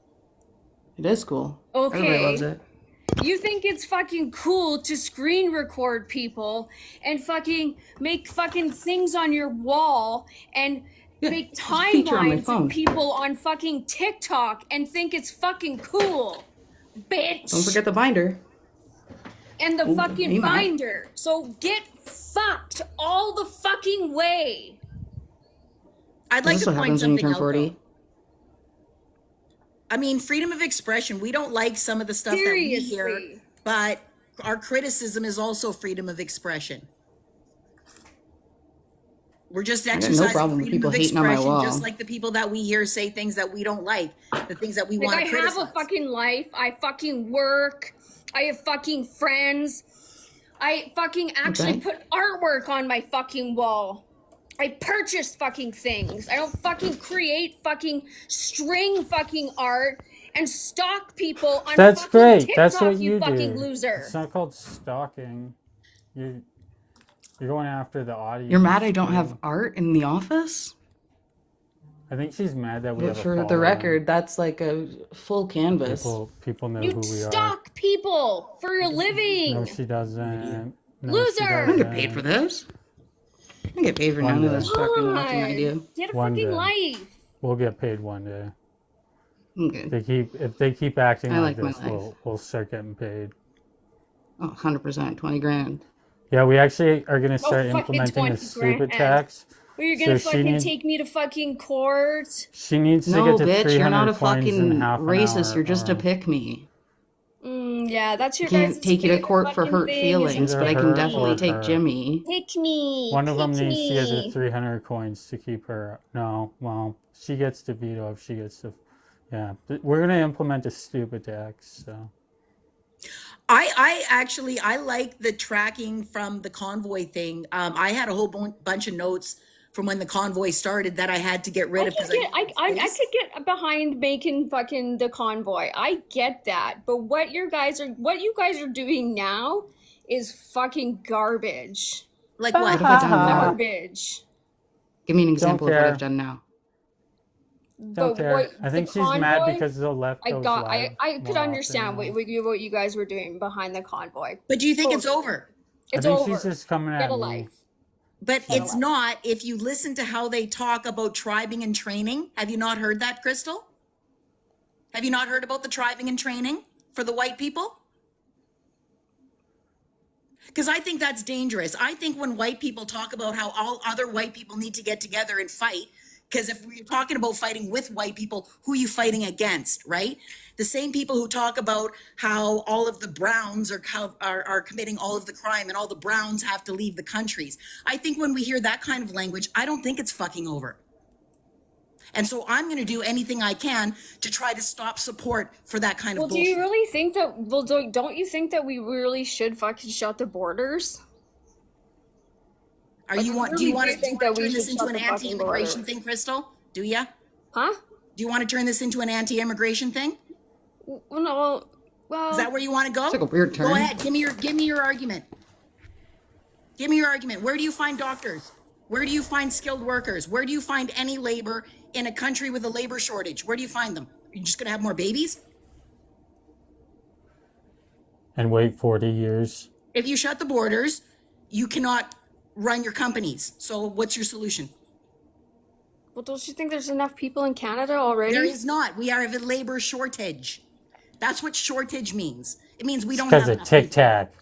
it is cool. Everybody loves Okay. it. You think it's fucking cool to screen record people and fucking make fucking things on your wall and Yeah, make it's a feature on my timelines of phone. people on fucking TikTok and think it's fucking cool, Don't bitch. forget the binder. And the Oh, fucking hey, Matt. binder. So get fucked all the fucking way. I'd like This is to what point happens when you something turn out 40. though. I mean, freedom of expression. We don't like some of the stuff that we hear, Seriously. but our criticism is also freedom of expression. We're just I got no exercising problem with freedom people of hating on my expression, wall. just like the people that we hear say things that we don't like, the things that we Like, want I to have a criticize. fucking life. I fucking work. I have fucking friends. I fucking actually Okay. put artwork on my fucking wall. I purchase fucking things. I don't fucking create fucking string fucking art and stalk people on That's fucking great. TikTok, That's what you you fucking do. loser. It's not called stalking. You're going after the audience. You're mad I don't have too. art in the office? I think she's mad that we But have a for the following. record, that's like a full canvas. People know You who we are. stalk people for a No, living. she doesn't. No, Loser! she I don't get paid for doesn't. this. I don't get paid for One none of day. this fucking watching I God. do. Get a One fucking day. life. We'll get paid one day. I'm good. If they keep acting I like like my this, life. we'll start getting paid. Oh, 100%, 20 grand. Yeah, we actually are gonna Oh, start fucking implementing 20 a stupid grand. tax. Well, you're So gonna she fucking needs take me to fucking court. she needs to No, get to bitch, you're not 300 a coins in fucking half an racist. hour. You're just a Or pick me. Yeah, that's I your can't guys' take you to favorite court for fucking hurt thing is feelings, either but I can her definitely or take her. Jimmy. pick me. One of them Pick needs to get to me. 300 coins to keep her. No, well, she gets to veto if she gets to. Yeah, we're gonna implement a stupid tax. So I actually I like the tracking from the convoy thing. I had a whole bunch of notes from when the convoy started that I had to get rid of because I could get behind making fucking the convoy. I get that, but what you guys are doing now is fucking garbage. Like What have I done now? Garbage. Give me an don't example of what care. I've done now. Don't But care. what I think the she's mad convoy, because the left goes live I could more understand often now. what you guys were doing behind the convoy. But do you think it's over? It's I think over. she's just coming Get at a me. life. But it's not. If you listen to how they talk about tribing and training, have you not heard that, Crystal? Have you not heard about the tribing and training for the white people? Because I think that's dangerous. I think when white people talk about how all other white people need to get together and fight, because if we're talking about fighting with white people, who are you fighting against, right? The same people who talk about how all of the Browns are committing all of the crime and all the Browns have to leave the countries. I think when we hear that kind of language, I don't think it's fucking over. And so I'm going to do anything I can to try to stop support for that kind Well, of do bullshit. you really think that? Well, don't you think that we really should fucking shut the borders? Are Like, you I want? Do really you want do to think that we turn this should into shut an the fucking anti-immigration borders. thing, Crystal? Do ya? Huh? Do you want to turn this into an anti-immigration thing? Well, no. Well, Is that where you want to go? It's like a weird Go turn. ahead. Give me your argument. Give me your argument. Where do you find doctors? Where do you find skilled workers? Where do you find any labor in a country with a labor shortage? Where do you find them? Are you just going to have more babies? And wait 40 years. If you shut the borders, you cannot run your companies. So what's your solution? well, don't you think there's enough people in Canada already? There is not. We are of a labor shortage. That's what shortage means. It means we don't Because have of enough Tic people. Tac.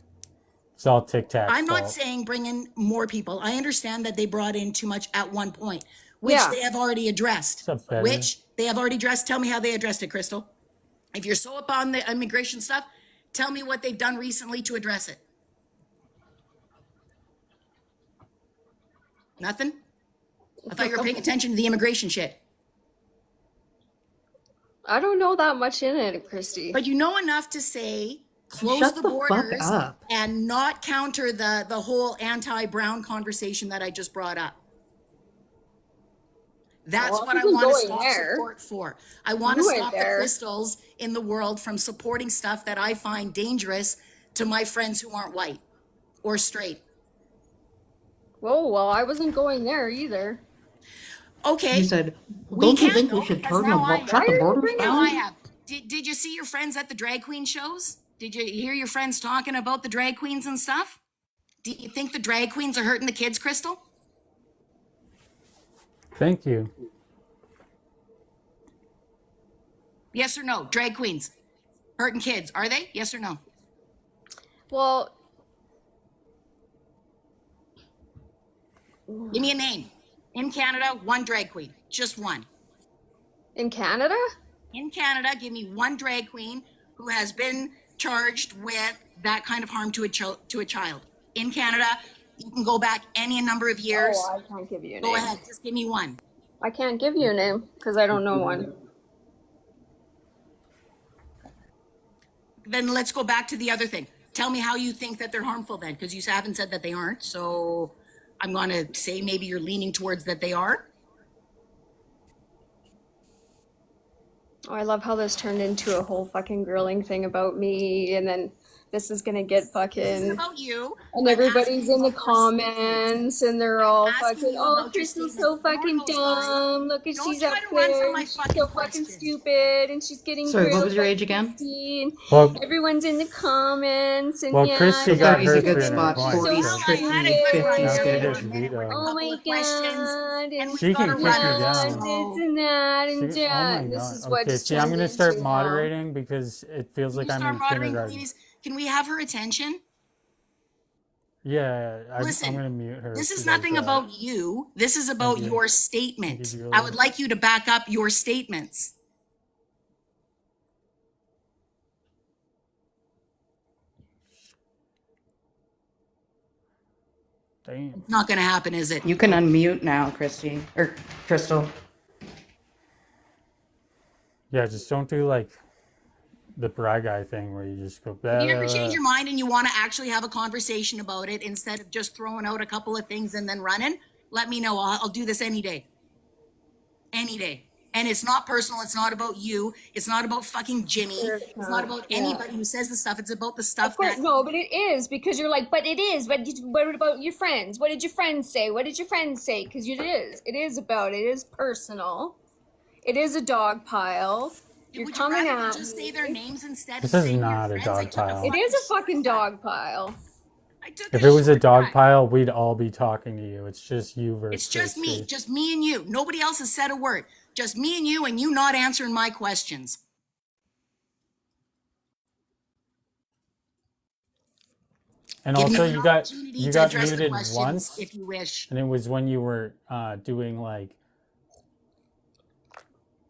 It's all Tic Tac's I'm not fault. saying bring in more people. I understand that they brought in too much at one point, which Yeah. they have already addressed. What's up, Betty? Which they have already addressed. Tell me how they addressed it, Crystal. If you're so up on the immigration stuff, tell me what they've done recently to address it. Nothing? I thought you were paying attention to the immigration shit. I don't know that much in it, Christy. But you know enough to say close Shut the the fuck borders up. and not counter the whole anti-Brown conversation that I just brought up. That's Well, what I who's want to going stop there? support for. I want to You went stop the there. crystals in the world from supporting stuff that I find dangerous to my friends who aren't white or straight. Whoa, well, I wasn't going there either. Okay. He said, we don't you can think we go should because turn now I shut the have. borders Now I down? have. Did you see your friends at the drag queen shows? Did you hear your friends talking about the drag queens and stuff? Do you think the drag queens are hurting the kids, Crystal? Thank you. Yes or no? Drag queens hurting kids, are they? Yes or no? Well, Give me a name. In Canada, one drag queen. Just one. in Canada? In Canada, give me one drag queen who has been charged with that kind of harm to a child. In Canada, you can go back any number of years. Oh, I can't give you a Go name. ahead, just give me one. I can't give you a name because I don't know one. Then let's go back to the other thing. Tell me how you think that they're harmful then, because you haven't said that they aren't. So I'm going to say maybe you're leaning towards that they are. Oh, I love how this turned into a whole fucking grilling thing about me, and then this is gonna get This fucking. isn't about you. And I'm everybody's asking in the about your statement. comments, and they're all Asking fucking, you oh, about your Crystal's statement. so fucking Ignore those guys. dumb. Look at Don't she's try up to run from there. my She's fucking so fucking questions. stupid, and she's getting Sorry, what grilled was your by age again? Christy, and Well, everyone's in the comments, and well, yeah, Christy and got 30's a her good through spot. point. so 40's Well, I tricky. had a stupid. good run 50's Now there she good. for a gets minute with a vetoed. Oh couple my of questions, god, and and we She got can a kick you run. yeah, down. this So and that, and Oh yeah, my this god. is what Okay, it's see, I'm turned gonna start into now. moderating because it feels can like you I'm start in moderating, kindergarten. please? Can we have her attention? Yeah, I'm Listen, gonna mute her this if is she does nothing that. about you. This is Thank about you. your I'll give statement. you a I would little. like you to back up your statements. Damn. It's not going to happen, is it? You can unmute now, Christy. Or Crystal. Yeah, just don't do like the Bry Guy thing where you just go If blah, you blah, ever change blah. your mind and you want to actually have a conversation about it instead of just throwing out a couple of things and then running, let me know. I'll do this any day. Any day. And it's not personal. It's not about you. It's not about fucking Jimmy. It's not about anybody who says the stuff. It's about the Of stuff course, that no, but it is because you're like, but it is. What about your friends? What did your friends say? What did your friends say? Because it is. It is about. It is personal. It is a dog pile. You're would you coming rather at just say me. their names instead This of is saying your not a friends? I dog took a pile. It is a fucking fucking dog pile. If it was a dog pile, we'd all be talking to you. It's just you versus It's just me. Christy. Just me and you. Nobody else has said a word. Just me and you not answering my questions. And Give me also, an you got opportunity to address the muted questions once, if you wish. and it was when you were doing like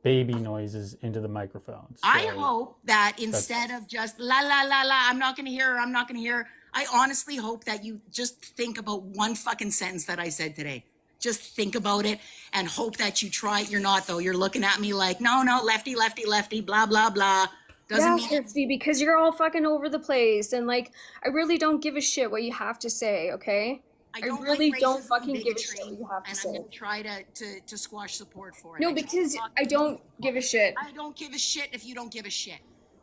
baby noises into the microphone. I So hope that that's instead of just la la la la, I'm not going to hear her, I'm not going to hear her. I honestly hope that you just think about one fucking sentence that I said today. Just think about it and hope that you try it. You're not, though. You're looking at me like, no, lefty, lefty, lefty, blah, blah, blah. Doesn't Yeah, mean Christy, because you're all fucking over the place, and like, I really don't give a shit what you have to say. Okay, I I don't really like don't racism fucking and give a shit bigotry, what you have to and I'm say. going to try to squash support for it. No, I just because not I don't give a shit. I don't give a shit if you don't give a shit.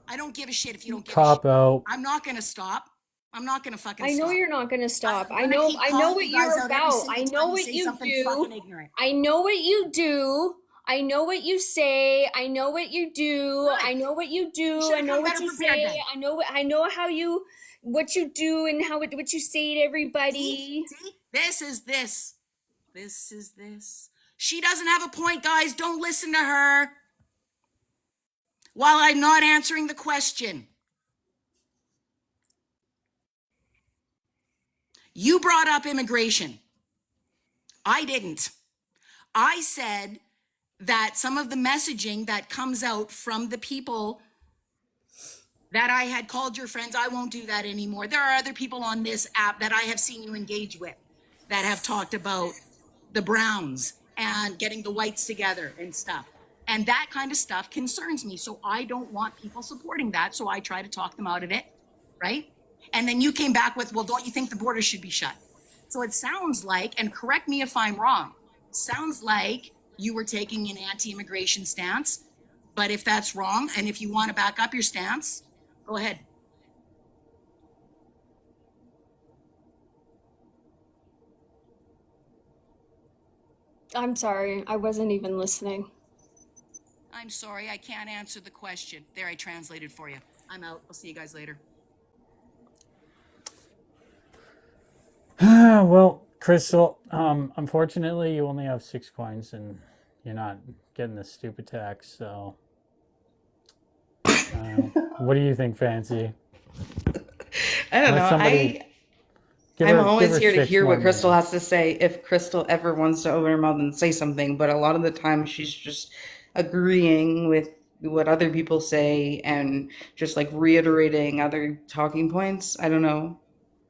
I don't give a shit if you don't give Cop a shit. out. I'm not gonna stop. I'm not gonna fucking I know stop. you're not gonna stop. I'm I gonna know keep I know calling what you guys you're out every about. single I time know you what say you something do. fucking ignorant. I know what you do. I know what you say. I know what you do. I know what you do. should've I know come what better you prepared say. then. I know how you what you do and what you say to everybody. See? This is this. This is this. She doesn't have a point, guys. Don't listen to her. While I'm not answering the question. You brought up immigration. I didn't. I said that some of the messaging that comes out from the people that I had called your friends, I won't do that anymore. There are other people on this app that I have seen you engage with that have talked about the Browns and getting the whites together and stuff. And that kind of stuff concerns me. So I don't want people supporting that. So I try to talk them out of it, right? And then you came back with, well, don't you think the border should be shut? So it sounds like, and correct me if I'm wrong, sounds like you were taking an anti-immigration stance. But if that's wrong, and if you want to back up your stance, go ahead. I'm sorry. I wasn't even listening. I'm sorry, I can't answer the question. There, I translated for you. I'm out. I'll see you guys later. Well, Crystal, unfortunately, you only have 6 coins, and you're not getting the stupid tax. So, what do you think, Fancy? I don't know. I'm always here to hear what Crystal has to say if Crystal ever wants to open her mouth and say something, but a lot of the time she's just agreeing with what other people say and just like reiterating other talking points. I don't know.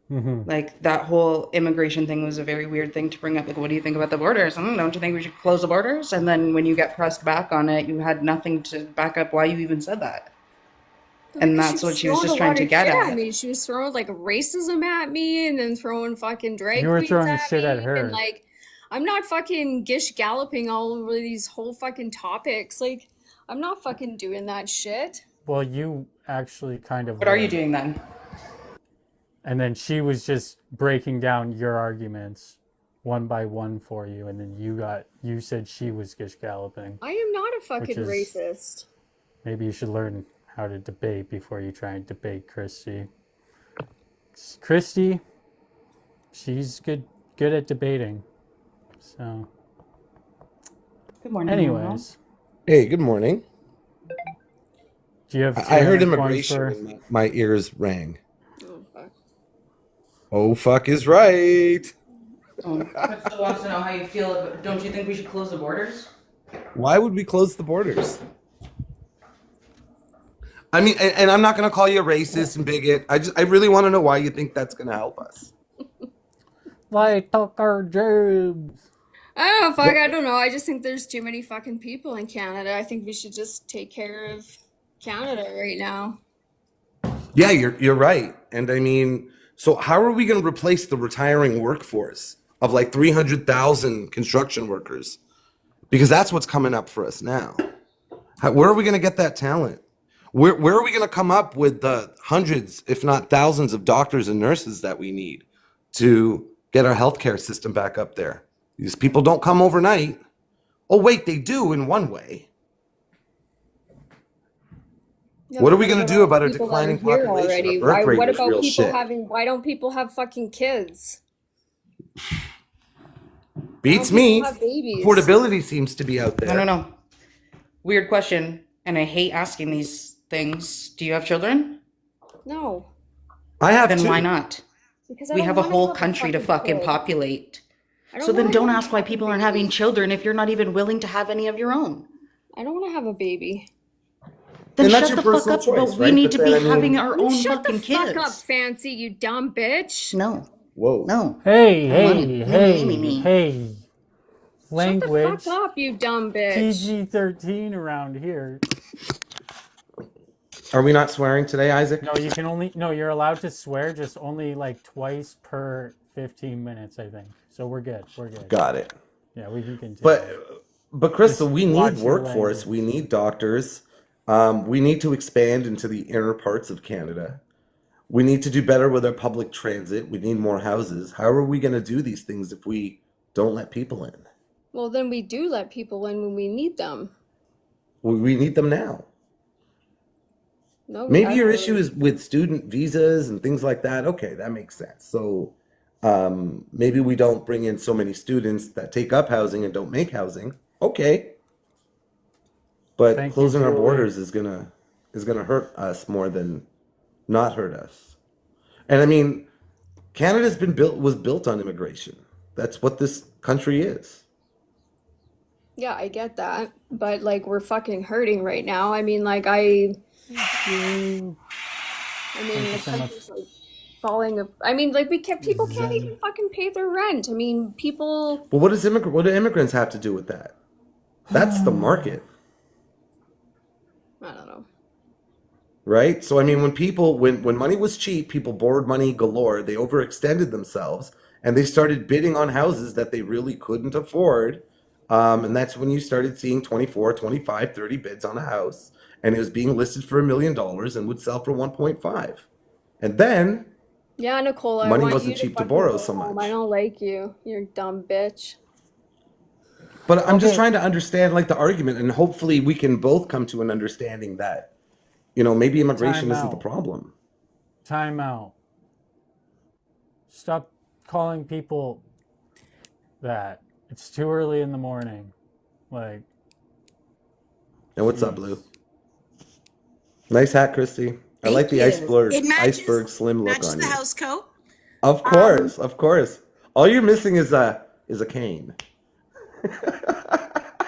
Like that whole immigration thing was a very weird thing to bring up. Like, what do you think about the borders? Don't you think we should close the borders? And then when you get pressed back on it, you had nothing to back up why you even said that. And that's what she was just trying to get at. me. She was throwing like racism at me and then throwing fucking drag You were queens throwing at shit me. at her. And like, I'm not fucking gish galloping all over these whole fucking topics. Like, I'm not fucking doing that shit. Well, you actually kind of. What are you doing then? And then she was just breaking down your arguments one by one for you, and then you said she was gish galloping. I am not a fucking Which is- racist. Maybe you should learn how to debate before you try and debate Christy. Christy, she's good at debating. So, Good morning. anyways, Hey, good morning. do you have? I heard 200 coins immigration for- and my ears rang. Oh, fuck. Oh, fuck is right. Crystal wants to know how you feel. Don't you think we should close the borders? Why would we close the borders? I mean, and I'm not going to call you a racist and bigot. I really want to know why you think that's going to help us. They took our jobs. Oh, fuck, I don't know. I just think there's too many fucking people in Canada. I think we should just take care of Canada right now. Yeah, you're right. And I mean, so how are we going to replace the retiring workforce of like 300,000 construction workers? Because that's what's coming up for us now. Where are we going to get that talent? Where are we going to come up with the hundreds, if not thousands, of doctors and nurses that we need to get our healthcare system back up there? These people don't come overnight. Oh, wait, they do in one way. Yeah, What are but we going to do about a people that are declining here population? already? Our birth rate What is about real people shit. why don't people have fucking kids? Beats Why don't me. people have babies? Affordability seems to be out there. No. Weird question, and I hate asking these things. Do you have children? No. I have Then two. why not? Because I We don't have a wanna whole have a country to fucking fucking kid. populate. I don't So then wanna don't have a ask why fucking people aren't baby. having children if you're not even willing to have any of your own. I don't want to have a baby. Then And that's shut your the fuck personal up. choice, But we right? need But to then, be I mean- having our own Shut the fucking fuck kids. up, Fancy, you dumb bitch. No. Whoa. No. Hey, Me. hey. Language. Shut the fuck up, you dumb bitch. PG-13 around here. Are we not swearing today, Isaac? No, you're allowed to swear, just only like twice per 15 minutes, I think. So we're good. Got it. Yeah, we can continue. But Crystal, Just we watch need your workforce. language. We need doctors. We need to expand into the inner parts of Canada. We need to do better with our public transit. We need more houses. How are we going to do these things if we don't let people in? Well, then we do let people in when we need them. We need them now. No, Maybe I your don't issue really. is with student visas and things like that. Okay, that makes sense. So maybe we don't bring in so many students that take up housing and don't make housing. Okay, but Thank you, closing our Julie. borders is gonna hurt us more than not hurt us. And I mean, was built on immigration. That's what this country is. Yeah, I get that, but like we're fucking hurting right now. I mean, like I mean, Thank you the so much. country's like falling. I mean, like people can't Zen. even fucking pay their rent. I mean, people. But what do immigrants have to do with that? That's the market. I don't know. Right? So I mean, when money was cheap, people borrowed money galore. They overextended themselves, and they started bidding on houses that they really couldn't afford. And that's when you started seeing 24, 25, 30 bids on a house, and it was being listed for $1 million and would sell for 1.5. And then Yeah, Nicole, I money want wasn't you to cheap to fucking borrow go so home. I much. don't like you. You're a dumb bitch. But I'm just Okay, trying to understand like the argument, and hopefully we can both come to an understanding that, maybe immigration time isn't the out. problem. Time out. Stop calling people that. It's too early in the morning. Like, And what's up, Blue? jeez. Nice hat, Christy. I like Thank the you. It iceberg slim look matches on the you. house coat. Of course, of course. All you're missing is a cane.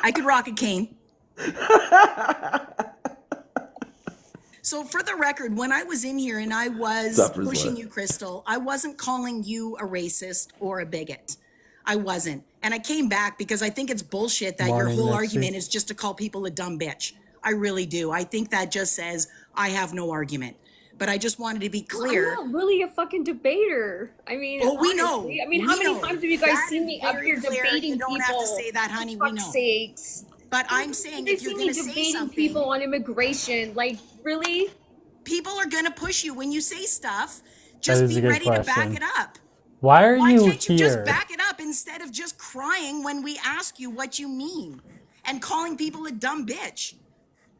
I could rock a cane. So for the record, when I was in here and I was Suffers pushing left. you, Crystal, I wasn't calling you a racist or a bigot. I wasn't. And I came back because I think it's bullshit that your Morning, whole Mitzi. argument is just to call people a dumb bitch. I really do. I think that just says I have no argument. But I just wanted to be Well, clear. I'm not really a fucking debater. I mean, Oh, we know. honestly, I mean, how We many know. times have you guys That seen is me up very here clear. debating You don't people? have to say that, honey. For We fuck's know. sakes. But I'm saying They if you're see going me to say debating something, people on immigration. Like, really? people are going to push you when you say stuff. That Just is a be good ready to back question. it up. Why are Why you can't you just here? back it up instead of just crying when we ask you what you mean and calling people a dumb bitch?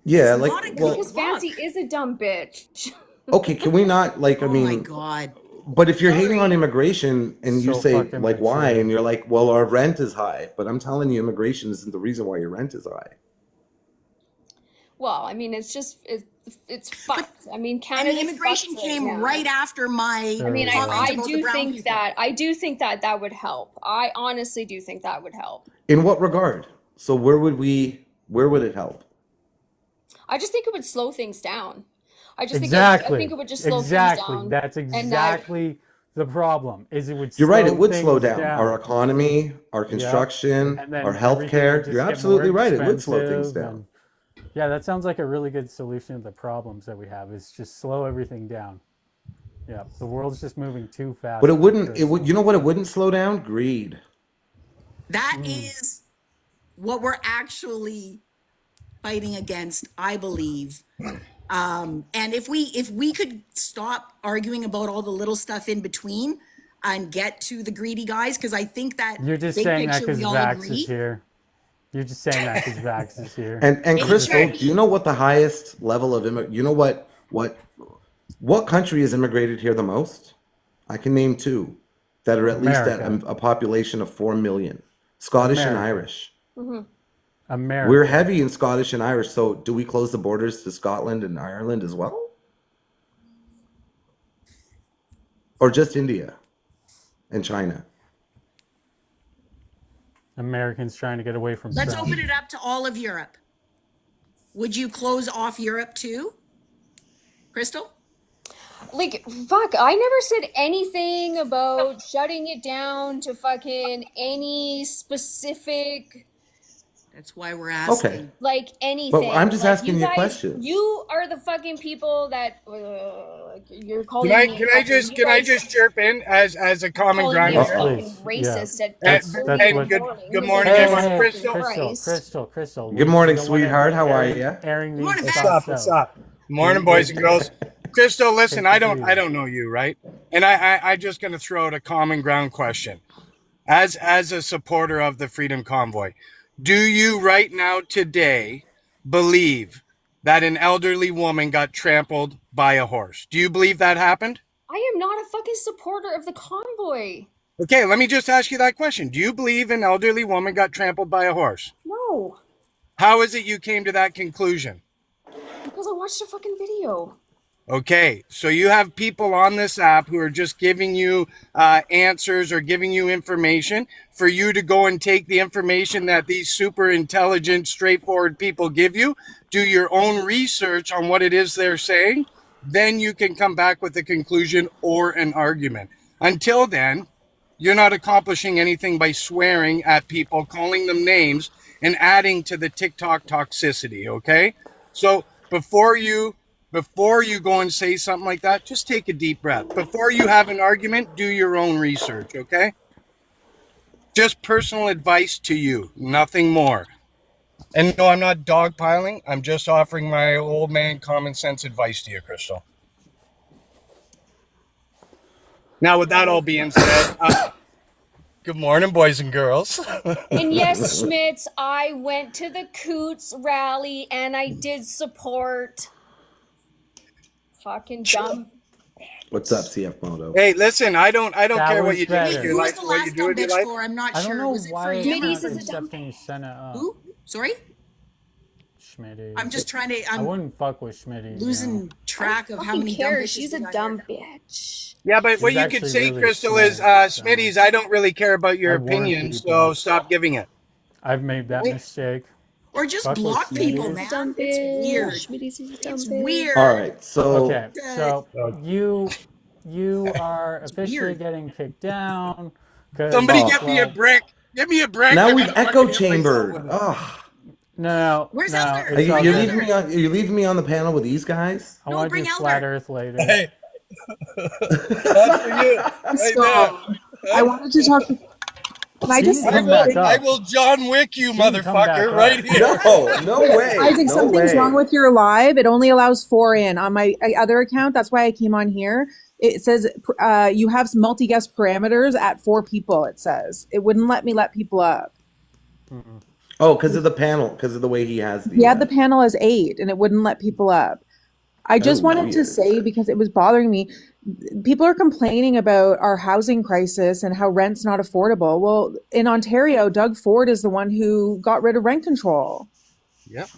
Yeah, It's like, not a good well, Because Fancy look. is a dumb bitch. okay, can we not, like, I Oh my mean, God. but if you're hating on Sorry. immigration and you So say, fucking like, why? mature. And you're like, well, our rent is high. But I'm telling you, immigration isn't the reason why your rent is high. Well, I mean, it's fucked. I mean, And Canada's the immigration fucked right came now. right after my I mean, Sure. comment I about the do brown think people. that would help. I honestly do think that would help. In what regard? So where would it help? I just think it would slow things down. I think Exactly. it would just slow things Exactly. down. That's And that, exactly the problem. Is it would You're right, it slow would slow things down our down. economy, our Yep. construction, And our then everything would healthcare. just You're get more absolutely right, it would slow things expensive. down. And yeah, that sounds like a really good solution to the problems that we have. Is just slow everything down. Yeah, the world's just moving too fast. But you know what it wouldn't slow down? Greed. That is what we're actually fighting against, I believe. And if we could stop arguing about all the little stuff in between and get to the greedy guys, because I think that You're just big saying that picture because we all Vax agree. is here. You're just saying that because Vax is here. And Maybe Crystal, sure. do you know what the highest level of you know what country has immigrated here the most? I can name two that are at least at America. a population of 4 million. Scottish and America. Irish. mhm. America. We're heavy in Scottish and Irish, so do we close the borders to Scotland and Ireland as well? Or just India and China? Americans trying to get away from Let's Trump. open it up to all of Europe. Would you close off Europe too, Crystal? Like, fuck, I never said anything about shutting it down to fucking any specific That's why we're asking. Okay. Like anything. I'm just Like, asking you you guys, questions. You are the fucking people that you're calling Can I me. can I just can I just chirp in as a common calling ground me a here? fucking racist at That's And, that's and what. good morning, Hey, everyone. hey, Crystal. Crystal. Good morning, We don't wanna sweetheart. How are airing- you? Airing these What's thoughts up? What's out. up? Morning, boys and girls. Crystal, listen, Good to I see you. don't know you, right? And I just gonna throw out a common ground question. As a supporter of the Freedom Convoy, do you right now today believe that an elderly woman got trampled by a horse? Do you believe that happened? I am not a fucking supporter of the convoy. Okay, let me just ask you that question. Do you believe an elderly woman got trampled by a horse? No, How is it you came to that conclusion? because I watched a fucking video. Okay, so you have people on this app who are just giving you answers or giving you information for you to go and take the information that these super intelligent, straightforward people give you, do your own research on what it is they're saying, then you can come back with a conclusion or an argument. Until then, you're not accomplishing anything by swearing at people, calling them names, and adding to the TikTok toxicity, okay? So before you go and say something like that, just take a deep breath. Before you have an argument, do your own research, okay? Just personal advice to you, nothing more. And no, I'm not dogpiling. I'm just offering my old man common sense advice to you, Crystal. Now, with that all being said, good morning, boys and girls. And yes, Schmitz, I went to the Coots rally and I did support. Fucking dumb. What's up, CF Moto? Hey, listen, I don't That care what was you do better. with Who your was life, the what you last do dumb with your bitch life. for? I'm not I sure. don't know Was it for why him? Schmitty's you're is a dumb. accepting you sent it up. Who? Sorry? Schmitty. I'm just trying to. I I'm wouldn't fuck with Schmitty. losing track of how many dumb cares? bitches She's a we got dumb here. bitch. Yeah, but what She's you could actually say, really Crystal, smart, is so. Smitty's, I don't really care about your I warn opinion, people. so stop giving it. I've made that Wait. mistake. Or just Fuck with block people, Schmitty's. man. Dumb It's bitch. weird. Schmitty's is a dumb It's bitch. weird. All right, so Okay, so you are officially weird. getting kicked down. 'Cause, Somebody Oh. get me a brick. Give me a brick. now I'm we've gonna echo fucking hit myself chambered. with it. Oh, no, Where's no, Elder? it's all you're good. leaving me on. You're leaving me on the panel with these guys. I No, want to bring do Elder. flat Earth later. Hey, that's for you. Right So, there. I wanted to talk. Can I She just can say come back something? up. I will John Wick you, She can come back motherfucker, up. right here. No way. Isaac, No something's way. wrong with your live. It only allows 4 in on my other account. That's why I came on here. It says you have multi-guest parameters at 4 people. It says it wouldn't let me let people up. Oh, because of the panel, because of the way he has the. He had the panel as 8, and it wouldn't let people up. I just wanted to weird. say, because it was bothering me, people are complaining about our housing crisis and how rent's not affordable. Well, in Ontario, Doug Ford is the one who got rid of rent control. Yep.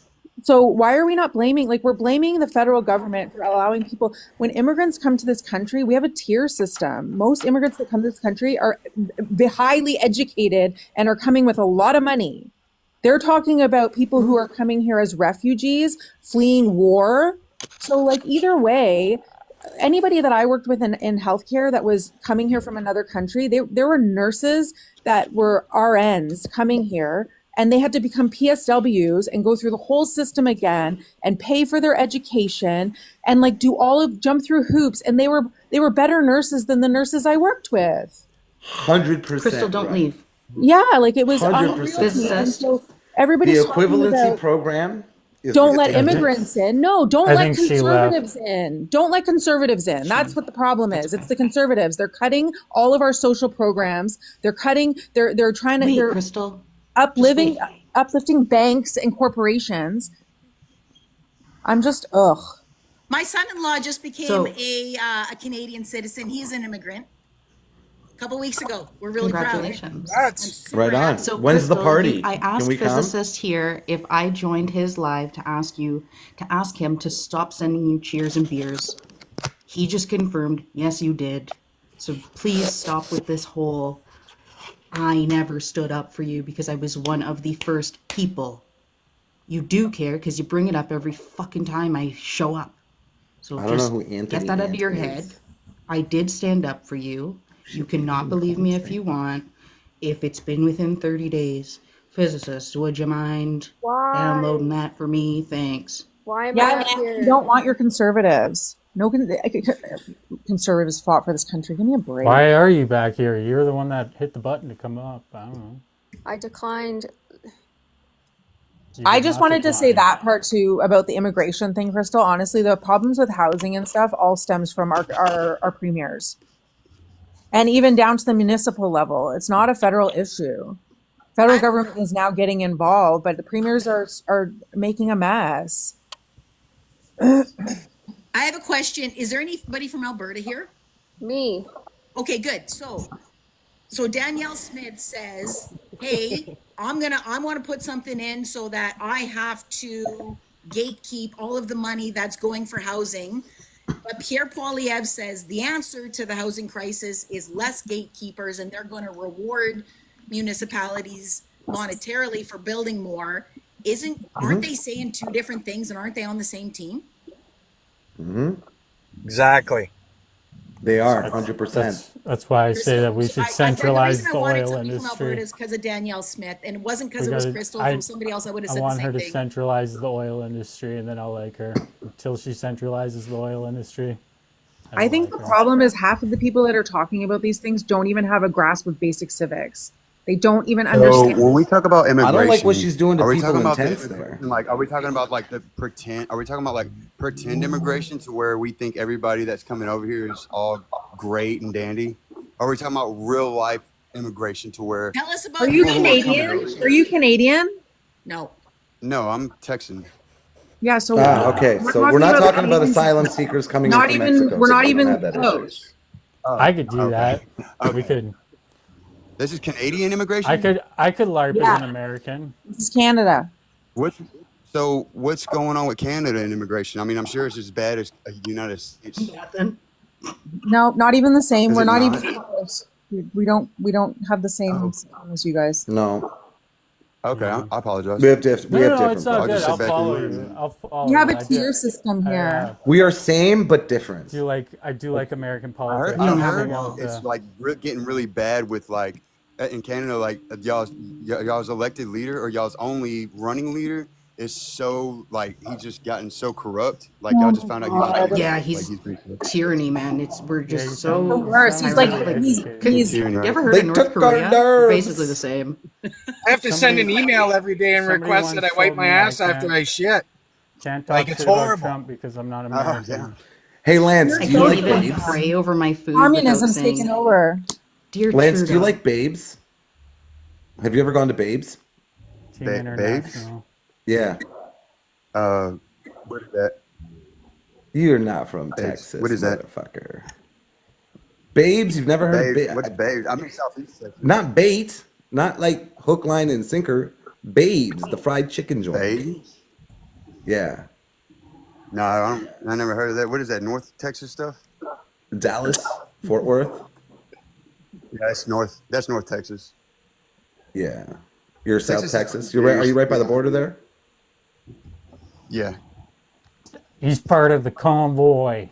So why are we not blaming, like we're blaming the federal government for allowing people, when immigrants come to this country, we have a tier system. Most immigrants that come to this country are highly educated and are coming with a lot of money. They're talking about people who are coming here as refugees, fleeing war. So like either way, anybody that I worked with in healthcare that was coming here from another country, there were nurses that were RNs coming here, and they had to become PSWs and go through the whole system again and pay for their education and like jump through hoops. And they were better nurses than the nurses I worked with. 100%. Crystal, don't leave. Yeah, like it was 100%. unreal to me. And so The everybody's talking equivalency about, program. Is don't let ridiculous. immigrants in. No, don't I let think she left. conservatives in. Don't let conservatives in. That's what the problem is. It's the conservatives. They're cutting all of our social programs. They're cutting. They're trying to. Wait, They're Crystal. uplifting banks and corporations. I'm just ugh. My son-in-law just became So- a Canadian citizen. He's an immigrant. A couple weeks ago. We're really proud. Congratulations. That's Right on. So When's the Crystal, party? I Can asked we come? physicist here if I joined his live to ask him to stop sending you cheers and beers. He just confirmed, yes, you did. So please stop with this whole I never stood up for you because I was one of the first people. You do care because you bring it up every fucking time I show up. So I don't know just who Anthony get that out of your is. head. I did stand up for you. You cannot believe me if you want. If it's been within 30 days, Physicist, would you mind Why? downloading that for me? Thanks. Why am Yeah, I man, here? you don't want your conservatives. No conservatives fought for this country. Give me a break. Why are you back here? You're the one that hit the button to come up. I don't know. I declined. You I did just not wanted to say decline. that part too about the immigration thing, Crystal. Honestly, the problems with housing and stuff all stems from our premiers. And even down to the municipal level. It's not a federal issue. Federal government is now getting involved, but the premiers are making a mess. I have a question. Is there anybody from Alberta here? Me. Okay, good. So Danielle Smith says, "Hey, I want to put something in so that I have to gatekeep all of the money that's going for housing." But Pierre Poilievre says the answer to the housing crisis is less gatekeepers, and they're going to reward municipalities monetarily for building more. Aren't they saying two different things, and aren't they on the same team? Exactly. They are 100%. That's why I say that we should centralize the I wanted oil somebody from industry. Alberta is because of Danielle Smith, and it wasn't because We it was gotta- Crystal I- from somebody else. I would have I said the want same her to thing. centralize the oil industry, and then I'll like her. Until she centralizes the oil industry, I think the problem is half of the people that are talking about these things don't even have a grasp of basic civics. They don't even So understand. when we talk about immigration, I don't like what she's doing to are we people talking in about the tents there. immigration, like, are we talking about like the pretend? Are we talking about like pretend immigration to where we think everybody that's coming over here is all great and dandy? Or are we talking about real life immigration to where? Tell us about Are you real life Canadian? immigration. Are you Canadian? No. No, I'm Texan. Yeah, so Okay, so we're not talking about Canadian asylum seekers coming in Not from even- Mexico. we're so not we don't even have that issue. close. I could do that. We could. This is Canadian immigration. I could LARP Yeah. as an American. This is Canada. What's going on with Canada and immigration? I mean, I'm sure it's as bad as the United States. No, not even the same. Is We're it not not? even close. We don't have the same system as you guys. No. Okay, I apologize. We have No, different. it's all I'll good. just I'll sit back follow and you. learn. I'll follow You have you. a I tier do- system I, here. We are same but different. I do like American I heard, politics. I I'm heard the one with it's the- like getting really bad with like in Canada, like y'all's elected leader or y'all's only running leader is so like he's just gotten so corrupt. Like y'all just found out he was Yeah, like, he's pretty corrupt. tyranny, man. We're just you so The worst. He's like tyrannical. he's Tyranny, You ever right? heard They of North took our Korea? nerves. Basically the same. I have to send an email every day and somebody request that I once wipe told my me ass I after can't- I shit. Can't talk Like, it's shit about horrible. Trump because I'm not American. yeah. Hey Lance, I do you can't like even babes? pray over my food communism's without taken saying, over. "Dear Lance, Trudeau." do you like babes? Have you ever gone to babes? Team Babes? International. Yeah. What is that? You're not from Babes. Texas. What is that? Motherfucker. Babes, you've never heard Babe, of what's babes? babe? I'm in Southeast Texas. Not bait, not like hook, line, and sinker. Babes, the fried chicken joint. Babe? Yeah. No, I never heard of that. What is that? North Texas stuff? Dallas, Fort Worth. Yeah, that's North Texas. Yeah. You're South Texas is Texas. You're right. Are you right by the border there? Yeah. He's part of the convoy.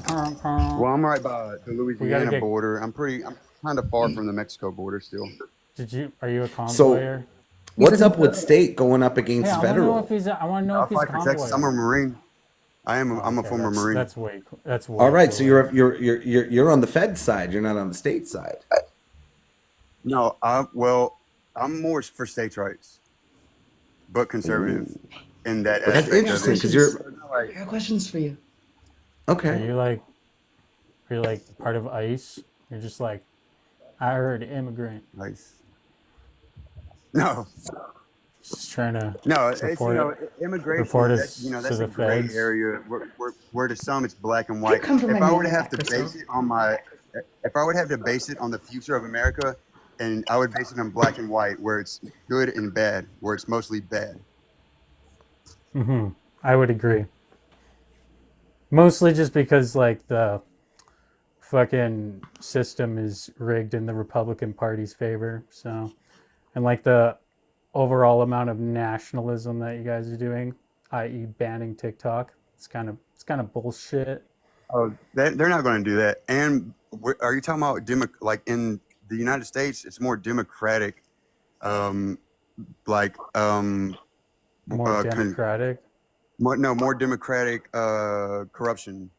Well, I'm right by the Louisiana get- border. I'm kind of far from the Mexico border still. Are you a So, convoyer? what's up with state going up against Yeah, I want to know federal? if he's. I want to know I'll if he's fight for Texas. I'm a convoyer. Marine. I'm a former Marine. That's way. That's way. All right, so cooler. you're on the Fed side. You're not on the state side. No, I'm more for states' rights, but conservative in that But that's aspect. interesting because of it. you're I got questions for you. Are okay. you like? Are you like part of ICE? You're just like, I heard immigrant. Nice. No, Just trying to no, it's report immigration. report That's, us that's to a the gray feds. area. Where to some it's black and white. come from If I were to Indiana, have to Crystal. base it on if I would have to base it on the future of America, and I would base it on black and white, where it's good and bad, where it's mostly bad. I would agree. Mostly just because like the fucking system is rigged in the Republican Party's favor. So, and like the overall amount of nationalism that you guys are doing, i.e., banning TikTok, it's kind of bullshit. Oh, they're not going to do that. And are you talking about like in the United States? It's more democratic like More uh, con- democratic. more democratic corruption.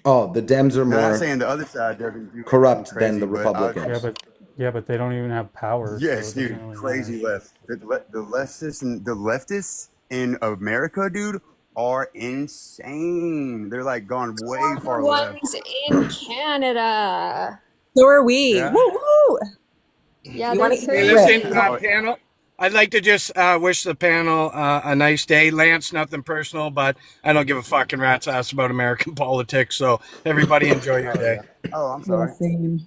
Oh, the Dems are Now, I'm not more saying the other side doesn't do anything corrupt crazy, than the but Republicans. Yeah, but they don't even have power, so yes, it doesn't dude, really crazy matter. left. The leftists in America, dude, are insane. They're like gone way We're the far left. ones in Canada. So are we. Yeah. Woo woo. Yeah, You they're want to Hey, hear crazy. listen, it? panel. I'd like to just wish the panel a nice day. Lance, nothing personal, but I don't give a fucking rat's ass about American politics. So everybody enjoy your Oh day. yeah. Oh, I'm Yeah, sorry. same.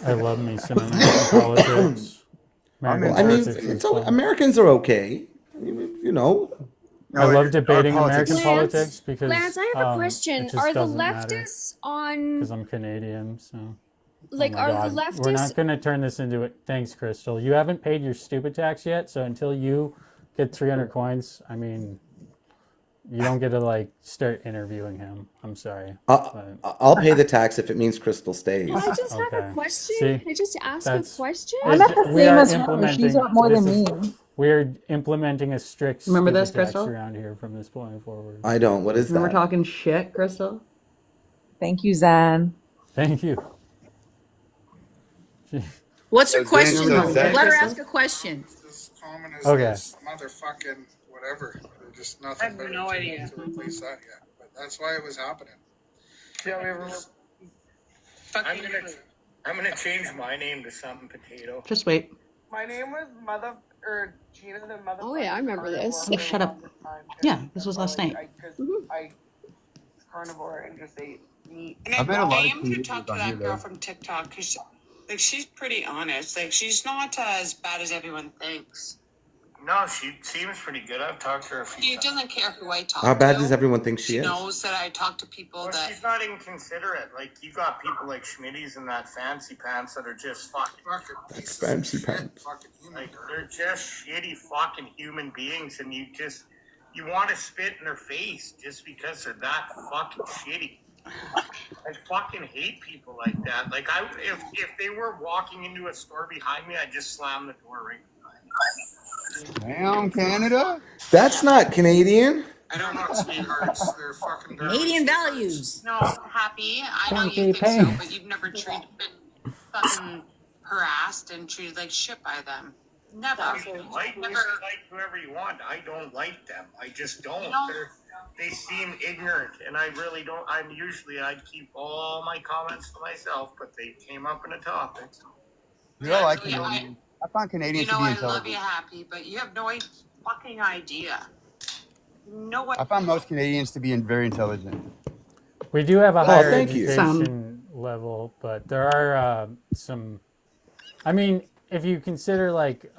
I love me some American politics. I'm Well, American I mean, politics is it's all, fun. Americans are okay. I mean, you know. I No, love debating politics. American politics because Lance, I have a question. it Are just the doesn't matter leftists on because I'm Canadian. So, oh like my are the God, we're leftists not going to turn this into it. Thanks, Crystal. You haven't paid your stupid tax yet, so until you get 300 coins, I mean, you don't get to like start interviewing him. I'm sorry, but I'll pay the tax if it means Crystal stays. Can I just have a okay. question? See, Can I just ask a that's question? I'm at the we same are as her. She's got more this than is me. we're implementing a strict Remember stupid this, tax Crystal? around here from this point forward. I don't. What is Remember that? talking shit, Crystal? Thank you, Zan. Thank you. What's her So question, Daniel, though? so Let her Zach, ask a question. As common as Okay. this motherfucking whatever. There's just nothing better to replace that yet. But that's why it was happening. Yeah, we ever I'm gonna change my name to something potato. Just wait. My name was Gina the mother. Oh yeah, I remember this. Oh, shut up. Yeah, this was last night. I carnivore and just ate meat. And I've met a lot of I'm gonna comedians talk to on that here, girl though. from TikTok because, like, she's pretty honest. Like, she's not as bad as everyone thinks. No, she seems pretty good. I've talked to her a few She times. doesn't care who I talk How bad to. does everyone think she She is? knows that I talk to people Well, that. she's not inconsiderate. Like, you got people like Schmitty's and that fancy pants that are just fucking Fancy pants. like, they're just shitty fucking human beings, and you want to spit in their face just because they're that fucking shitty. I fucking hate people like that. Like, if they were walking into a store behind me, I'd just slam the door right behind me. Damn, Canada. That's not Canadian. I don't know, sweethearts. They're fucking Canadian values. No, Happy. I know Funky you think so, pants. but you've never been fucking harassed and treated like shit by them. Never. You like whoever you want. I don't like them. I just don't. You know- They seem ignorant, and I really don't. I'd keep all my comments to myself, but they came up in a topic. You know, I Yeah, Canadian. I find You Canadians know to be I love intelligent. you, Happy, but you have no fucking idea. No what? I find most Canadians to be very intelligent. We do have a Oh, higher thank you. education level, but there are some. I mean, if you consider like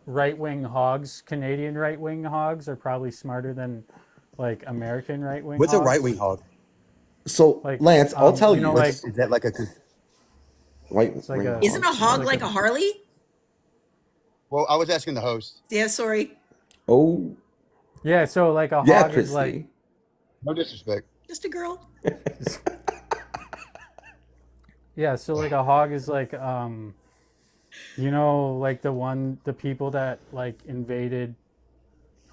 right-wing hogs, Canadian right-wing hogs are probably smarter than like American right-wing. What's a hogs. right wing hog? So, Like, Lance, I'll tell you you. know, What's- like Is that like a White it's like wing a- hog. Isn't a hog like like a- a Harley? Well, I was asking the host. Yeah, sorry. Oh, yeah, so like a yeah, hog is Christy. like No disrespect. Just a girl. yeah, so like a hog is like you know, like the people that like invaded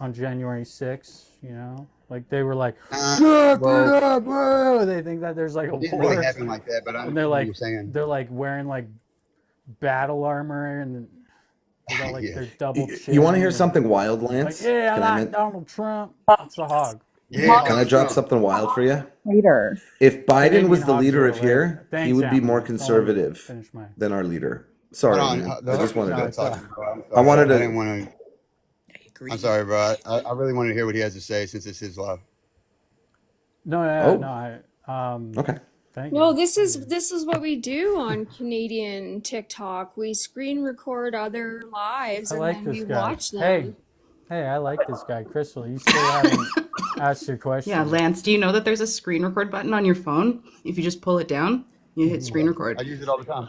on January 6th, you know? Like they were like, well- whoa. They think that there's like a It didn't war. really happen like that, but I And they're understand what like you're saying. they're like wearing like battle armor and they got like Yeah. their double chin. You want to hear and, something wild, like, Lance? yeah, I Can I, like men- Donald Trump. It's a hog. Yeah, can I drop something wild for you? Later. If Biden Canadian was the hogs leader are of like- here, he Thanks, would be Alan. more Don't let me conservative finish my. than our leader. Sorry, Hold on, man. the I just host wanted was to. it's talking, bro. I'm I wanted sorry. I to. didn't want to. Agree. I'm sorry, bro. I really wanted to hear what he has to say since it's his live. No, Oh. no. Okay. Thank No, you. this is what we do on Canadian TikTok. We screen record other lives I and like then this we guy. watch them. Hey, I like this guy, Crystal. You still haven't asked your question. Yeah, Lance, do you know that there's a screen record button on your phone? If you just pull it down, you hit screen record. I use it all the time.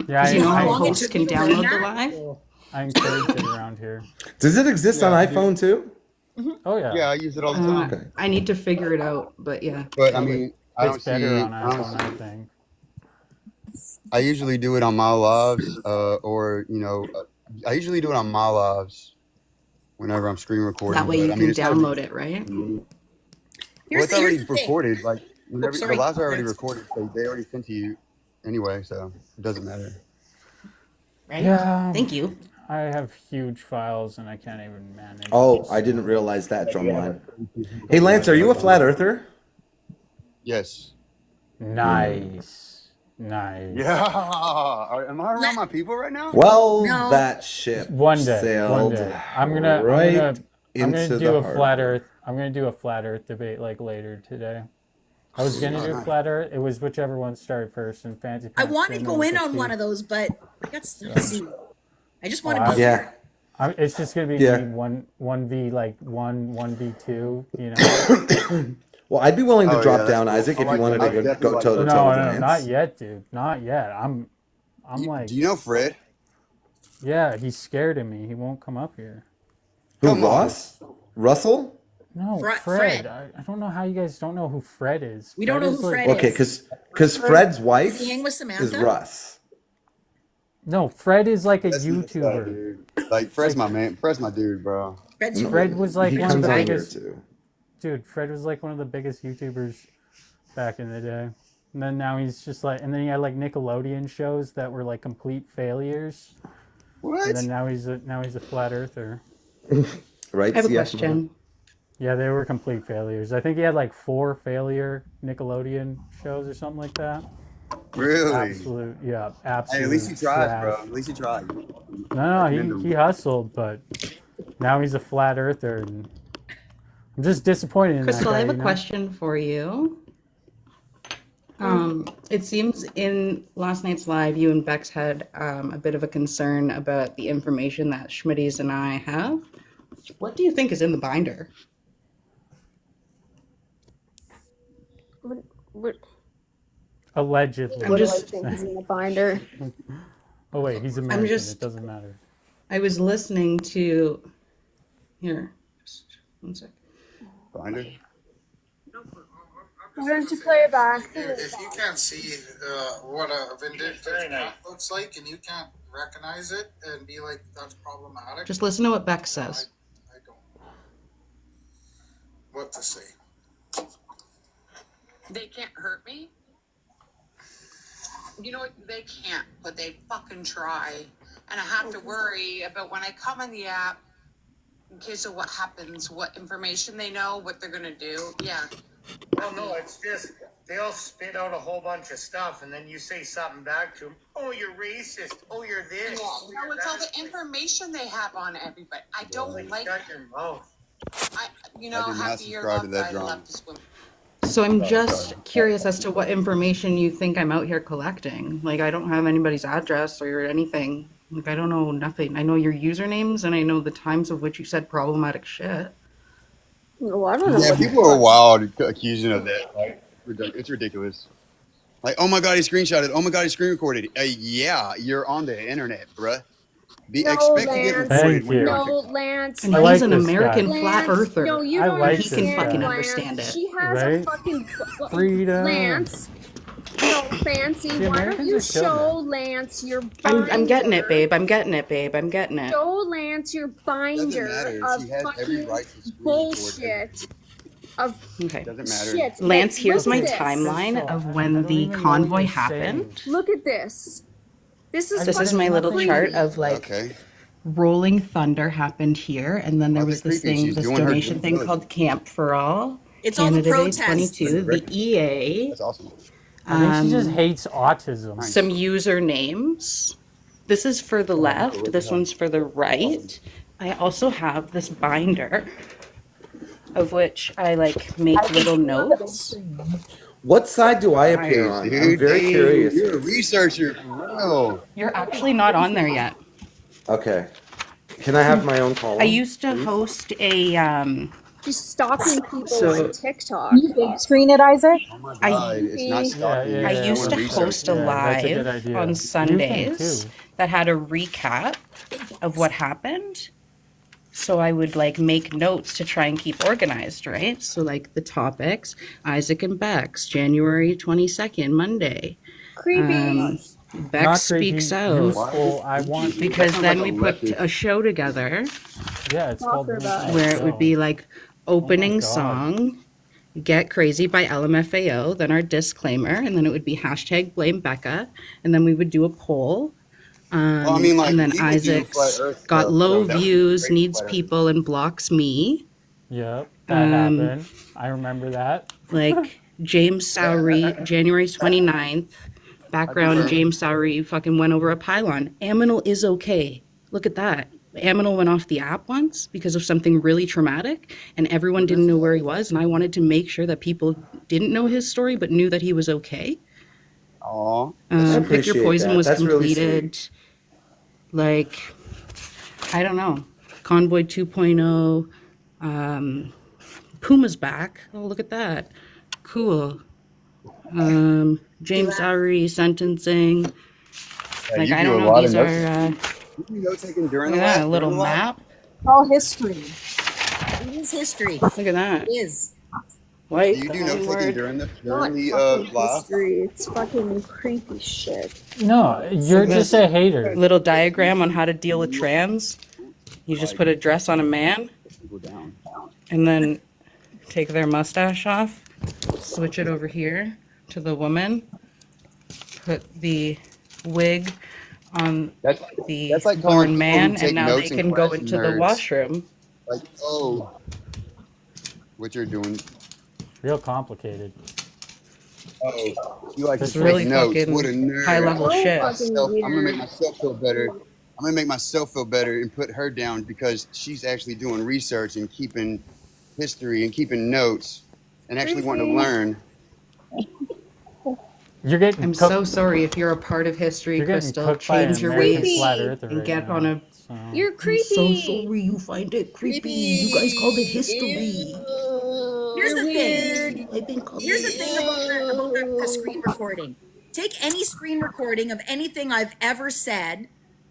Yeah, Because you know how long it hosts took can you to learn download the that? live? I encourage it around here. Does it exist on Yeah, dude. iPhone too? Oh yeah. Yeah, I use it all the time. Okay. I need to figure it out, but yeah. But I mean, I don't It's see. better on I don't iPhone, I see. think. I usually do it on my lives, or I usually do it on my lives whenever I'm screen recording. That way you but I can mean, it's gotta download be. it, right? Well, Here's it's the already thing. recorded. Like Oh, whenever the sorry. lives are already Lance. recorded, so they already sent to you anyway, so it doesn't matter. Right? Yeah. Thank you. I have huge files and I can't even manage. Oh, them, I didn't so- realize that, Drumline. Hey, Lance, are you a flat earther? Yes. Nice. Nice. Yeah. Am I around my people right now? Well, No. that ship One day. sailed I'm gonna into do the a flat harbor. Earth. I'm gonna do a flat Earth debate like later today. I was gonna do flat Earth. It was whichever one started first, and Fancy I Pants wanted to came go with in the on two. one of those, but I got stuff to do. I just want to Well, be Yeah. here. It's just gonna be Yeah. me one v like one v two. You know. Well, I'd be willing to Oh, yeah, drop that's down, cool. Isaac, I if like you wanted that. I to go definitely like toe to that. toe with No, Lance. not yet, dude. Not yet. I'm like, Do you know Fred? yeah, he's scared of me. He won't come up here. Who, Come on. Ross? Russell? No, Fred. Fred. I don't know how you guys don't know who Fred is. We don't know is who like- Fred Okay, is. because Fred's wife Does he hang with is Samantha? Russ. No, Fred is like a That's messed up, YouTuber. dude. Like Fred's my man. Fred's my dude, bro. Fred's your Fred was like He one of comes the on here biggest. too. Dude, Fred was like one of the biggest YouTubers back in the day. And then now he's just like, and then he had like Nickelodeon shows that were like complete failures. What? And then now he's a flat earther. Right? I have a CF? question. Yeah, they were complete failures. I think he had like 4 failure Nickelodeon shows or something like that. Really? Absolute, yeah, absolute. Hey, at least he tried, trash. bro. At least he tried. No, he hustled, but now he's a flat earther, and I'm just disappointed in Crystal, that guy, I have a you know? question for you. It seems in last night's live, you and Bex had a bit of a concern about the information that Schmitty's and I have. What do you think is in the binder? What Allegedly. I'm just- do I think is in the binder? Oh wait, he's American. just- It doesn't matter. I was listening to. Here, just one sec. Binder? Why don't you play it back? If you can't see what a vindictive cat looks like and you can't recognize it and be like, that's problematic, Just listen to what Bex says. I don't know what to say. They can't hurt me. You know what? They can't, but they fucking try. And I have to worry about when I come on the app in case of what happens, what information they know, what they're gonna do. Yeah. Well, no, it's just they'll spit out a whole bunch of stuff, and then you say something back to them. Oh, you're racist. Oh, you're this. Oh, No, you're it's all that. the information they have on everybody. I don't like. Shut your mouth. I, you know, I did not happy you're subscribe to loved. that I drama. love to swim. So I'm just curious as to what information you think I'm out here collecting. Like, I don't have anybody's address or anything. Like, I don't know nothing. I know your usernames and I know the times of which you said problematic shit. Well, I don't know. Yeah, what the people are fuck- wild accusing of that. Like, it's ridiculous. Like, oh my god, he screenshotted. Oh my god, he screen recorded. Yeah, you're on the internet, bruh. Be No, expect to get Lance. reported when you're No, on TikTok. Lance. And I he's like an this American guy. flat Lance, earther. no, you I don't like He can this fucking guy. understand it. She has Right? a fucking Freedom. Lance. No, Fancy. See, Why don't Americans you are killed show Lance your I'm getting binder? it, babe. I'm getting it, babe. I'm getting it. Show Lance your binder matter. of She has every fucking right to screen record bullshit. Of Okay. Doesn't matter. shit. Lance, Like, here's look my at this. timeline Crystal, of I when don't the even know what convoy you're happened. saying. Look at this. This is This is fucking my little creepy. chart of like Okay. Rolling Thunder happened here, and then there How's was it this creepy? thing, She's this doing her donation due thing diligence. called Camp for All. It's all the Canada Day protests. 22, the EA, That's awesome. I think she just um, hates autism. some usernames. This is for the left. This one's for the right. I also have this binder, of which I like make little notes. What side do I appear Nice, on? dude. I'm very Dang, curious. You're a researcher for real. You're actually not on there yet. Okay. Can I have my own column? I used to host a She's stalking people So- on TikTok. You big screen it, Isaac? Oh my god, it's not stalking. Yeah, I yeah, used to Research. host a Yeah, that's a good live idea. on You can Sundays too. that had a recap of what happened. So I would like make notes to try and keep organized, right? So like the topics, Isaac and Bex, January 22nd, Monday. Creepy. Beck Not creepy, speaks out useful. I want because then we put a show together Yeah, it's called where it would be like opening song, Get Crazy by LMFAO, then our disclaimer, and then it would be hashtag blame Becca, and then we would do a poll. Well, I mean, like, and then people do Isaac's flat Earth got stuff, low so that would be views, great for needs Flat Earth. people, and blocks me. Yep, that happened. I remember that. Like James Sowery, January 29th, background James Sowery fucking went over a pylon. Aminal is okay. Look at that. Aminal went off the app once because of something really traumatic, and everyone didn't know where he was, and I wanted to make sure that people didn't know his story but knew that he was okay. Aw. I Pick Your appreciate Poison that. was That's really completed. Like, I don't know. Convoy 2.0. Puma's back. Oh, look at that. Cool. James Sowery sentencing. Yeah, Like, you I do don't a know. lot These of are, You do note taking during look the at that, live? a little During the live? map. All history. It is history. Look at that. It is. White Do you do note taking word. during Not the fucking live? history. It's fucking creepy shit. No, you're just a hater. Little diagram on how to deal with trans. You just put a dress on a man Go down. and then take their mustache off, switch it over here to the woman, put the wig on That's the like calling born people man, who take and now they notes in can go class into the nerds. washroom. Like, oh, what you're doing. Real complicated. Oh, you like to It's take really notes. fucking What a nerd. high-level shit. Fucking I'm gonna make weird. myself feel better. I'm gonna make myself feel better and put her down because she's actually doing research and keeping history and keeping notes and actually wanting to learn. You're getting I'm cooked. so sorry if you're a part of history, You're getting Crystal. cooked by an Change your American ways flat earther and right get now. on a. So. You're I'm creepy. so sorry you find it creepy. You guys called it history. Here's the Weird. thing. I've been called Here's the thing about the screen recording. Take any screen recording of anything I've ever said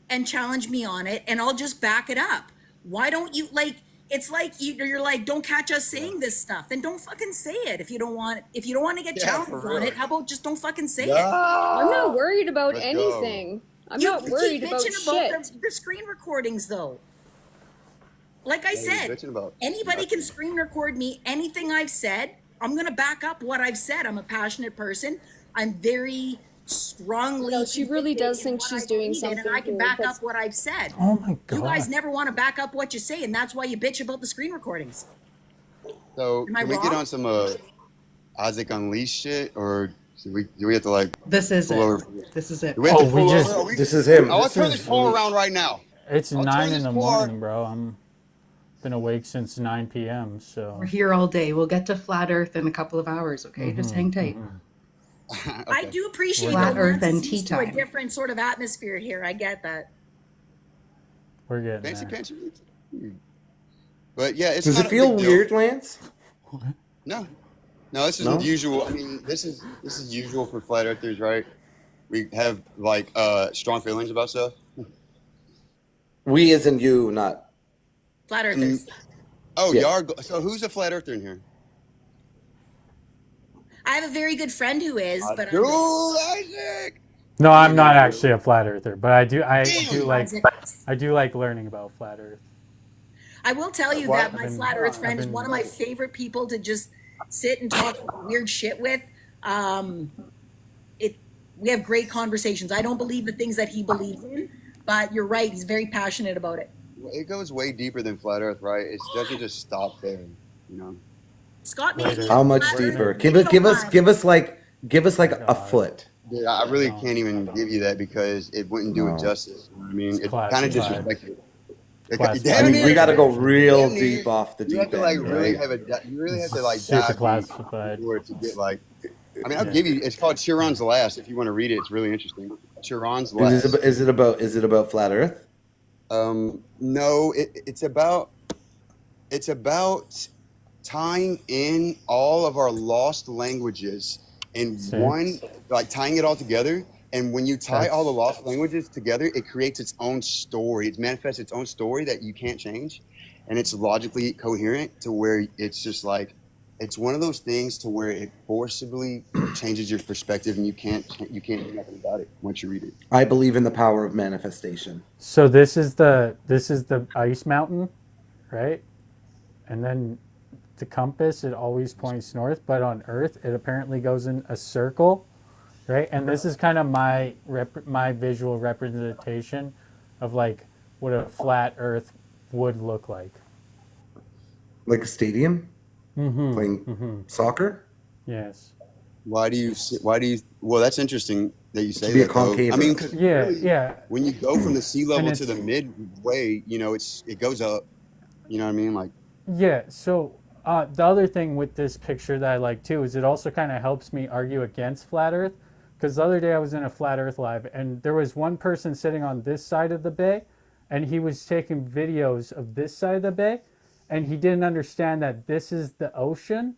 and challenge me on it, and I'll just back it up. Why don't you like? It's like you're like, don't catch us saying this stuff. Then don't fucking say it if you don't want. If you don't want to get Yeah, challenged for on real. it, how about just don't fucking say it? I'm not worried about Let's go. anything. I'm You not keep worried about bitching shit. about the screen recordings, though. Like I What are you said, bitching about? anybody can screen record me. Anything I've said, I'm gonna back up what I've said. I'm a passionate person. I'm very strongly. No, she really does think she's doing believe in, something and I can here, back but- up what I've said. Oh my You guys god. never want to back up what you say, and that's why you bitch about the screen recordings. So Am I can we get wrong? on some Isaac Unleashed shit, or do we have to like This is pull it. over? This is it. Do we have Oh, to we pull just- over? Are we- This is him. I want This to turn is- this poll around right now. It's I'll 9 turn in this the poll morning, bro. I'm been awake since 9 p.m. So We're here all day. We'll get to flat Earth in a couple of hours, okay? Just hang tight. I do appreciate Flat that Earth and Lance is tea used to a time. different sort of atmosphere here. I get that. we're getting Fancy there. pantry. But yeah, it's Does not it a feel big deal. weird, Lance? No, this is No? usual. I mean, this is usual for flat earthers, right? We have like strong feelings about stuff. We as in you, not. Flat Earthers. Oh, Yeah. y'all are so who's a flat earther in here? I have a very good friend who is, but Dude, Isaac. No, I'm not actually a flat earther, but I do Damn. like learning about flat Earth. I will tell you What? that my I've been- flat Earth I've friend is been- one of my favorite people to just sit and talk weird shit with. We have great conversations. I don't believe the things that he believes in, but you're right. He's very passionate about it. It goes way deeper than flat Earth, right? It doesn't just stop there, you know. Scott, maybe How much deeper? Give us like a foot. Dude, I really can't even give you that because it wouldn't do it justice. You know what I mean, it kind of classified. disrespectful. I mean, we got to go real deep off the You have deep to like end, really right? have you really have to like Super dive classified. deep for it to get like. I mean, I'll Yeah. give you. It's called Chiron's Last. If you want to read it, it's really interesting. Chiron's Is Last. it about flat Earth? No, it's about tying in all of our lost languages in Sick. one, like tying it all together. And when you tie all the lost languages together, it creates its own story. It manifests its own story that you can't change, and it's logically coherent to where it's just like it's one of those things to where it forcibly changes your perspective, and you can't do nothing about it once you read it. I believe in the power of manifestation. So this is the ice mountain, right? And then the compass, it always points north, but on Earth it apparently goes in a circle, right? And this is kind of my visual representation of like what a flat Earth would look like. Like a stadium? Mm-hmm. Playing soccer? Yes. Why do you? Well, that's interesting that you say To be a that. Though. concave I mean, Earth. 'cause Yeah, really, yeah. when you go from the sea And level to it's the midway, you know, it goes up. You know what I mean? Like, yeah. So the other thing with this picture that I like too is it also kind of helps me argue against flat Earth, because the other day I was in a flat Earth live and there was one person sitting on this side of the bay, and he was taking videos of this side of the bay, and he didn't understand that this is the ocean,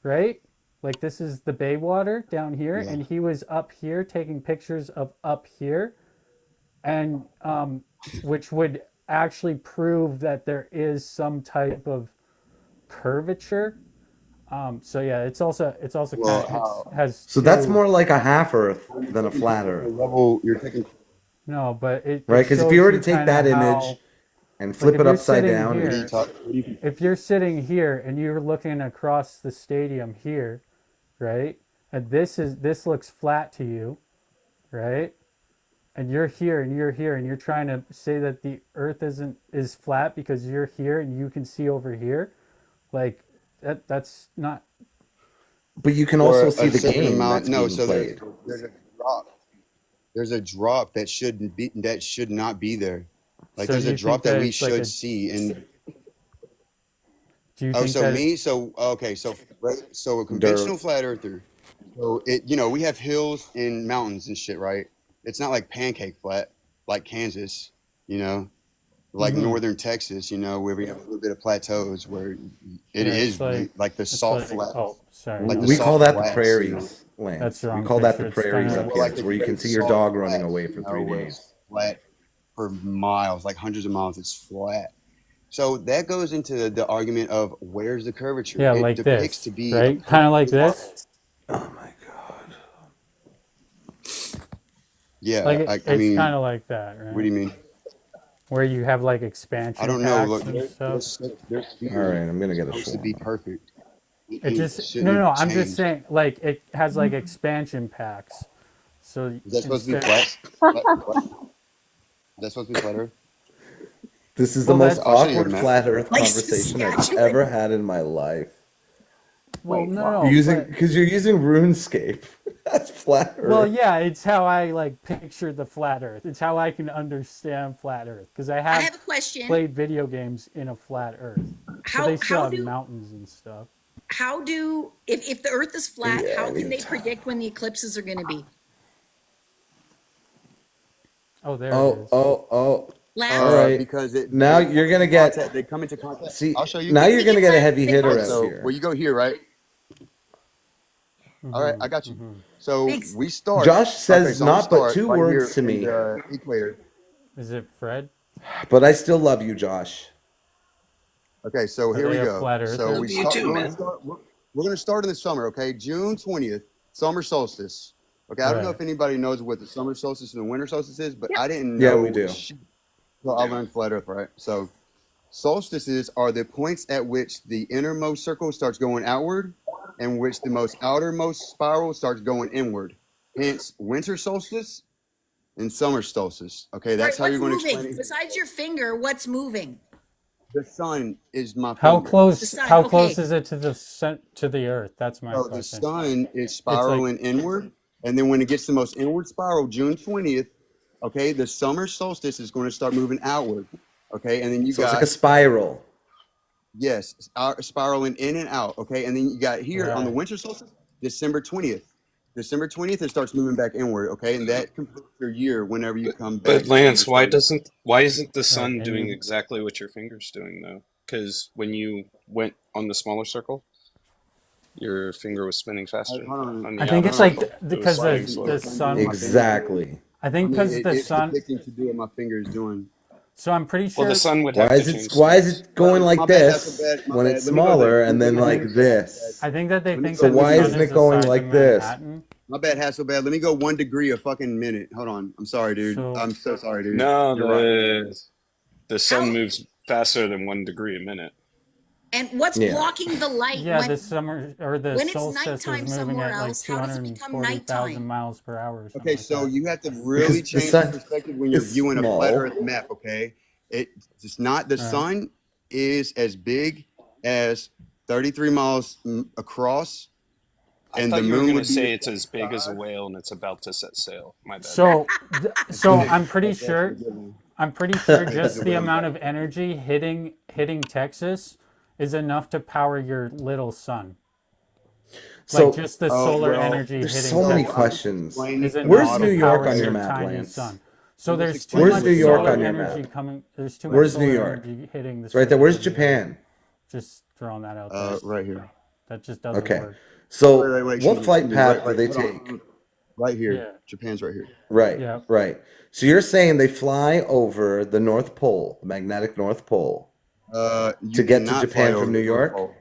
right? Like this is the bay water down here, yeah. and he was up here taking pictures of up here, and which would actually prove that there is some type of curvature. So yeah, it's also Well, kind of has So that's two. more like a half Earth than a flat The Earth, level you're taking. No, but it right? Because if you shows were you to take kind of that image how, and like flip if it you're upside sitting down, What do you here, talk? What do you? if you're sitting here and you're looking across the stadium here, right? And this looks flat to you, right? And you're here and you're here and you're trying to say that the Earth is flat because you're here and you can see over here, like that's not. but you can Or also see a the certain game amount. that's No, being so played. there's a drop. There's a drop that should not be there. Like So there's do a you drop think that that we it's like should a? see, and Do you oh, think so that? me, so okay, so right, so a conventional Dirt. flat earther. So we have hills and mountains and shit, right? It's not like pancake flat like Kansas, like Mm-hmm. northern Texas, where we have a little bit of plateaus where it Yeah, is like the it's salt like. flat, Oh, sorry. like the We call salt that the flats, prairies, That's Lance. the We wrong call that the picture. It's kind prairies of. up Well, here. like It's the where you can great see your salt dog running flats, away for 3 where days. it's flat for miles, like hundreds of miles, it's flat. So that goes into the argument of where's the curvature? Yeah, It like depicts to this, be a right? Kind of like perfect this. Oh my god. Yeah, Like I it's kind mean, of like that, what do right? you mean? Where you have like I expansion don't know. packs Look, and stuff. their All sphere right, I'm gonna is get a supposed to be shawarma. perfect. It It just no. shouldn't I'm just change. saying like it has like expansion packs. So Is that supposed to be instead, flat? Is that supposed to be flat Earth? This is the well, most that's I'll show you a awkward map. flat Earth Like conversation I've Saskatchewan. ever had in my life. well, Wait, no, what? no, Using but because you're using RuneScape. That's flat well, Earth. yeah, it's how I like picture the flat Earth. It's how I can understand flat Earth because I I have have a question. played video games in a flat Earth, so they still have mountains and stuff. How do if the Earth is flat, Yeah, I how can need they to. predict when the eclipses are going to be? Oh, there it Oh, is. oh, oh. Lance, All right. Because Now you're gonna get. they come into contact. See, I'll show you. now you're gonna get a heavy the hitter closest. out So here. where you go here, right? All right, I got you. So Thanks. we start. Josh says Okay, so I'm gonna not but start 2 right words to here in me, the equator. Is it Fred? but I still love you, Josh. Okay, so Are here we they a go. flat So earther? we start. We're gonna start in the summer. Okay, June 20th, summer solstice. Okay, I don't know Right. if anybody knows what the summer solstice and the winter solstice is, but I didn't Yeah, know. we do. shit. So I learned flat Earth, right? So solstices are the points at which the innermost circle starts going outward, and which the most outermost spiral starts going inward. Hence, winter solstice and summer solstice. Okay, Right, that's how what's you're going to moving? explain it. Besides your finger, what's moving? The sun is my How finger. The close? sun. How Okay. close is it to the Earth? That's my So the question. sun is It's spiraling like inward, and then when it gets the most inward spiral, June 20th, okay, the summer solstice is going to start moving outward. Okay, and then you So it's got like a spiral. yes, spiraling in and out. Okay, and then you got here on the right. winter solstice, December 20th. December 20th, it starts moving back inward. Okay, and that completes your year whenever you come back. But to Lance, the why sun. isn't the Right, sun and doing you exactly what your finger's doing though? Because when you went on the smaller circle, your finger was spinning faster. Hold on. On I the think outer it's like circle, it was because spinning the slower. sun. My finger. Exactly. I I think mean, because the it's sun. depicting to do what my finger is doing. So I'm pretty Well, sure. the sun would Why have to is change. it why is it going like My bad, that's this a bad. My when bad. it's Let me go smaller there. and then like this? I think that they Let me think go So that the why one sun isn't is it the going size of like this? Manhattan. My bad, Hasselbad. Let me go 1 degree a fucking minute. Hold on. I'm sorry, dude. So I'm so sorry, dude. No, You're right. the sun How moves faster than 1 degree a minute. and what's Yeah. blocking the light yeah, the when summer or the it's solstice is nighttime moving somewhere at like else? How does it become 240,000 nighttime? miles per hour or something Okay, like so that. you have to Because really the change sun perspective when you're is viewing a flat small. Earth map. Okay, it's not the All right. sun is as big as 33 miles across, I and thought the you were moon going to would be say the it's as same big as a size. whale and it's about to set sail. My bad. So I'm pretty That's a sure. good one. I'm pretty sure That's a just good the one. amount of energy hitting Texas is enough to power your little sun. Like So just the Oh solar well, energy there's hitting so many so Texas I'm just questions. explaining is the enough Where's to New model York power on your your map, tiny Lance? sun. So I'm just there's too explaining Where's much New the York solar on model. your map? energy coming. There's too much Where's New solar York? energy hitting the It's right there. strait Where's of New York. Japan? Just throwing that out there. Right here. That just doesn't Okay. work. So Wait, what excuse me, flight path do right, they hold on, take? right here. Yeah. Japan's right here. Right, Yeah. right. So you're saying they fly over the North Pole, the magnetic North Pole, You to get to cannot fly Japan over from the New North York? Pole.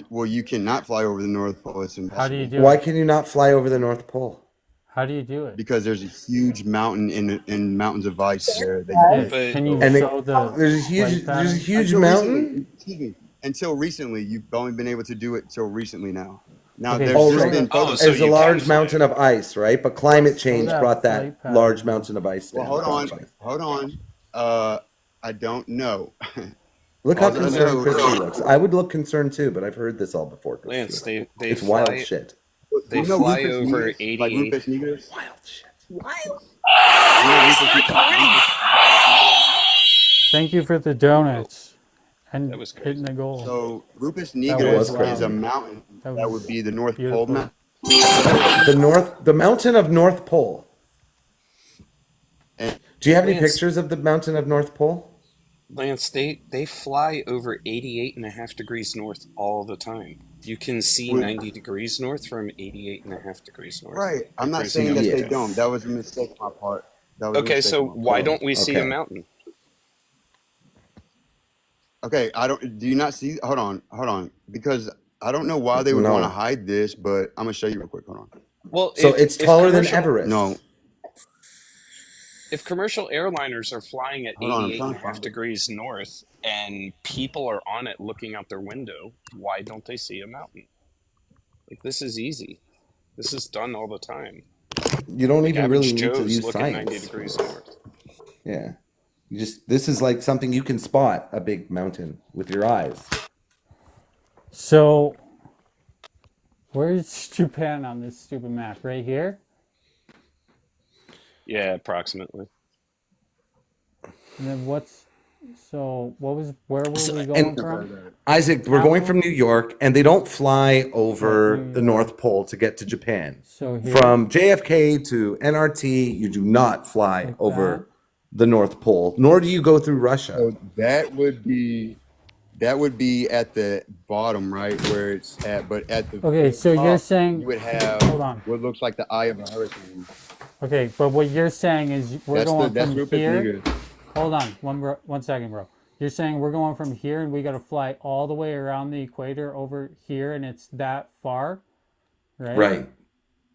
Well, you cannot fly over the North Pole. It's How do you impossible do Why it? can you not fly over the North Pole? How do you do it? because there's a huge mountain and mountains of ice there that you Yeah. can't But Can you go. And show the there's a flight pattern? huge Until recently, mountain. excuse me, until recently, you've only been able to do it till recently now. Now Okay, Oh, there's show right. been that. oh, photos. so There's a you can large fly mountain of over. ice, right? But climate Show change that brought that flight large pattern. mountain of ice Well, down. hold on. I don't know. Look how All I concerned know Christy is, looks. I would look concerned too, but I've heard this all before, Lance, Christina. they It's wild fly shit. they you know fly Rufus over Negus, like 88. Rufus Negus. Wild shit. Wild. You know It's Rufus. not correct. Thank you for the Whoa, donuts that and was hitting crazy. the goal. So Rufus That It was was Negus is loud. a crazy. mountain That that would was be the North Pole beautiful. mountain. The mountain of North Pole. And Do you have any Lance, pictures of the mountain of North Pole? Lance, they fly over 88.5 degrees north all the time. You can see would 90 degrees north from 88.5 degrees north. right. Are I'm you not crazy saying enough that to they do? don't. That was a mistake on my part. That was a Okay, mistake so on my part. why don't we see a Okay. mountain? Okay, I don't. Do you not see? Hold on. Because I don't know why they would want to No. hide this, but I'm gonna show you real quick. Hold on. Well, So it's if taller than commercial Everest. No, if commercial airliners are flying at hold on. I'm trying to 88.5 find it. degrees north and people are on it looking out their window, why don't they see a mountain? Like, this is easy. This is done all the time. You don't Like, even really average need to Joes use look at 90 science for degrees this. north. Yeah. This is like something you can spot a big mountain with your eyes. So where's Japan on this stupid map? Right here? Yeah, approximately. And then where were So, we and going from? Isaac, we're going from New York, and they don't fly over New the York. North Pole to get to Japan. So here, From JFK to NRT, you do not fly like that. over the North Pole, nor do you go through Russia. So that would be at the bottom, right where it's at. But at the Okay, so you're top, saying, you would have hold on. what looks like the eye of a hurricane. Okay, but what you're saying is we're going That's from Rufus here. Negus. Hold on, 1 second, bro. You're saying we're going from here and we got to fly all the way around the equator over here, and it's that far, right? Right.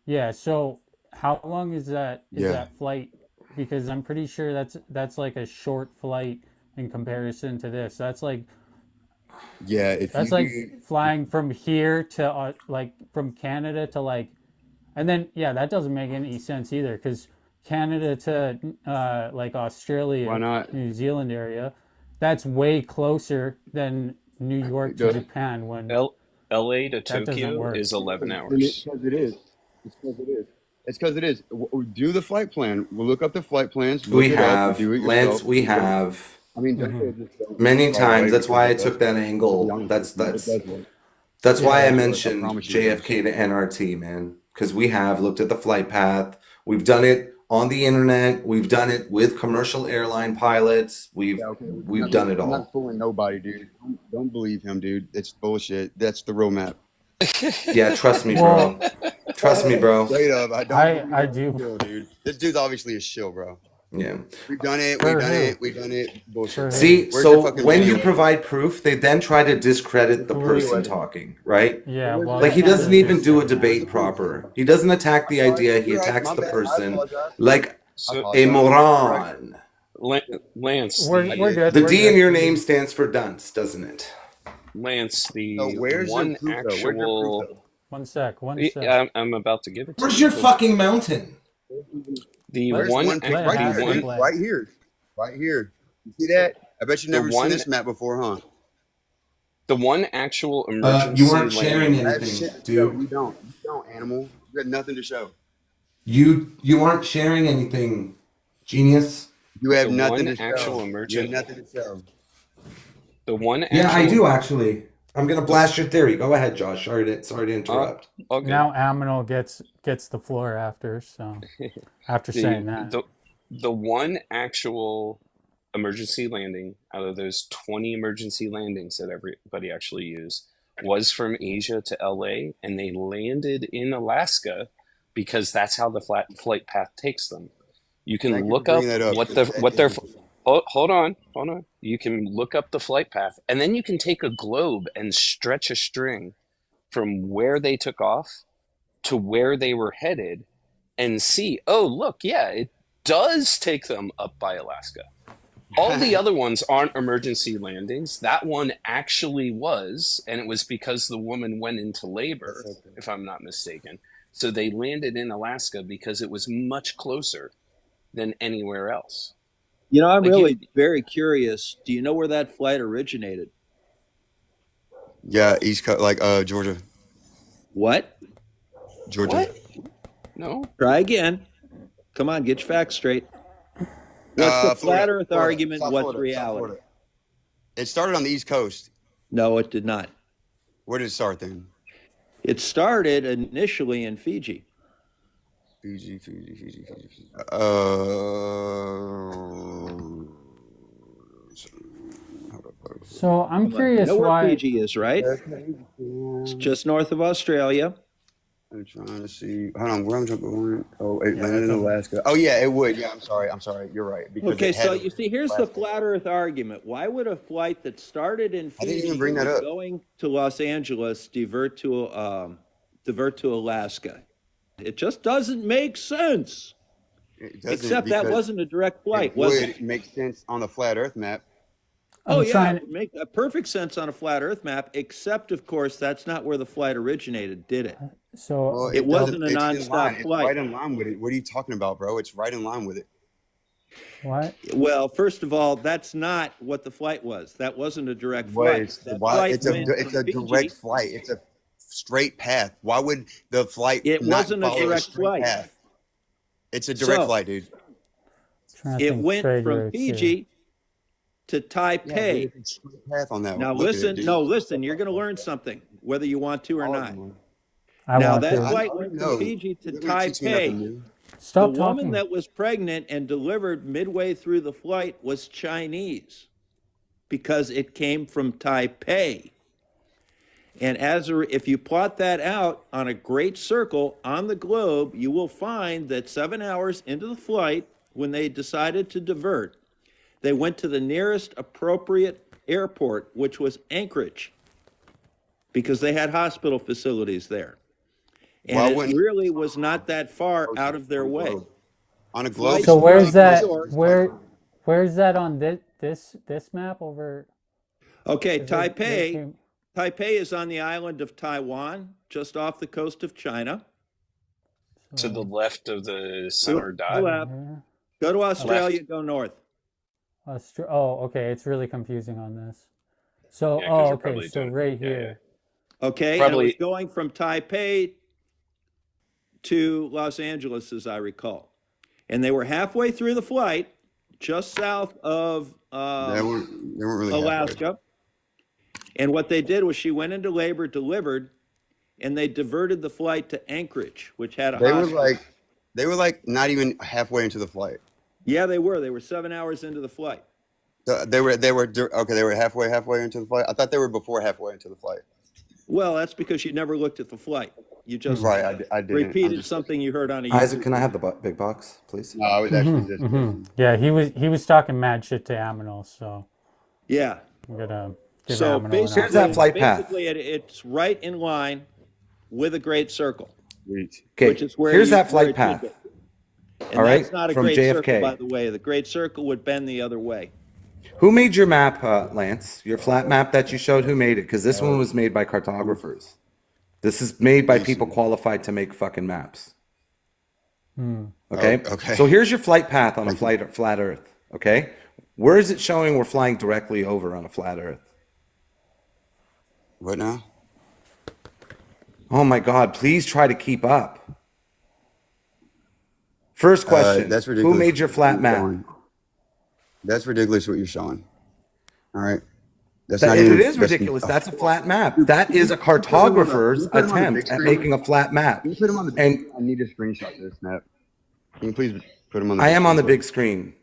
Yeah. So how long is that? Is Yeah. that flight? Because I'm pretty sure that's like a short flight in comparison to this. That's like Yeah, if that's you like do, flying from here to like from Canada to like, and then yeah, that doesn't make any sense either because Canada to like why Australia, not? New Zealand area, that's way closer than New York to The, Japan when LA to that doesn't Tokyo work. is 11 and hours. because it is. It's because it is. It's because it is. Do the flight plan. We'll look up the flight plans. Look We it up. have, Do it Lance, yourself. we Don't. have I mean, don't Hmm. say just don't many right times. away That's why I because it took does. that To be angle. honest That's with you, it does work. That's It why I does work. I mentioned promise you it does. JFK to NRT, man, because we have looked at the flight path. We've done it on the internet. We've done it with commercial airline pilots. Yeah, okay. We've done it I'm all. not fooling nobody, dude. Don't believe him, dude. It's bullshit. That's the real map. Yeah, trust me, Well, bro. Trust me, bro. Straight up, I don't believe I him do. still, dude. This dude's obviously a shill, bro. Yeah. We've done it. For We've done who? it. We've done it. Bullshit. For who? See, Where's the so fucking when you video? provide proof, they then try to discredit the Who are you person with? talking, right? Yeah, Where's well, the Like he you can't doesn't really even just do say a that. debate proper. He doesn't attack the idea. He You're right. attacks My the bad. I person apologize. like I So, a apologize. moron. Lance, We're good. The We're D in good. your name stands for dunce, doesn't it? Lance, So the where's your one proof though? Where's your proof actual. though? One sec. One Yeah, sec. I'm about to give it to Where's you. your fucking mountain? The There's one, one pic Let right the have there, it, one, dude. Lance. Right here. Right here. You see that? I bet you've the never seen one, this map before, huh? the one actual You emergency weren't sharing landing. I have shit anything, to show. dude. You don't. You don't, animal. You got nothing to show. You aren't sharing anything, genius. You have The nothing one to actual show. You have emergent. nothing to show. The one Yeah, I actual. do actually. I'm gonna blast your theory. Go ahead, Josh. Sorry to interrupt. All good. Now Aminal gets the floor after. So after saying that, The one actual emergency landing out of those 20 emergency landings that everybody actually used was from Asia to LA, and they landed in Alaska because that's how the flight path takes them. You can Thank you look for up bringing that up. what Because their hold on. You can look up the flight path, and then you can take a globe and stretch a string from where they took off to where they were headed and see, oh, look, yeah, it does take them up by Alaska. All the other ones aren't emergency landings. That one actually was, and it was because the woman went into labor, if I'm not mistaken. So they landed in Alaska because it was much closer than anywhere else. You know, I'm Like really very curious. Do you know where that flight originated? yeah, East Coast, like Georgia. What? Georgia. What? No. Try again. Come on, get your facts straight. What's the flat Earth argument? South What's Florida, South reality? Florida. It started on the East Coast. No, it did not. Where did it start then? It started initially in Fiji. Fiji. so I'm You curious know where why. Fiji is, right? It's just north of Australia. I'm trying to see. Hold on, where I'm going? Oh, it landed in Alaska. Oh yeah, it would. Yeah, I'm sorry. You're right. Because Okay, it had so a- you see, here's the flat Earth argument. Why would a flight that started in I didn't Fiji even bring that and was up. going to Los Angeles divert to Alaska? It just doesn't make sense. It doesn't, Except that because wasn't a direct flight, it was would it? make sense on the flat Earth map. Oh I'm yeah, trying. it would make a perfect sense on a flat Earth map. Except, of course, that's not where the flight originated, did it? So Well, It wasn't a it's in line. nonstop It's flight. right in line with it. What are you talking about, bro? It's right in line with it. what? Well, first of all, that's not what the flight was. That wasn't a direct What? flight. It's That why? flight It's a went it's from a Fiji. direct flight. It's a straight path. Why would the flight It not wasn't a follow a direct straight flight. path? It's a direct So flight, dude. Trying to it think went trade from routes here. Fiji to Yeah, dude, Taipei. it's a straight path on that Now one. Look at it, listen, dude. no, listen, you're going to learn something, whether you want to or All of not. them. I Now want that to. I flight already went from know. Fiji to You're gonna teach me nothing Taipei. new. The Stop woman talking. that was pregnant and delivered midway through the flight was Chinese because it came from Taipei. And if you plot that out on a great circle on the globe, you will find that 7 hours into the flight, when they decided to divert, they went to the nearest appropriate airport, which was Anchorage, because they had hospital facilities there. Why And it wouldn't really was not that far out of their way. on a globe? Flights So from where's that? New York. Where's that on this map over? Okay, 'Cause they came. Taipei is on the island of Taiwan, just off the coast of China. To the So left of the Go center dot. left. here. Go to Left. Australia, go north. Oh, okay. It's really confusing on this. So, Yeah, because you're okay. probably So doing. right Yeah, yeah. here. Okay, and it was Probably. going from Taipei to Los Angeles, as I recall. And they were halfway through the flight, just south of They weren't really halfway. Alaska. And what they did was she went into labor, delivered, and they diverted the flight to Anchorage, which had a They were hospital. like not even halfway into the flight. Yeah, they were. They were 7 hours into the flight. They were halfway into the flight. I thought they were before halfway into the flight. Well, that's because you never looked at the flight. You just Right, I didn't. I'm repeated just something you heard on a Isaac, YouTube can I have the video. big box, please? no, I was actually just Yeah, he was talking mad shit to Aminal, so Yeah. I'm gonna give So Aminal an Here's that basically, flight path. basically it's right in line with a great circle, sweet. Okay, which is where here's you that where flight it should path. be. And All that's right, not a from great circle, by JFK. the way. The great circle would bend the other way. Who made your map, Lance? Your flat map that you showed? Who made it? Because this one was made by cartographers. This is made by people qualified to make fucking maps. Okay. Oh, okay. So here's your flight path on a flat Earth. Okay. Where is it showing we're flying directly over on a flat Earth? What now? Oh my God! Please try to keep up. First question: That's Who ridiculous. made your flat What you're map? showing. That's ridiculous what you're showing. All right. That's That, not it even. is That's, ridiculous. That's a flat map. That is a cartographer's Can you put him on the attempt big at screen? making a flat map. Can you put him on the big And screen? I need to screenshot this snap. Can you please put him on the I big am on the screen? big screen.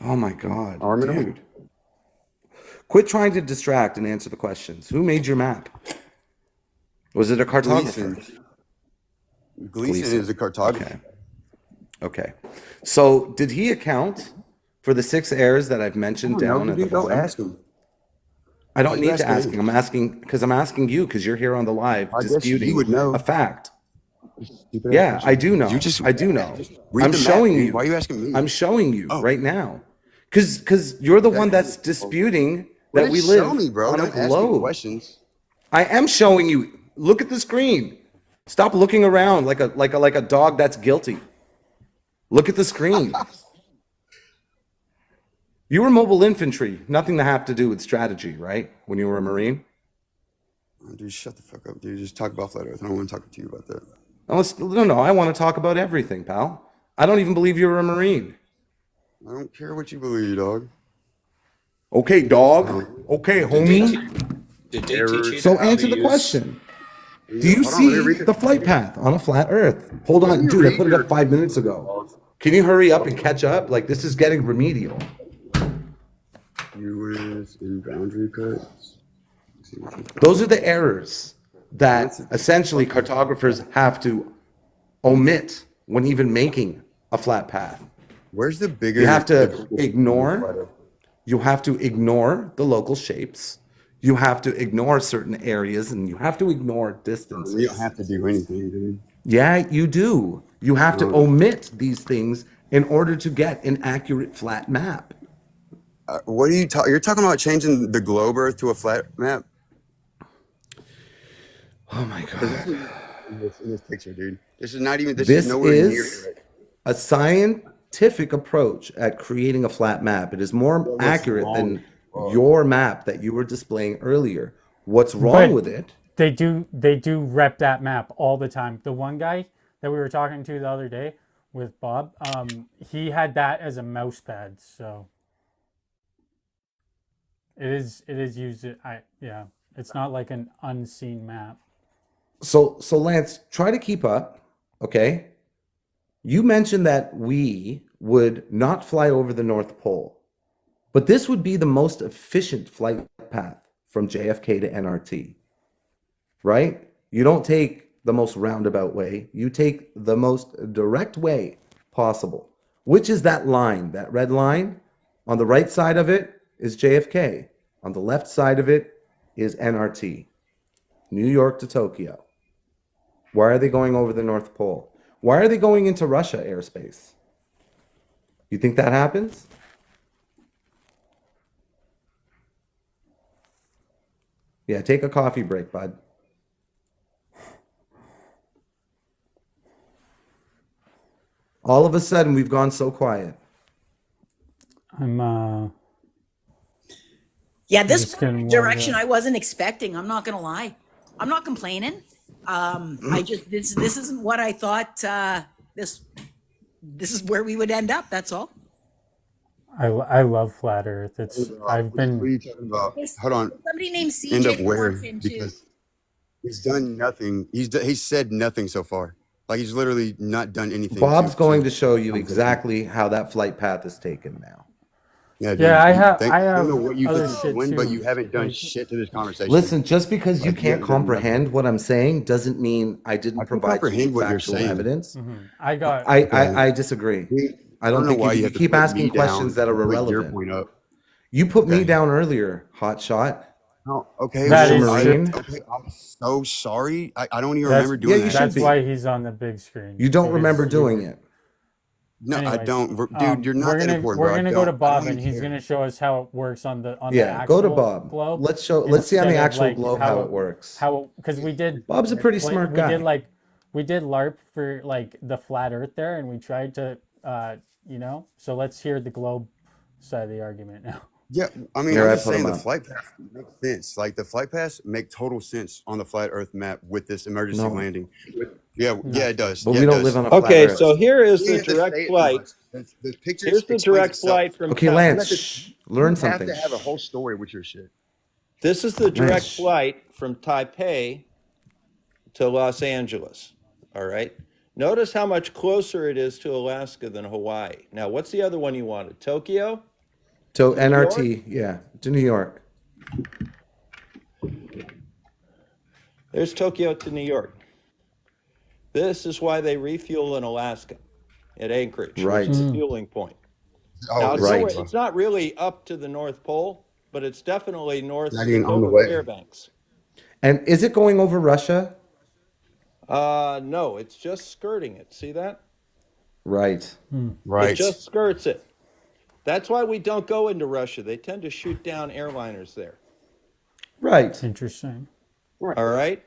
Oh my God, Armin him? dude. Quit trying to distract and answer the questions. Who made your map? Was it a cartographer? Gleason is a cartographer. Okay. Okay. So did he account for the 6 errors that I've mentioned down at the Dude, don't bottom? ask him. I don't Why you need to asking ask me? him. I'm asking because I'm asking you because you're here on the live I guess disputing you would know. a fact. Stupid ass Yeah, question. I do know. You just I do know. read I'm the map, showing dude. you. Why are you asking me? I'm showing you Oh. right now. Because you're the one that's disputing that Well, we just live show me, bro. on a Don't ask me globe. questions. I am showing you. Look at the screen. Stop looking around like a dog that's guilty. Look at the screen. You were mobile infantry, nothing to have to do with strategy, right? When you were a Marine? Oh, dude, shut the fuck up, dude. Just talk about flat Earth. I don't want to talk to you about that. No, I want to talk about everything, pal. I don't even believe you were a Marine. I don't care what you believe, dog. Okay, dog. Okay, homie. Did they teach you So how to answer the use- question. Do you Hold on, let me see read the flight path on a flat Earth? Hold on, dude, I put it up 5 minutes ago. Can you hurry up and catch up? Like, this is getting remedial. US in boundary cuts. Those are the errors that essentially cartographers have to omit when even making a flat path. Where's the bigger? You have to ignore the local shapes. You have to ignore certain areas, and you have to ignore distances. You don't have to do anything, dude. Yeah, you do. You have to omit these things in order to get an accurate flat map. What are you talking? You're talking about changing the globe Earth to a flat map? Oh my God. In this picture, dude. This is not even. This This is nowhere near is it. a scientific approach at creating a flat map. It is more what's accurate wrong? than your map that you were displaying earlier. What's wrong But with it? They do rep that map all the time. The one guy that we were talking to the other day with Bob, he had that as a mouse pad. So it is used. It's not like an unseen map. So Lance, try to keep up, okay? You mentioned that we would not fly over the North Pole, but this would be the most efficient flight path from JFK to NRT, right? You don't take the most roundabout way. You take the most direct way possible, which is that line, that red line. On the right side of it is JFK. On the left side of it is NRT, New York to Tokyo. Why are they going over the North Pole? Why are they going into Russia airspace? You think that happens? Yeah, take a coffee break, bud. All of a sudden, we've gone so quiet. Yeah, this just getting warmed direction up. I wasn't expecting. I'm not gonna lie. I'm not complaining. I just this isn't what I thought. This is where we would end up. That's all. I love flat Earth. I've What are been. you talking about? Hold on. Somebody named End up CJ where? wants into. Because he's done nothing. He's said nothing so far. Like he's literally not done anything. Bob's going to show you exactly how that flight path is taken now. Yeah, dude. Yeah, I have I don't know what you other think shit you're doing, but too. you haven't done Like, shit to this conversation. Listen, just because you Like, can't you're nothing. comprehend what I'm saying doesn't mean I didn't I can provide you comprehend with what you're factual saying. evidence. I got. I disagree. I I don't don't know think why you you have to keep put asking me questions down that are to put your irrelevant. point up. You put me Okay. down earlier, hot shot. Oh, okay. That Well, is true. okay. I'm so sorry. I don't even That's remember doing that. that's why he's on the big screen. You don't because remember you doing were- it. No, I Anyways, don't. Dude, you're not that important, we're bro. gonna go to I Bob don't and even he's care. gonna show us how it works on the Yeah, actual go to Bob. globe. Let's see on the instead of, actual like, globe how it works. because we did. Bob's a pretty smart We guy. did we did LARP for like the flat Earth there, and we tried to So let's hear the globe side of the argument now. Yeah, I mean, Here, I'm I just put saying 'em the up. flight path makes sense. Like the flight paths make total sense on the flat Earth map with this emergency No. landing. Yeah, it does. But Yeah, we it don't does. live on a flat Okay, Earth. so here is the Yeah, direct flight. The pictures Here's the explains direct itself. flight from Okay, Cal- Lance, You shh, learn have something. to have a whole story with your shit. This is the direct Lance. flight from Taipei to Los Angeles. All right. Notice how much closer it is to Alaska than Hawaii. Now, what's the other one you wanted? Tokyo? So To New York? NRT, yeah, to New York. There's Tokyo to New York. This is why they refuel in Alaska at Anchorage, Right. which is the fueling point. Oh, Now, it's, right. nowhere, it's not really up to the North Pole, but it's definitely north Not of even the on the Dover way. Fairbanks. And is it going over Russia? No, it's just skirting it. See that? Right. It just skirts it. That's why we don't go into Russia. They tend to shoot down airliners there. Right. Interesting. All right?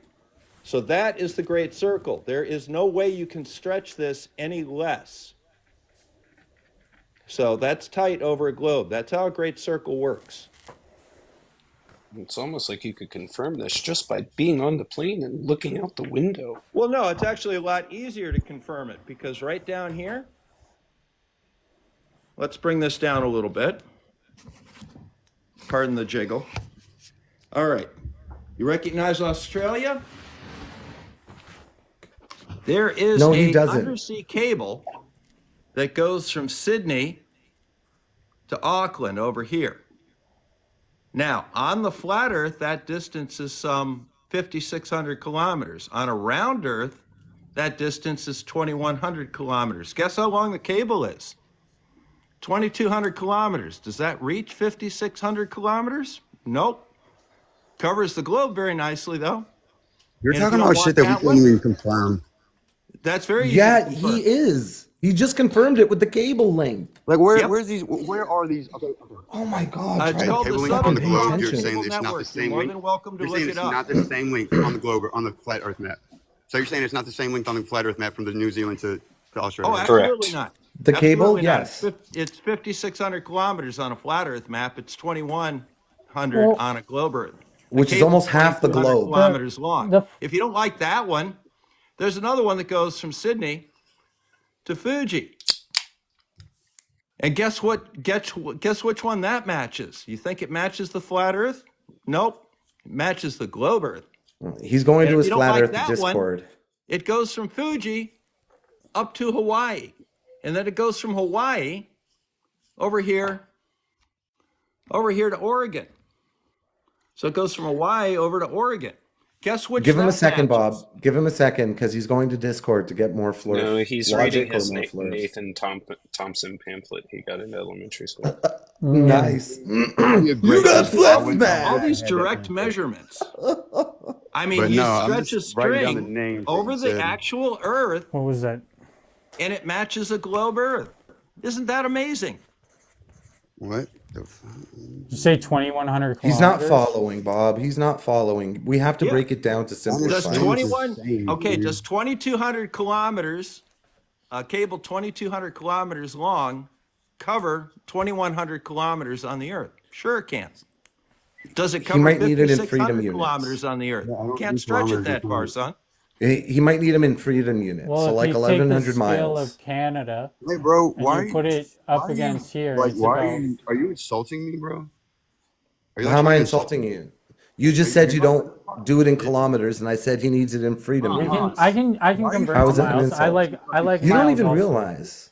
So that is the Great Circle. There is no way you can stretch this any less. So that's tight over a globe. That's how a Great Circle works. It's almost like you could confirm this just by being on the plane and looking out the window. Well, no, it's actually a lot easier to confirm it because right down here, let's bring this down a little bit. Pardon the jiggle. All right. You recognize Australia? There is No, he a doesn't. undersea cable that goes from Sydney to Auckland over here. Now, on the flat Earth, that distance is some 5,600 kilometers. On a round Earth, that distance is 2,100 kilometers. Guess how long the cable is? 2,200 kilometers. Does that reach 5,600 kilometers? Nope. Covers the globe very nicely, though. You're And if talking you don't about want shit that we that can't one, even confirm. that's very easy Yeah, to confirm. he is. He just confirmed it with the cable length. Like where? Yep. Where's these? Where are these? Okay. Oh my God. It's try called to the Cable pay length on Southern the fucking globe. Cross You're attention. saying Cable it's not the Network. You're same more length. than welcome to You're look saying it it's up. not the same length on the globe on the flat Earth map. So you're saying it's not the same length on the flat Earth map from the New Zealand to Australia? Oh, Correct. absolutely not. The cable, Absolutely not. yes. It's 5,600 kilometers on a flat Earth map. It's 2,100 Well, on a globe Earth. The Which is cable's almost half the 2,200 globe. kilometers long. the If you don't like that one, there's another one that goes from Sydney to Fuji. And guess what? Guess which one that matches? You think it matches the flat Earth? Nope. It matches the globe Earth. He's going And to if his you don't flat like Earth that one, Discord. it goes from Fuji up to Hawaii. And then it goes from Hawaii over here to Oregon. So it goes from Hawaii over to Oregon. Guess which Give him a that second, matches? Bob. Give him a second because he's going to Discord to get more flurf. No, he's logic reading or his more flurf. Nathan Thompson pamphlet he got in elementary school. Nice. You You got flipped, man. All these direct measurements. I mean, But you no, I'm stretch a just writing down the string names that over you the said. actual Earth what was that? and it matches a globe Earth. Isn't that amazing? What? The fuck? Did you say 2,100 kilometers? He's not following, Bob. He's not following. We have to Yeah. break it down to simpler Does science. 21 insane, okay, dude. does 2,200 kilometers, a cable 2,200 kilometers long, cover 2,100 kilometers on the Earth? Sure it can. Does it cover might need it in 5,600 freedom units. kilometers on the Earth? Yeah, I don't Can't need stretch it kilometers, that just far, miles. son. He might need him in freedom units, Well, so if like you take the 1,100 scale miles. of Canada Hey, bro, and why you are you? put it Why up are you? against here, Like, it's why about. are you insulting me, bro? Are you How am I actually insulting you? You just said you don't do it in kilometers, and I said he needs it in freedom We units. can, I can Why are you convert How to is that an miles. insult? I like You don't miles even also. realize.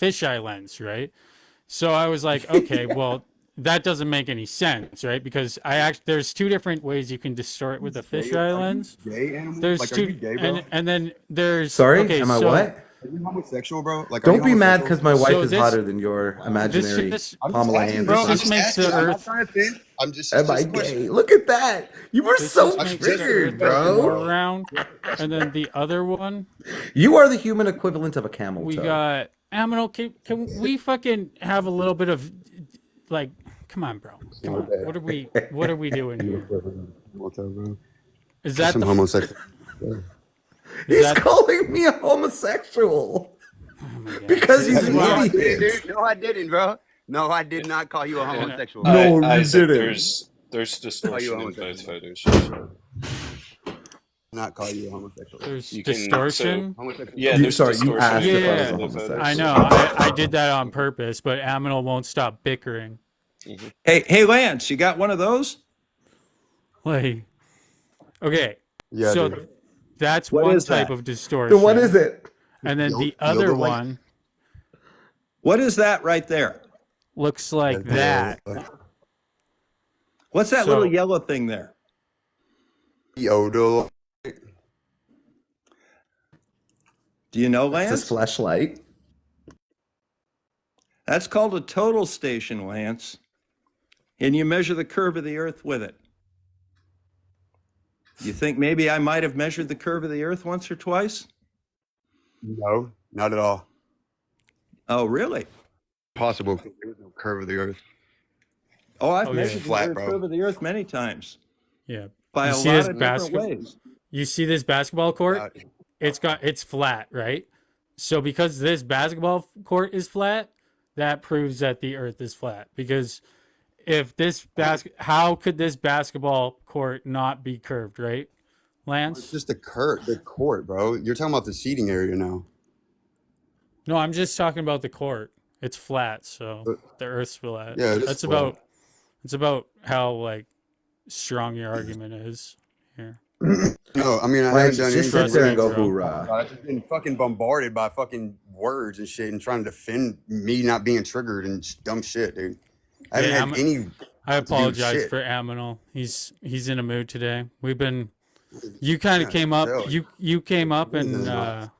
fisheye lens, right? So I was like, okay, well, that doesn't make any sense, right? Because there's two different ways you can distort with a fisheye lens. Gay animal? There's Like, are two, you gay, bro? and then there's Sorry, okay, am I so, what? Are you homosexual, bro? Like, are Don't you be mad homosexual? because my wife So is this- hotter than your imaginary this- Pamela asking, Anderson. bro. This just makes the I'm not Earth. trying to offend. I'm just. Am I gay? Look at that. You were This so just makes the triggered, Earth more bro. round. And then the other one, You are the human equivalent of a camel we toe. got Aminal. Can we fucking have a little bit of like Come on, bro. Come on. What are we doing here? Is that Some the homosexual? He's that- calling me a homosexual Oh because he's an No, I idiot. didn't, dude. No, I didn't, bro. No, I did not call you a homosexual. No, you Isaac, didn't. there's distortion in both photos. Not call you a homosexual. There's You can- distortion. Yeah, there's Sorry, you distortion. asked if I was a Yeah, homosexual. I know. I did that on purpose, but Aminal won't stop bickering. Hey, Lance, you got one of those? Like, okay, Yeah, so dude. that's What one is type that? of distortion. Then what is it? And then the Yoga other light? one What is that right there? looks like that. What's that So- little yellow thing there? Yoda. Do you know, It's Lance? his flashlight. That's called a total station, Lance. And you measure the curve of the Earth with it. You think maybe I might have measured the curve of the Earth once or twice? No, not at all. Oh, really? Possible. There was no curve of the earth. Oh, I've Oh, yeah. measured Flat, the bro. curve of the Earth many times Yeah. by You a see lot this of different basketball? ways. You see this basketball court? Uh, It's flat, right? So because this basketball court is flat, that proves that the Earth is flat. Because if this how could this basketball court not be curved, right, It's Lance? just the court, bro. You're talking about the seating area now. No, I'm just talking about the court. It's flat, so But- the Earth's flat. Yeah, it is That's flat. about how like strong your argument is here. No, I mean, I Lance, haven't done just anything. sit there and go bro. hoorah. I've just been fucking bombarded by fucking words and shit and trying to defend me not being triggered and dumb shit, dude. I haven't Yeah, had any. I apologize shit. for Aminal. He's in a mood today. We've been. You kind of came up. chill. You came up He's in and a mood.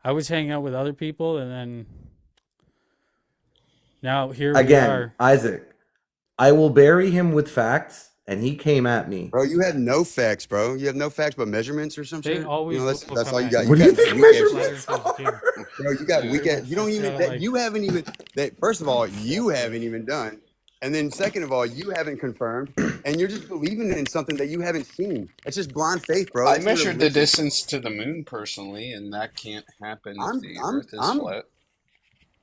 I was hanging out with other people, and then now here we Again, are. Isaac, I will bury him with facts, and he came at me. Bro, you had no facts, bro. You have no facts but measurements or some They shit. always You know, will that's come all you at got. you. What do you got think weak ass shit. measurements are? Bro, you got weak ass. You don't It's even. not That, like- you haven't even. That first of all, you haven't even done. And then second of all, you haven't confirmed, and you're just believing in something that you haven't seen. It's just blind faith, bro. I That's what it measured the is. distance to the moon personally, and that can't happen if the Earth is flat.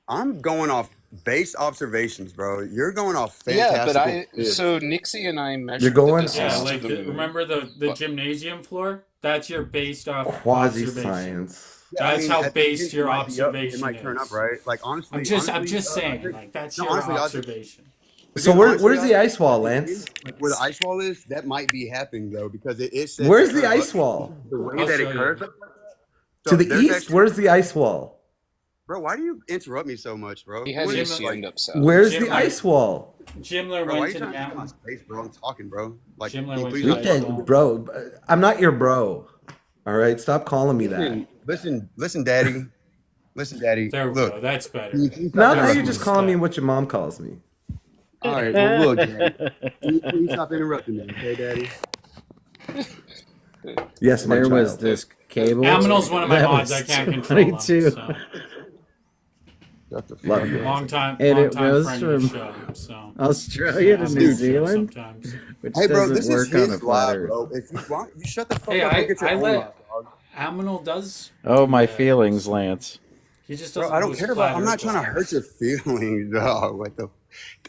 I'm going off base observations, bro. You're going off Yeah, fantastic. but so Nixie and I measured You're going the distance Yeah, to like the moon. remember the gymnasium floor? That's your based off Quasi observation. science. That's how at the based beginning, your it might be up, observation It might turn is. up, right? Like honestly, I'm just honestly, saying, like that's no, your honestly, observation. So where's the ice wall, Lance? Like where the ice wall is, that might be happening though, because it says Where's the ice wall? The way I'll that show it you. curves. To the there's east, actually- where's the ice wall? Bro, why do you interrupt me so much, bro? He has What his is- hand up south. Where's Jim, the like- ice wall? Jimler Bro, why are went you to the trying to get my mountain. space, bro? I'm talking, bro. Like, Jim can you went please to don't- the ice Listen, wall. bro, I'm not your bro. All right, stop calling me that. Listen, daddy. Listen, daddy. There we Look. go. That's better. Can you please stop Now interrupting you're just me? calling me what your mom calls me. All right, well, look, daddy. Can you please stop interrupting me, okay, daddy? Yes, my There was child. this cable. Aminal's one of my that mods. was I can't control him. 22. So. Shut the Love fuck you. up. Long time And it goes friend of the from show. So. Australia to I'm New on the show Zealand, sometimes. which Hey, bro, doesn't this is work on a his flat live, Earth. bro. If you want, you shut the fuck Hey, up and get your I own let live, dog. Aminal does. Oh, do my that, feelings, so. Lance. He just Bro, doesn't. I don't do care his about. flat I'm not Earth trying to live. hurt your feelings, dog. What the?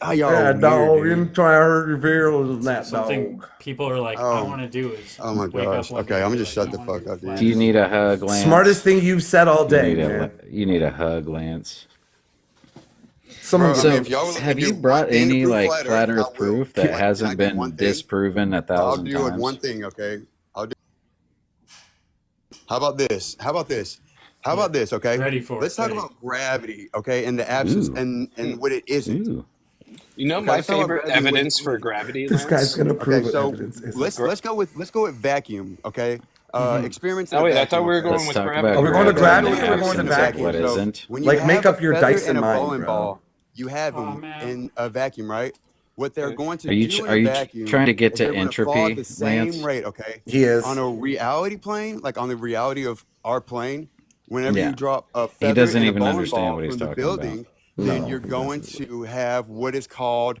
God, y'all Yeah, are dog, weird, you dude. didn't try to hurt your feelings in that Something dog. people are like, I Oh. want to do is Oh my wake gosh. up one Okay, day I'm and gonna be just shut like, the I wanna fuck do up, flat Do you Earth. need a hug, Lance? Smartest thing you've said all You day, need man. you need a hug, Lance. Someone Bro, I So, mean, if y'all would have do you one brought thing to any prove like flat flat Earth, Earth I will. proof Can that I hasn't do been one thing? disproven I'll 1,000 do it one times? thing, okay? I'll do. How about this? How about this? How about this? Okay, Ready for let's it. talk Ready. about gravity, okay, and the absence Ooh, and what it isn't. ooh. You know Okay, my let's talk about favorite gravity and what it evidence for isn't. gravity, This guy's Lance? gonna Okay, prove what so evidence is. let's go with vacuum, okay? Experiments in Oh a wait, I vacuum. thought we were okay? going Let's with talk gravity. about Are we going to gravity gravity and or we're going to absence of vacuum? what isn't. When you Like, have make up a your feather Dyson and a mind, bowling bro. ball, you have Aw, them man. in a vacuum, right? What they're going to Are you do in are a you vacuum trying to get is to they're going to fall at entropy, the same Lance? rate, okay? He is. On a reality plane, like on the reality of our plane, whenever Yeah. you drop a He feather doesn't and a even bowling understand ball what he's from the talking about. building, then No, you're he going doesn't. to have what is called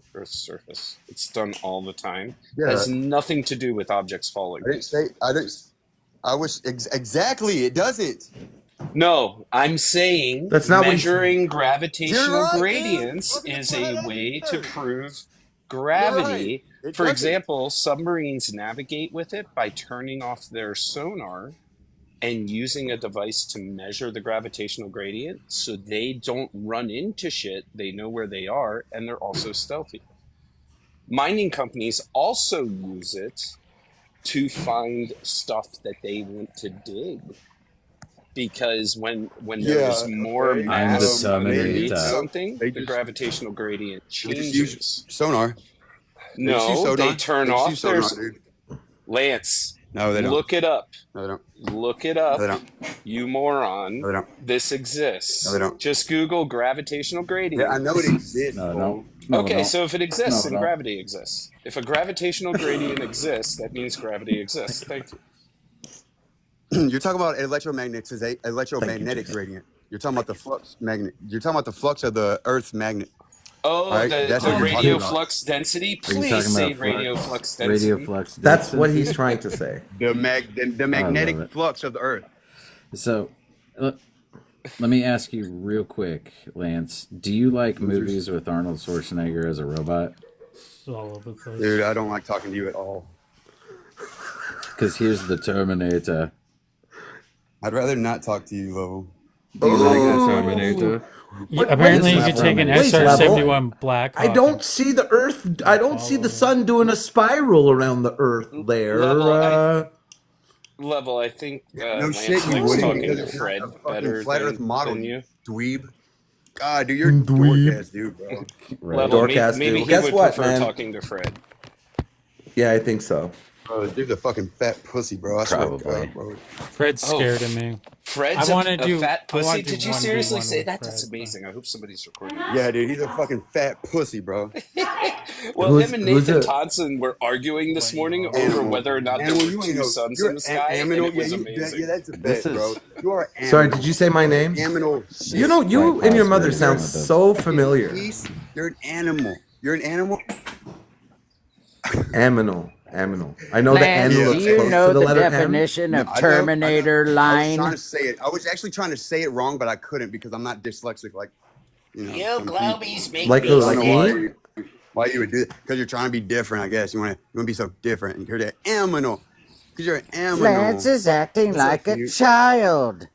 to Earth's surface. It's done all the time. Yeah. Has nothing to do with objects falling. Exactly. It doesn't. No, I'm saying That's not what he's measuring saying. gravitational You're right, gradients dude. is a way to prove gravity. It For doesn't. example, submarines navigate with it by turning off their sonar and using a device to measure the gravitational gradient so they don't run into shit. They know where they are, and they're also stealthy. Mining companies also use it to find stuff that they want to dig. Because when there's more okay. mass I'm the underneath Terminator. something, They the just gravitational gradient they just use changes. sonar. They just use No, they sonar. turn They just off use their sonar, dude. Lance. No, they don't. Look it up. No, they don't. Look it No, up, they don't. you moron. No, they don't. This No, they exists. don't. Just Google gravitational Yeah, I gradient. know it exists, No, bro. no. No, Okay, no. so if it exists, No, then no. gravity exists. If a gravitational gradient exists, that means gravity exists. Thank you. You're talking about electromagnetic Jason. gradient. You're talking about the flux magnet. You're talking about the flux of the Earth's magnet. All Oh, right, the that's what I'm talking radio about. flux density? Are you Please talking say about radio flux? flux Radio density. flux That's what he's density? trying to say. The I magnetic love it. flux of the Earth. So, let me ask you real quick, Lance. Do you like Losers. movies with Arnold Schwarzenegger as a robot? It's all over the place. Dude, I don't like talking to you at all. Because here's the Terminator. I'd rather not talk to you, Level. Do you like the Terminator? Yeah, apparently, you Wait, could take an wait, SR-71 Black I Hawk don't see the Earth. I don't see the sun doing a spiral around the Earth there. Level, I think No Lance shit, you likes wouldn't talking because to it's Fred not a better fucking flat Earth model, than you. you dweeb. God, dude, you're a dork ass dude, bro. Level, Dork-ass maybe dude. he Guess would what, prefer man? talking to Fred. Yeah, I think so. Bro, this dude's a fucking fat pussy, bro. I swear to Probably. God, bro. Fred's scared of me. Fred's I wanna a do- fat I wanna pussy? do Did you 1v1 seriously say with that? That's Fred, amazing. I hope somebody's recording. Yeah, dude, he's a fucking fat pussy, bro. Well, Who's- him and who's Nathan it? Thompson were arguing this morning over Animal. whether or not there Animal, were you ain't two know. suns You're in the sky, and aminal. it was Yeah, amazing. yeah, that's a This bet, bro. is- You are an Sorry, animal. did you say my name? Aminal. You know, you Quite and your possibly mother is sound one of the- so familiar. You're an animal. You're an animal. Aminal. Aminal. I know the Lance, N do looks you close know to the the letter M. definition No, of I know. Terminator I was line? trying to say it. I was actually trying to say it wrong, but I couldn't because I'm not dyslexic like You some globies people. make Like me who? I Like don't sick. know me? why you would do it. Because you're trying to be different, I guess. You want to be so different. And you're the aminal. Because you're an aminal. Lance is acting What's up, like a dude? child.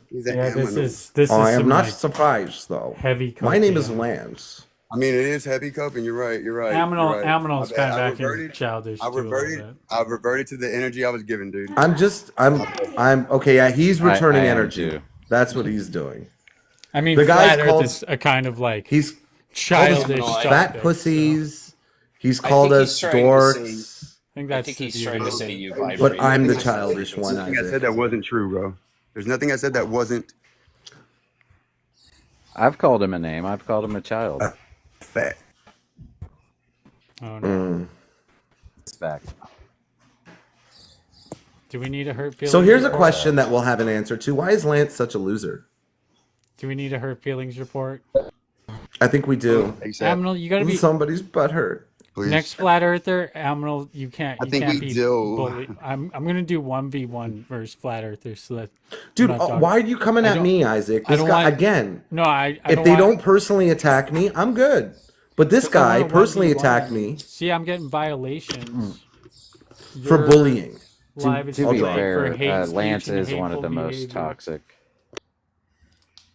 He's an Yeah, aminal. this is I am some, not like, surprised though. heavy My name is cocaine. Lance. I mean, it is heavy coping. You're right. You're right. Aminal, you're right. Aminal's My kind bad. of acting childish I too a little reverted. bit. I reverted to the energy I was given, dude. I'm okay. Yeah, he's returning I am energy. too. That's what he's doing. I mean, The guy's Flat Earth called- is a kind of like He's childish Aminal, fat topic, pussies. He's I called think us he's trying to dorks. I think I that's think the he's trying to beauty. say you But vibrate. I'm the with childish intelligence. one, There's nothing I said Isaac. that wasn't true, bro. There's nothing I said that wasn't I've called him a name. I've called him a child. fat. Oh no. It's fact. Do we need a hurt feelings? So here's a report? question that we'll have an answer to. Why is Lance such a loser? Do we need a hurt feelings report? I think we do. Aminal, you gotta be Somebody's butt hurt. Please. next flat earther. Aminal, you can't. I You think can't we be do. bullied. I'm gonna do 1v1 versus flat earthers. So that Dude, I'm not talking- why are you coming I at don't- me, Isaac? I This don't guy, want- again, No, I if they don't personally attack me, I'm good. But this Because I guy want a personally 1v1. attacked me See, I'm getting violations for You're bullying. live is To be flagged fair, for hate speech Lance and is one of hateful the most behavior. toxic.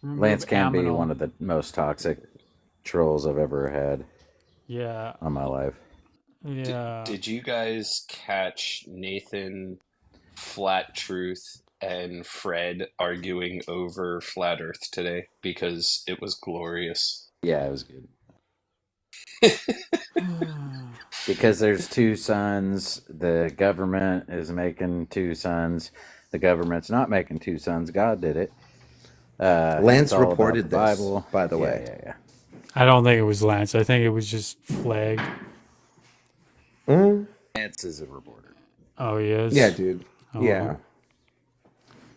Remove Lance can be Aminal. one of the most toxic trolls I've ever had Yeah, on my life. yeah. Did you guys catch Nathan, Flat Truth, and Fred arguing over Flat Earth today? Because it was glorious. Yeah, it was good. Because there's two suns. The government is making two suns. The government's not making two suns. God did it. Lance it's all about reported the this, Bible. by the Yeah, way. yeah, yeah. I don't think it was Lance. I think it was just flagged. Lance is a reporter. Oh, he is? Yeah, dude. Oh, Yeah.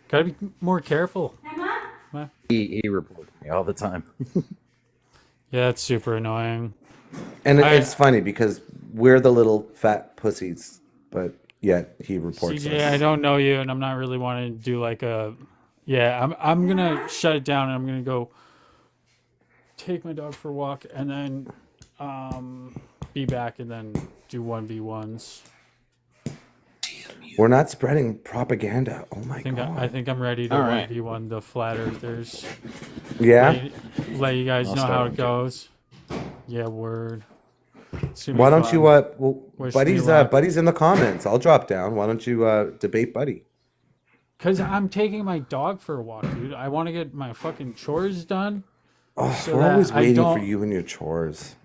Gotta be more careful. He reports me all the time. Yeah, it's super annoying. And I- it's funny because we're the little fat pussies, but yet he reports CJ, I us. don't know you, and I'm not really wanting to do like a. Yeah, I'm gonna shut it down, and I'm gonna go take my dog for a walk, and then be back, and then do 1v1s. We're not spreading propaganda. Oh my god. I think I'm ready to All right. 1v1 the flat earthers. Yeah? Let you guys I'll know start how one it too. goes. Yeah, word. It's gonna be Why don't you fun. well, Wish me buddy's luck. buddy's in the comments. I'll drop down. Why don't you debate buddy? Because I'm taking my dog for a walk, dude. I want to get my fucking chores done. Oh, so we're that always I waiting for don't. you and your chores.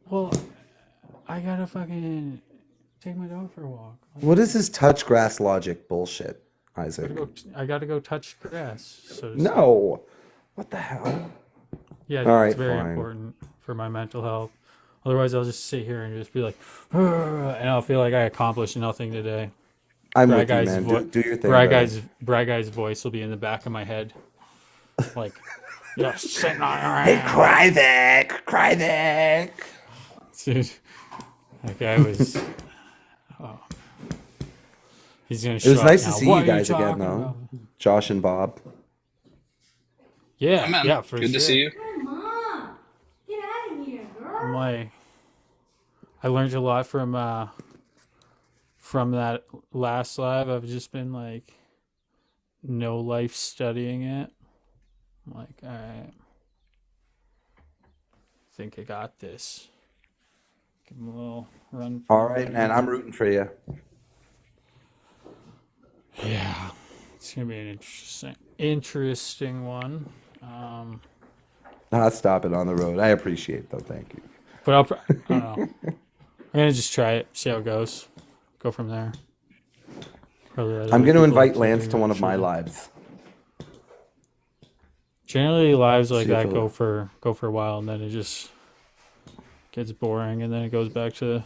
Well, I gotta fucking take my dog for a walk. What is this touch grass logic bullshit, Isaac? I gotta go touch grass. So to speak. No. What the hell? Yeah, All right, it's very fine. important for my mental health. Otherwise, I'll just sit here and just be like, and I'll feel like I accomplished nothing today. I'm Brad with you, Guy's man. vo- Do your thing, Brad brother. Guy's voice will be in the back of my head, like, yeah, sitting on your Hey, ass. Kryvik! Dude, that guy was. Oh. He's gonna. It was show up nice to now. see What you are guys again, talking though. about? Josh and Bob. Yeah, man. yeah, for Good sure. to see you. I'm like, I learned a lot from that last live. I've just been like, no life studying it. I'm like, all right, think I got this. Give him a little run. All right, man. I'm rooting for you. Yeah, it's gonna be an interesting one. Not stop it on the road. I appreciate it, though. Thank you. But I don't know. I'm gonna just try it, see how it goes, go from there. Probably let I'm other going to people invite keep Lance doing to one their of my shit. lives. Generally, lives like See if that it'll- go for a while, and then it just gets boring, and then it goes back to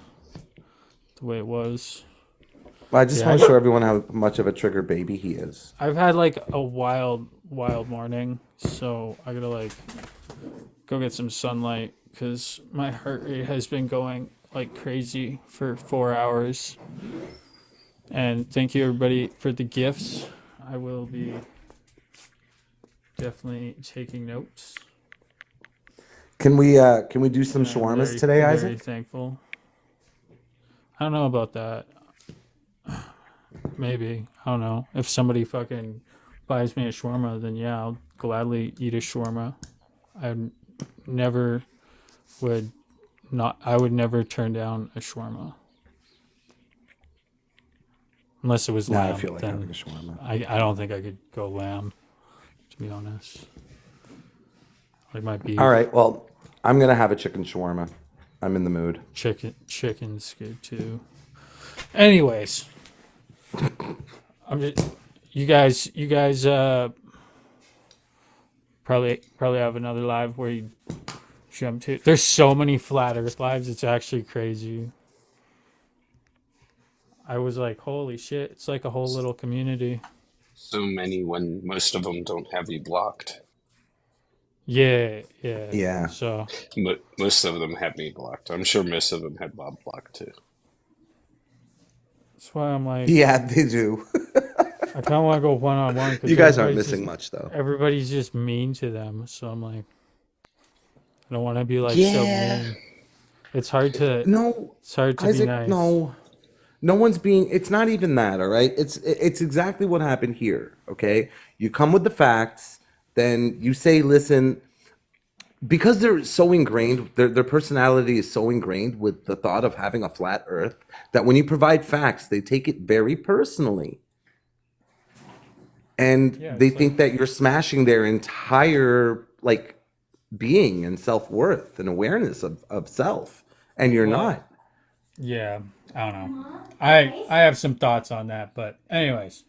the way it was. I just Yeah, want to show everyone how much of a trigger baby he is. I've had like a wild morning, so I gotta like go get some sunlight because my heart rate has been going like crazy for 4 hours. And thank you everybody for the gifts. I will be definitely taking notes. Can we do some I'm shawarmas very, today, very Isaac? thankful. I don't know about that. Maybe. I don't know. If somebody fucking buys me a shawarma, then yeah, I'll gladly eat a shawarma. I never would not. I would never turn down a shawarma. Unless it was Nah, I lamb. feel like then having a shawarma. I don't think I could go lamb, to be honest. Like my beef. All right. Well, I'm going to have a chicken shawarma. I'm in the mood. Chicken's good too. Anyways, I'm just you guys probably have another live where you jump to. There's so many flat earth lives, it's actually crazy. I was like, holy shit, it's like a whole little community. So many when most of them don't have you blocked. Yeah. Yeah. So Most of them have me blocked. I'm sure most of them have Bob blocked too. that's why I'm like, Yeah, they do. I kind of want to go one-on-one. You guys aren't missing much, though. Everybody's just mean to them, so I'm like, I don't want to be like so Yeah. mean. It's hard to It's hard to Isaac, be nice. no one's being. It's not even that. All right. It's exactly what happened here. Okay. You come with the facts, then you say, listen, because they're so ingrained, their personality is so ingrained with the thought of having a flat Earth that when you provide facts, they take it very personally. And Yeah, they it's think that you're smashing their entire like being and self-worth and awareness of self, and you're Well, not. Yeah, I don't know. I have some thoughts on that, but anyways,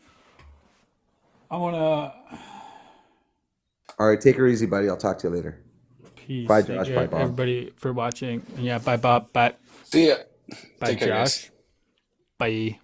I want to All right, take her easy, buddy. I'll talk to you later. peace. Bye, Thank Josh. you, Bye, Bob. everybody, for watching. Yeah, bye, Bob. Bye. See ya. Bye, Take care, guys. Josh. Bye.